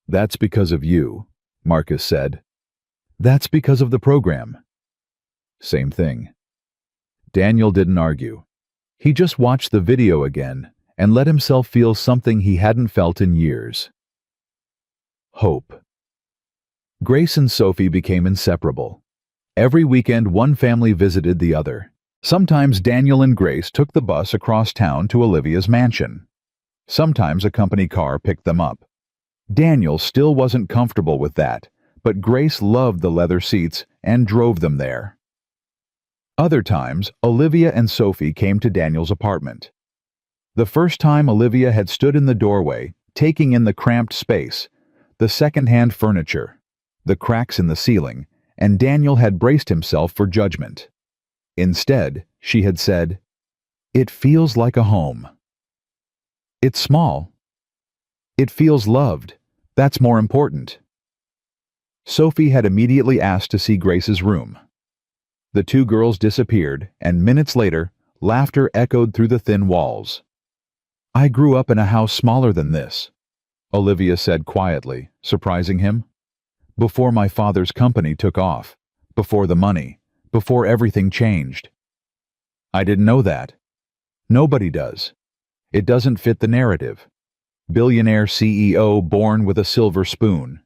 "That's because of you," Marcus said. "That's because of the program." Same thing. Daniel didn't argue. He just watched the video again and let himself feel something he hadn't felt in years. Hope. Grace and Sophie became inseparable. Every weekend, one family visited the other. Sometimes Daniel and Grace took the bus across town to Olivia's mansion. Sometimes a company car picked them up. Daniel still wasn't comfortable with that, but Grace loved the leather seats and drove them there. Other times, Olivia and Sophie came to Daniel's apartment. The first time, Olivia had stood in the doorway, taking in the cramped space, the second-hand furniture, the cracks in the ceiling, and Daniel had braced himself for judgment. Instead, she had said, "It feels like a home. It's small. It feels loved. That's more important." Sophie had immediately asked to see Grace's room. The two girls disappeared, and minutes later, laughter echoed through the thin walls. "I grew up in a house smaller than this," Olivia said quietly, surprising him. "Before my father's company took off, before the money, before everything changed." "I didn't know that." "Nobody does. It doesn't fit the narrative. Billionaire CEO born with a silver spoon."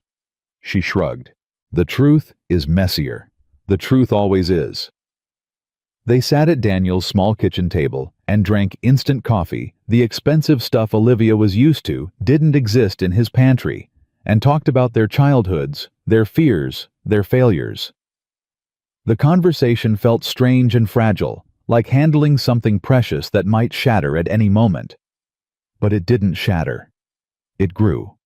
She shrugged. "The truth is messier. The truth always is." They sat at Daniel's small kitchen table and drank instant coffee. The expensive stuff Olivia was used to didn't exist in his pantry, and talked about their childhoods, their fears, their failures. The conversation felt strange and fragile, like handling something precious that might shatter at any moment. But it didn't shatter. It grew.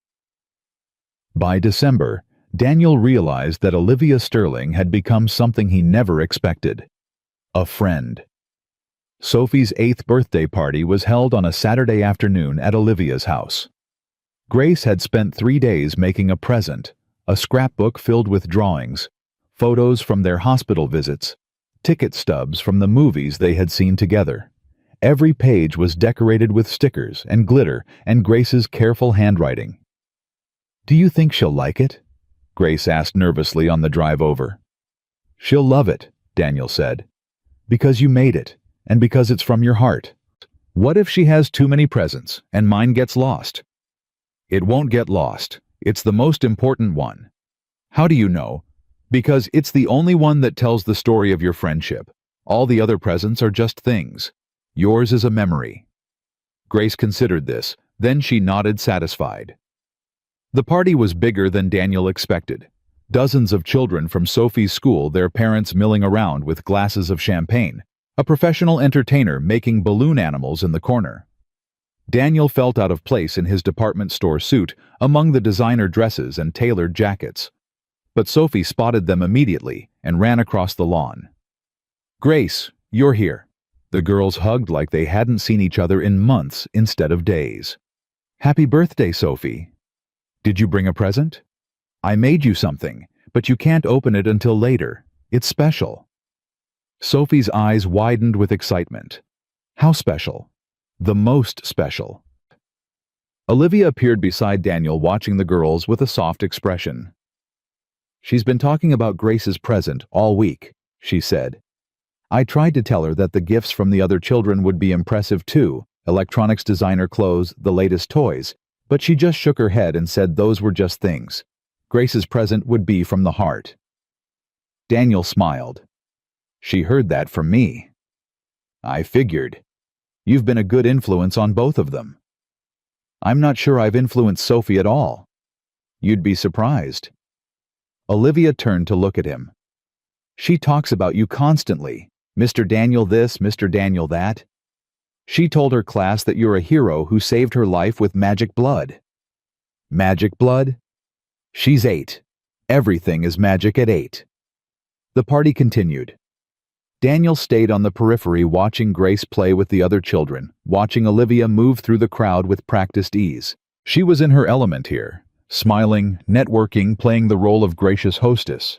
By December, Daniel realized that Olivia Sterling had become something he never expected. A friend. Sophie's 8th birthday party was held on a Saturday afternoon at Olivia's house. Grace had spent 3 days making a present, a scrapbook filled with drawings, photos from their hospital visits, ticket stubs from the movies they had seen together. Every page was decorated with stickers and glitter and Grace's careful handwriting. "Do you think she'll like it?" Grace asked nervously on the drive over. "She'll love it," Daniel said. "Because you made it, and because it's from your heart. What if she has too many presents, and mine gets lost?" "It won't get lost. It's the most important one." "How do you know?" "Because it's the only one that tells the story of your friendship. All the other presents are just things. Yours is a memory." Grace considered this, then she nodded satisfied. The party was bigger than Daniel expected. Dozens of children from Sophie's school, their parents milling around with glasses of champagne, a professional entertainer making balloon animals in the corner. Daniel felt out of place in his department store suit among the designer dresses and tailored jackets. But Sophie spotted them immediately and ran across the lawn. "Grace, you're here." The girls hugged like they hadn't seen each other in months instead of days. "Happy birthday, Sophie. Did you bring a present?" "I made you something, but you can't open it until later. It's special." Sophie's eyes widened with excitement. "How special?" "The most special." Olivia appeared beside Daniel, watching the girls with a soft expression. "She's been talking about Grace's present all week," she said. "I tried to tell her that the gifts from the other children would be impressive too, electronics, designer clothes, the latest toys, but she just shook her head and said those were just things. Grace's present would be from the heart." Daniel smiled. "She heard that from me." "I figured. You've been a good influence on both of them." "I'm not sure I've influenced Sophie at all." "You'd be surprised." Olivia turned to look at him. "She talks about you constantly. Mr. Daniel this, Mr. Daniel that. She told her class that you're a hero who saved her life with magic blood." "Magic blood?" "She's 8. Everything is magic at 8. The party continued. Daniel stayed on the periphery watching Grace play with the other children, watching Olivia move through the crowd with practiced ease. She was in her element here, smiling, networking, playing the role of gracious hostess.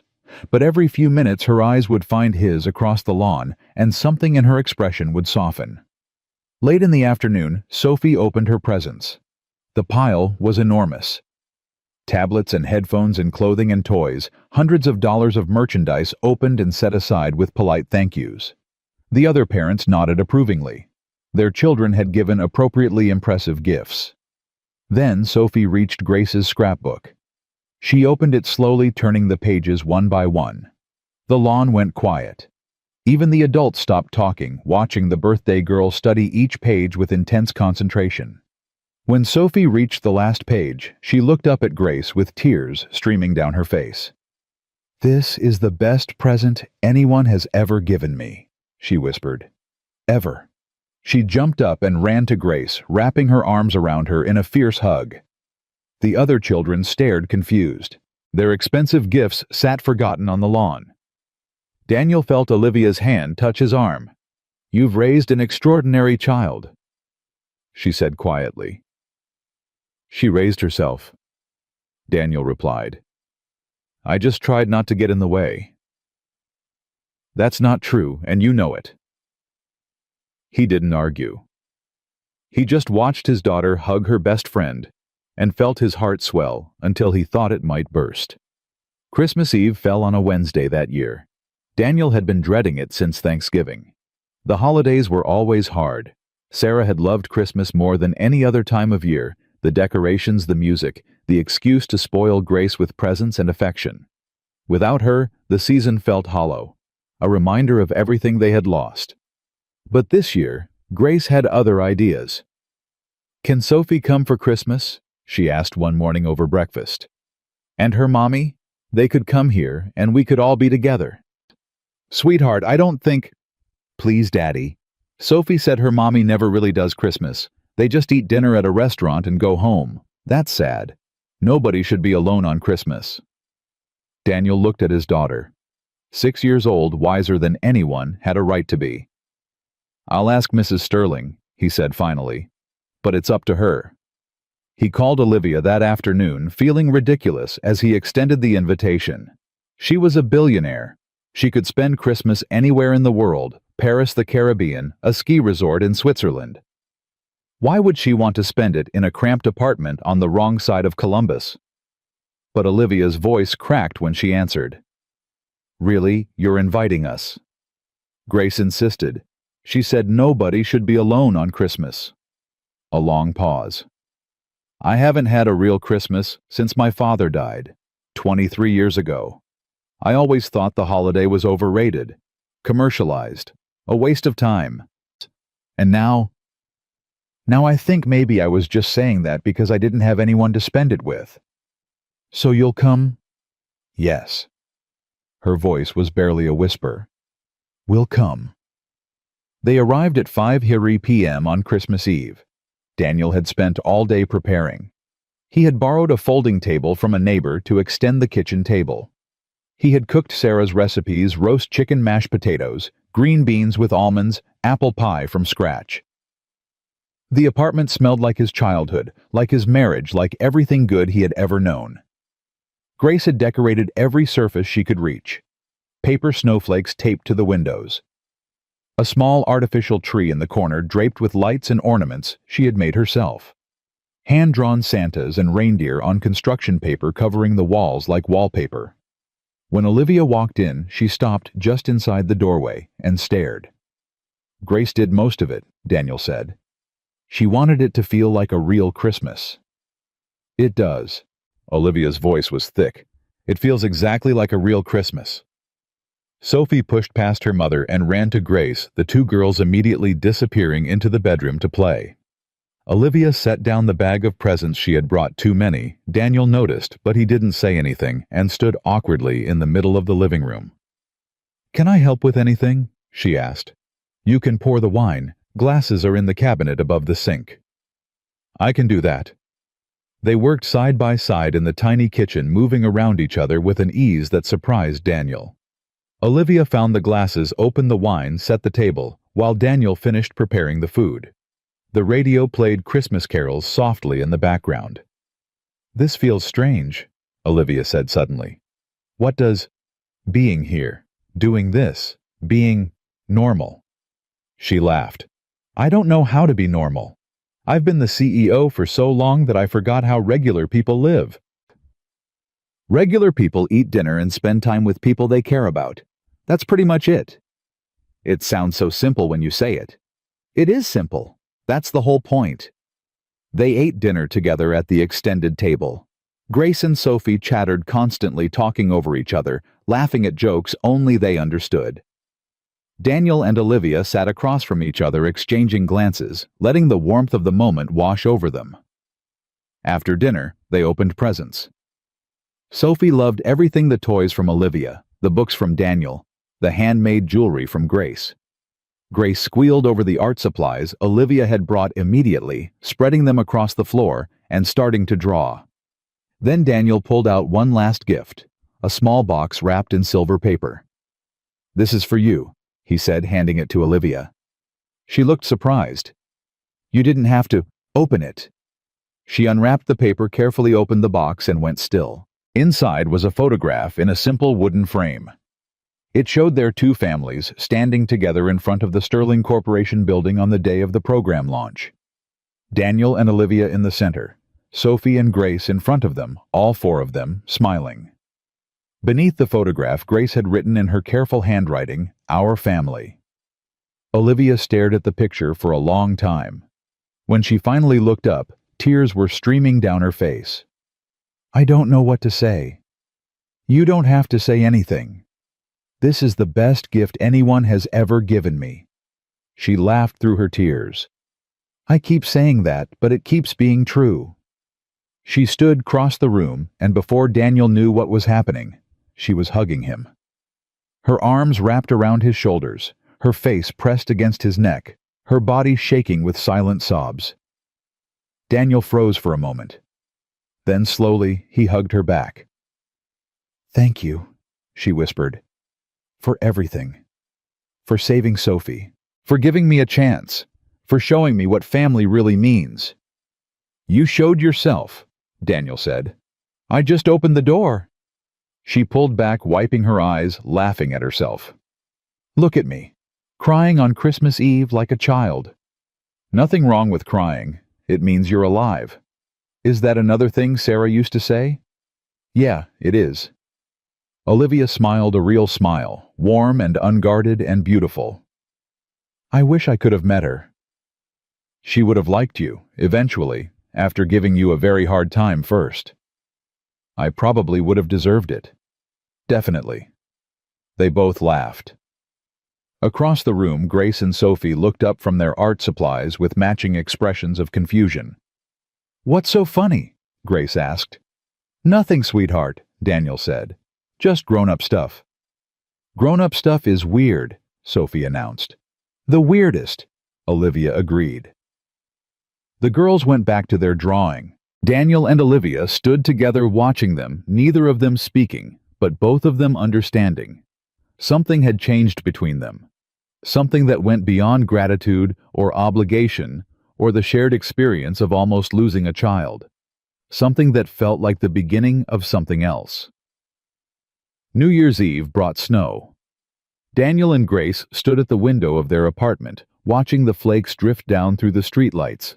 But every few minutes her eyes would find his across the lawn, and something in her expression would soften. Late in the afternoon, Sophie opened her presents. The pile was enormous. Tablets and headphones and clothing and toys, hundreds of dollars of merchandise opened and set aside with polite thank yous. The other parents nodded approvingly. Their children had given appropriately impressive gifts. Then Sophie reached Grace's scrapbook. She opened it slowly, turning the pages one by one. The lawn went quiet. Even the adults stopped talking, watching the birthday girl study each page with intense concentration. When Sophie reached the last page, she looked up at Grace with tears streaming down her face. "This is the best present anyone has ever given me," she whispered. "Ever." She jumped up and ran to Grace, wrapping her arms around her in a fierce hug. The other children stared confused. Their expensive gifts sat forgotten on the lawn. Daniel felt Olivia's hand touch his arm. "You've raised an extraordinary child," she said quietly. "She raised herself," Daniel replied. "I just tried not to get in the way." "That's not true, and you know it." He didn't argue. He just watched his daughter hug her best friend and felt his heart swell until he thought it might burst. Christmas Eve fell on a Wednesday that year. Daniel had been dreading it since Thanksgiving. The holidays were always hard. Sarah had loved Christmas more than any other time of year, the decorations, the music, the excuse to spoil Grace with presents and affection. Without her, the season felt hollow. a reminder of everything they had lost. But this year, Grace had other ideas. "Can Sophie come for Christmas?" she asked one morning over breakfast. "And her mommy? They could come here, and we could all be together." "Sweetheart, I don't think—" "Please, Daddy. Sophie said her mommy never really does Christmas. They just eat dinner at a restaurant and go home. That's sad. Nobody should be alone on Christmas." Daniel looked at his daughter. 6 years old, wiser than anyone, had a right to be. "I'll ask Mrs. Sterling," he said finally, "but it's up to her." He called Olivia that afternoon, feeling ridiculous as he extended the invitation. She was a billionaire. She could spend Christmas anywhere in the world, Paris, the Caribbean, a ski resort in Switzerland. Why would she want to spend it in a cramped apartment on the wrong side of Columbus? But Olivia's voice cracked when she answered. "Really, you're inviting us?" Grace insisted. She said nobody should be alone on Christmas. A long pause. "I haven't had a real Christmas since my father died, 23 years ago. I always thought the holiday was overrated, commercialized, a waste of time. And now I think maybe I was just saying that because I didn't have anyone to spend it with." "So you'll come?" "Yes." Her voice was barely a whisper. "We'll come." They arrived at 5:30 p.m. on Christmas Eve. Daniel had spent all day preparing. He had borrowed a folding table from a neighbor to extend the kitchen table. He had cooked Sarah's recipes: roast chicken, mashed potatoes, green beans with almonds, apple pie from scratch. The apartment smelled like his childhood, like his marriage, like everything good he had ever known. Grace had decorated every surface she could reach. Paper snowflakes taped to the windows. A small artificial tree in the corner draped with lights and ornaments she had made herself. Hand-drawn Santas and reindeer on construction paper covering the walls like wallpaper. When Olivia walked in, she stopped just inside the doorway and stared. "Grace did most of it," Daniel said. "She wanted it to feel like a real Christmas." "It does." Olivia's voice was thick. "It feels exactly like a real Christmas." Sophie pushed past her mother and ran to Grace, the two girls immediately disappearing into the bedroom to play. Olivia set down the bag of presents she had brought, too many. Daniel noticed, but he didn't say anything, and stood awkwardly in the middle of the living room. "Can I help with anything?" she asked. "You can pour the wine. Glasses are in the cabinet above the sink." "I can do that." They worked side by side in the tiny kitchen, moving around each other with an ease that surprised Daniel. Olivia found the glasses, opened the wine, set the table, while Daniel finished preparing the food. The radio played Christmas carols softly in the background. "This feels strange," Olivia said suddenly. "What does being here, doing this, being normal?" She laughed. "I don't know how to be normal. I've been the CEO for so long that I forgot how regular people live." Regular people eat dinner and spend time with people they care about. That's pretty much it. It sounds so simple when you say it. It is simple. That's the whole point. They ate dinner together at the extended table. Grace and Sophie chattered constantly, talking over each other, laughing at jokes only they understood. Daniel and Olivia sat across from each other, exchanging glances, letting the warmth of the moment wash over them. After dinner, they opened presents. Sophie loved everything: the toys from Olivia, the books from Daniel, the handmade jewelry from Grace. Grace squealed over the art supplies Olivia had brought immediately, spreading them across the floor and starting to draw. Then Daniel pulled out one last gift, a small box wrapped in silver paper. "This is for you," he said, handing it to Olivia. She looked surprised. "You didn't have to open it." She unwrapped the paper, carefully opened the box, and went still. Inside was a photograph in a simple wooden frame. It showed their two families standing together in front of the Sterling Corporation building on the day of the program launch. Daniel and Olivia in the center, Sophie and Grace in front of them, all four of them, smiling. Beneath the photograph, Grace had written in her careful handwriting, "Our family." Olivia stared at the picture for a long time. When she finally looked up, tears were streaming down her face. "I don't know what to say." "You don't have to say anything." This is the best gift anyone has ever given me." She laughed through her tears. "I keep saying that, but it keeps being true." She stood across the room, and before Daniel knew what was happening, she was hugging him. Her arms wrapped around his shoulders, her face pressed against his neck, her body shaking with silent sobs. Daniel froze for a moment. Then slowly he hugged her back. "Thank you," she whispered, "for everything. For saving Sophie. For giving me a chance. For showing me what family really means." "You showed yourself," Daniel said. "I just opened the door." She pulled back, wiping her eyes, laughing at herself. "Look at me, crying on Christmas Eve like a child." "Nothing wrong with crying. It means you're alive." "Is that another thing Sarah used to say?" "Yeah, it is." Olivia smiled a real smile, warm and unguarded and beautiful. "I wish I could have met her." "She would have liked you, eventually, after giving you a very hard time first." "I probably would have deserved it." "Definitely." They both laughed. Across the room, Grace and Sophie looked up from their art supplies with matching expressions of confusion. "What's so funny?" Grace asked. "Nothing, sweetheart," Daniel said. "Just grown-up stuff." "Grown-up stuff is weird," Sophie announced. "The weirdest," Olivia agreed. The girls went back to their drawing. Daniel and Olivia stood together watching them, neither of them speaking, but both of them understanding. Something had changed between them. Something that went beyond gratitude or obligation or the shared experience of almost losing a child. Something that felt like the beginning of something else. New Year's Eve brought snow. Daniel and Grace stood at the window of their apartment, watching the flakes drift down through the streetlights.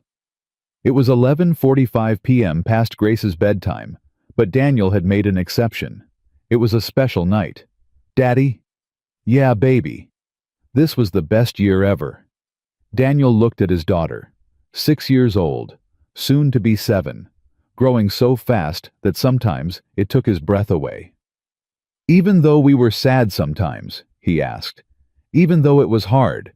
It was 11:45 p.m. past Grace's bedtime, but Daniel had made an exception. It was a special night. "Daddy?" "Yeah, baby." This was the best year ever. Daniel looked at his daughter, 6 years old, soon to be 7, growing so fast that sometimes it took his breath away. "Even though we were sad sometimes," he asked, "even though it was hard.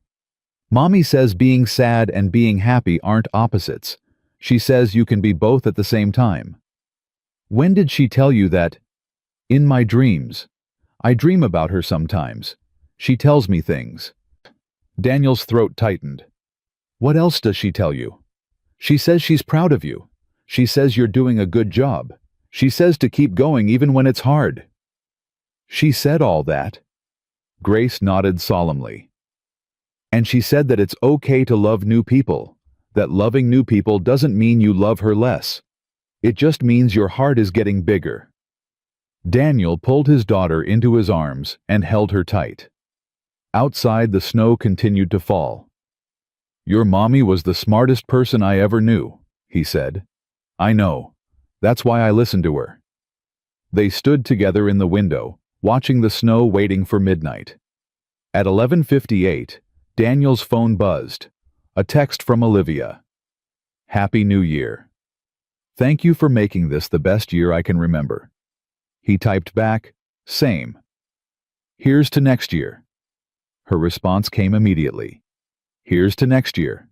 Mommy says being sad and being happy aren't opposites. She says you can be both at the same time." "When did she tell you that?" "In my dreams. I dream about her sometimes. She tells me things." Daniel's throat tightened. "What else does she tell you?" "She says she's proud of you. She says you're doing a good job. She says to keep going even when it's hard." "She said all that?" Grace nodded solemnly. "And she said that it's okay to love new people, that loving new people doesn't mean you love her less. It just means your heart is getting bigger." Daniel pulled his daughter into his arms and held her tight. Outside, the snow continued to fall. "Your mommy was the smartest person I ever knew," he said. "I know. That's why I listened to her." They stood together in the window, watching the snow waiting for midnight. At 11:58, Daniel's phone buzzed. A text from Olivia. "Happy New Year. Thank you for making this the best year I can remember." He typed back, "Same. Here's to next year." Her response came immediately. "Here's to next year.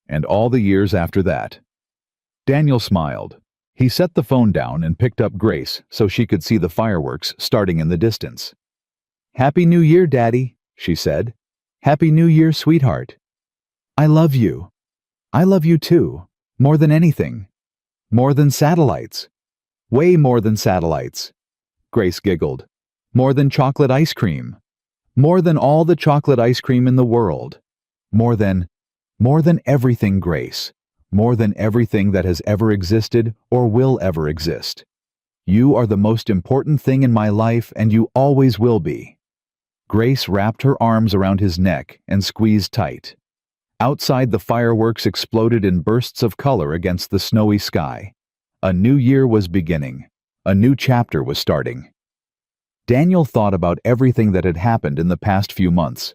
And all the years after that." Daniel smiled. He set the phone down and picked up Grace so she could see the fireworks starting in the distance. "Happy New Year, Daddy," she said. "Happy New Year, sweetheart. I love you. I love you too, more than anything. More than satellites. Way more than satellites." Grace giggled. "More than chocolate ice cream. More than all the chocolate ice cream in the world. More than everything, Grace. More than everything that has ever existed or will ever exist. You are the most important thing in my life, and you always will be." Grace wrapped her arms around his neck and squeezed tight. Outside, the fireworks exploded in bursts of color against the snowy sky. A new year was beginning. A new chapter was starting. Daniel thought about everything that had happened in the past few months.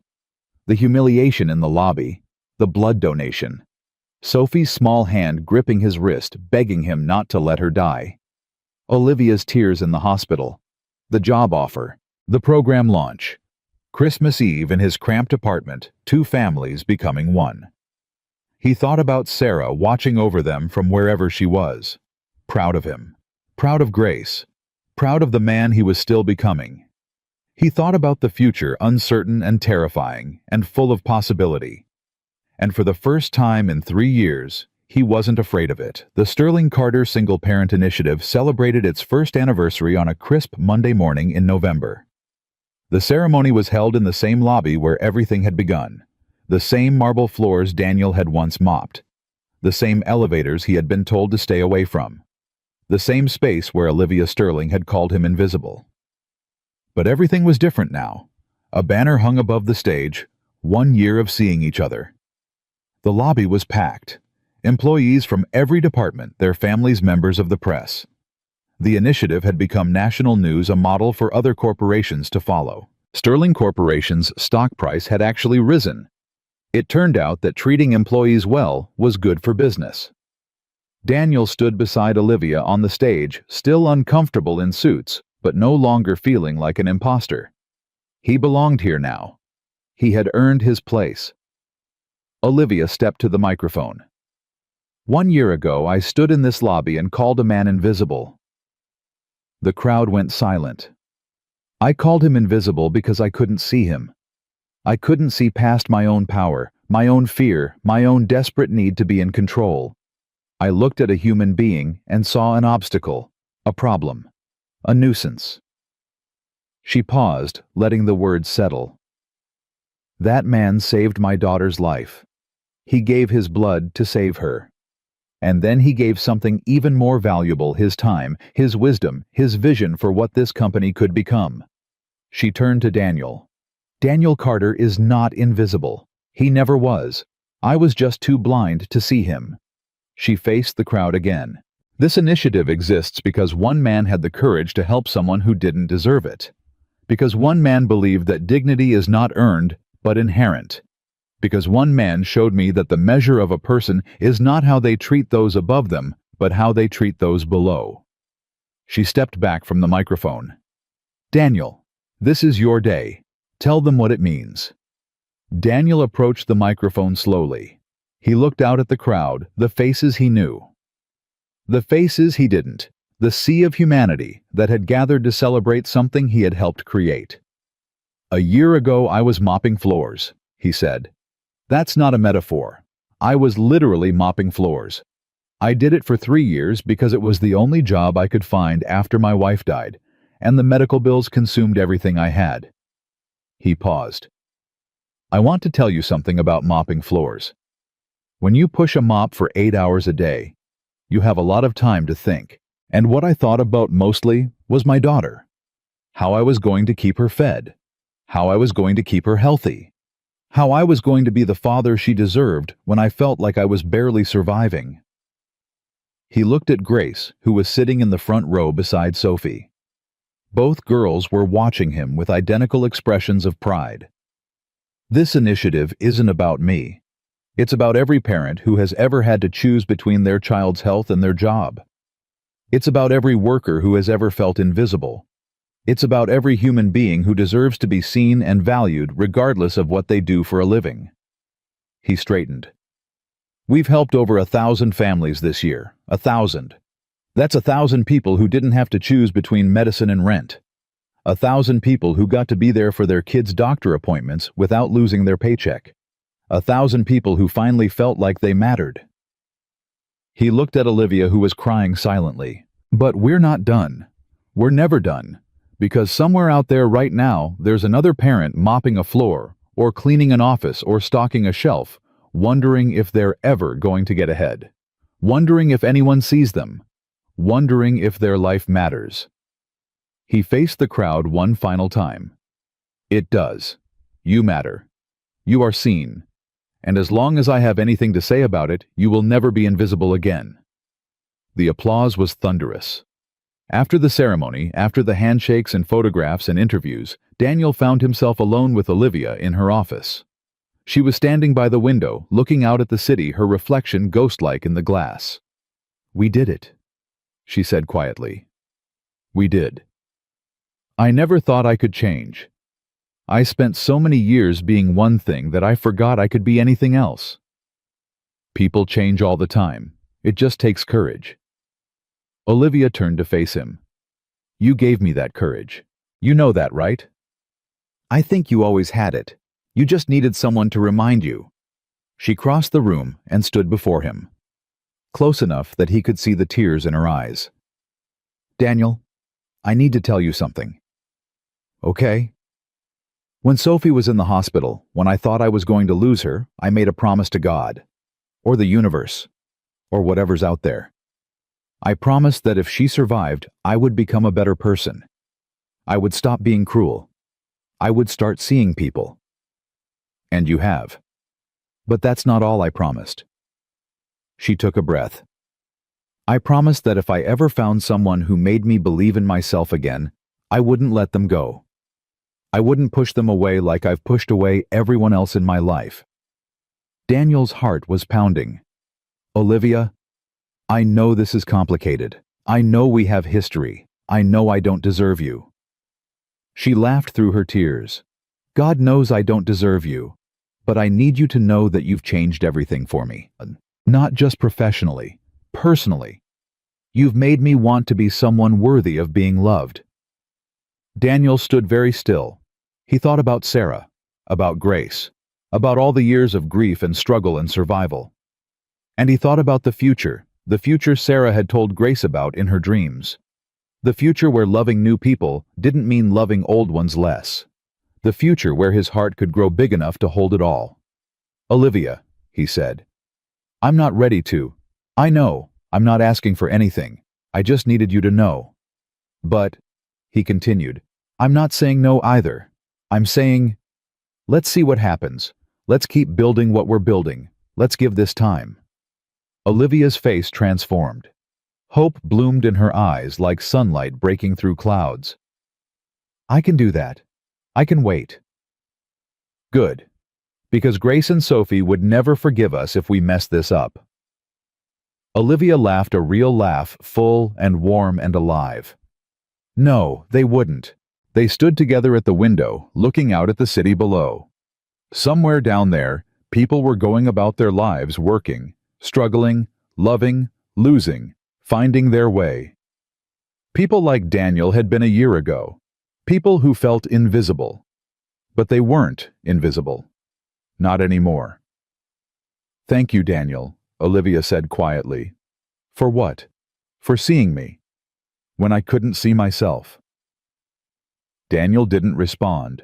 The humiliation in the lobby, the blood donation, Sophie's small hand gripping his wrist, begging him not to let her die, Olivia's tears in the hospital, the job offer, the program launch, Christmas Eve in his cramped apartment, two families becoming one. He thought about Sarah watching over them from wherever she was. Proud of him. Proud of Grace. Proud of the man he was still becoming. He thought about the future, uncertain and terrifying, and full of possibility. And for the first time in 3 years, he wasn't afraid of it. The Sterling Carter Single Parent Initiative celebrated its first anniversary on a crisp Monday morning in November. The ceremony was held in the same lobby where everything had begun. The same marble floors Daniel had once mopped. The same elevators he had been told to stay away from. The same space where Olivia Sterling had called him invisible. But everything was different now. A banner hung above the stage, 1 year of seeing each other. The lobby was packed. Employees from every department, their families, members of the press. The initiative had become national news, a model for other corporations to follow. Sterling Corporation's stock price had actually risen. It turned out that treating employees well was good for business. Daniel stood beside Olivia on the stage, still uncomfortable in suits, but no longer feeling like an imposter. He belonged here now. He had earned his place. Olivia stepped to the microphone. 1 year ago, I stood in this lobby and called a man invisible. The crowd went silent. I called him invisible because I couldn't see him. I couldn't see past my own power, my own fear, my own desperate need to be in control. I looked at a human being and saw an obstacle, a problem, a nuisance. She paused, letting the words settle. That man saved my daughter's life. He gave his blood to save her. And then he gave something even more valuable, his time, his wisdom, his vision for what this company could become. She turned to Daniel. Daniel Carter is not invisible. He never was. I was just too blind to see him. She faced the crowd again. This initiative exists because one man had the courage to help someone who didn't deserve it. Because one man believed that dignity is not earned, but inherent. Because one man showed me that the measure of a person is not how they treat those above them, but how they treat those below. She stepped back from the microphone. Daniel, this is your day. Tell them what it means. Daniel approached the microphone slowly. He looked out at the crowd, the faces he knew. The faces he didn't. The sea of humanity that had gathered to celebrate something he had helped create. A year ago I was mopping floors, he said. That's not a metaphor. I was literally mopping floors. I did it for 3 years because it was the only job I could find after my wife died, and the medical bills consumed everything I had. He paused. I want to tell you something about mopping floors. When you push a mop for 8 hours a day, you have a lot of time to think. And what I thought about mostly was my daughter. How I was going to keep her fed. How I was going to keep her healthy. How I was going to be the father she deserved when I felt like I was barely surviving. He looked at Grace, who was sitting in the front row beside Sophie. Both girls were watching him with identical expressions of pride. This initiative isn't about me. It's about every parent who has ever had to choose between their child's health and their job. It's about every worker who has ever felt invisible. It's about every human being who deserves to be seen and valued regardless of what they do for a living. He straightened. We've helped over 1,000 families this year. 1,000. That's 1,000 people who didn't have to choose between medicine and rent. 1,000 people who got to be there for their kids' doctor appointments without losing their paycheck. 1,000 people who finally felt like they mattered. He looked at Olivia, who was crying silently. But we're not done. We're never done. Because somewhere out there right now, there's another parent mopping a floor, or cleaning an office, or stocking a shelf, wondering if they're ever going to get ahead. Wondering if anyone sees them. Wondering if their life matters. He faced the crowd one final time. It does. You matter. You are seen. And as long as I have anything to say about it, you will never be invisible again. The applause was thunderous. After the ceremony, after the handshakes and photographs and interviews, Daniel found himself alone with Olivia in her office. She was standing by the window, looking out at the city, her reflection ghost-like in the glass. We did it, she said quietly. We did. I never thought I could change. I spent so many years being one thing that I forgot I could be anything else. People change all the time. It just takes courage. Olivia turned to face him. You gave me that courage. You know that, right? I think you always had it. You just needed someone to remind you. She crossed the room and stood before him, close enough that he could see the tears in her eyes. Daniel, I need to tell you something. Okay? When Sophie was in the hospital, when I thought I was going to lose her, I made a promise to God, or the universe, or whatever's out there. I promised that if she survived, I would become a better person. I would stop being cruel. I would start seeing people. And you have. But that's not all I promised. She took a breath. I promised that if I ever found someone who made me believe in myself again, I wouldn't let them go. I wouldn't push them away like I've pushed away everyone else in my life. Daniel's heart was pounding. Olivia, I know this is complicated. I know we have history. I know I don't deserve you. She laughed through her tears. God knows I don't deserve you, but I need you to know that you've changed everything for me. Not just professionally, personally. You've made me want to be someone worthy of being loved. Daniel stood very still. He thought about Sarah, about Grace, about all the years of grief and struggle and survival. And he thought about the future Sarah had told Grace about in her dreams. The future where loving new people didn't mean loving old ones less. The future where his heart could grow big enough to hold it all. Olivia, he said, I'm not ready to. I know, I'm not asking for anything. I just needed you to know. But, he continued, I'm not saying no either. I'm saying, let's see what happens. Let's keep building what we're building. Let's give this time. Olivia's face transformed. Hope bloomed in her eyes like sunlight breaking through clouds. I can do that. I can wait. Good. Because Grace and Sophie would never forgive us if we mess this up. Olivia laughed a real laugh, full and warm and alive. No, they wouldn't. They stood together at the window, looking out at the city below. Somewhere down there, people were going about their lives working, struggling, loving, losing, finding their way. People like Daniel had been a year ago. People who felt invisible. But they weren't invisible. Not anymore. Thank you, Daniel, Olivia said quietly. For what? For seeing me. When I couldn't see myself. Daniel didn't respond.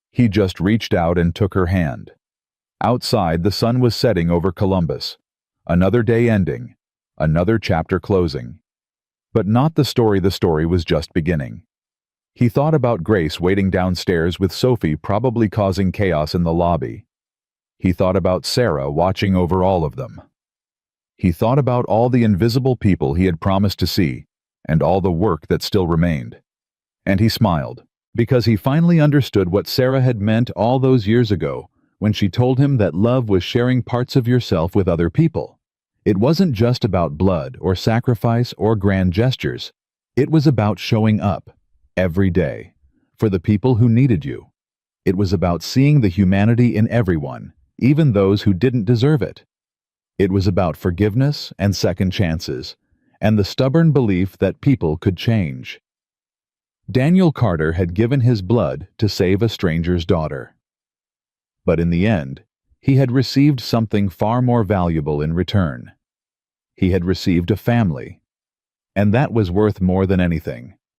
He just reached out and took her hand. Outside, the sun was setting over Columbus. Another day ending. Another chapter closing. But not the story was just beginning. He thought about Grace waiting downstairs with Sophie probably causing chaos in the lobby. He thought about Sarah watching over all of them. He thought about all the invisible people he had promised to see, and all the work that still remained. And he smiled, because he finally understood what Sarah had meant all those years ago, when she told him that love was sharing parts of yourself with other people. It wasn't just about blood or sacrifice or grand gestures. It was about showing up, every day, for the people who needed you. It was about seeing the humanity in everyone, even those who didn't deserve it. It was about forgiveness and second chances, and the stubborn belief that people could change. Daniel Carter had given his blood to save a stranger's daughter. But in the end, he had received something far more valuable in return. He had received a family, and that was worth more than anything.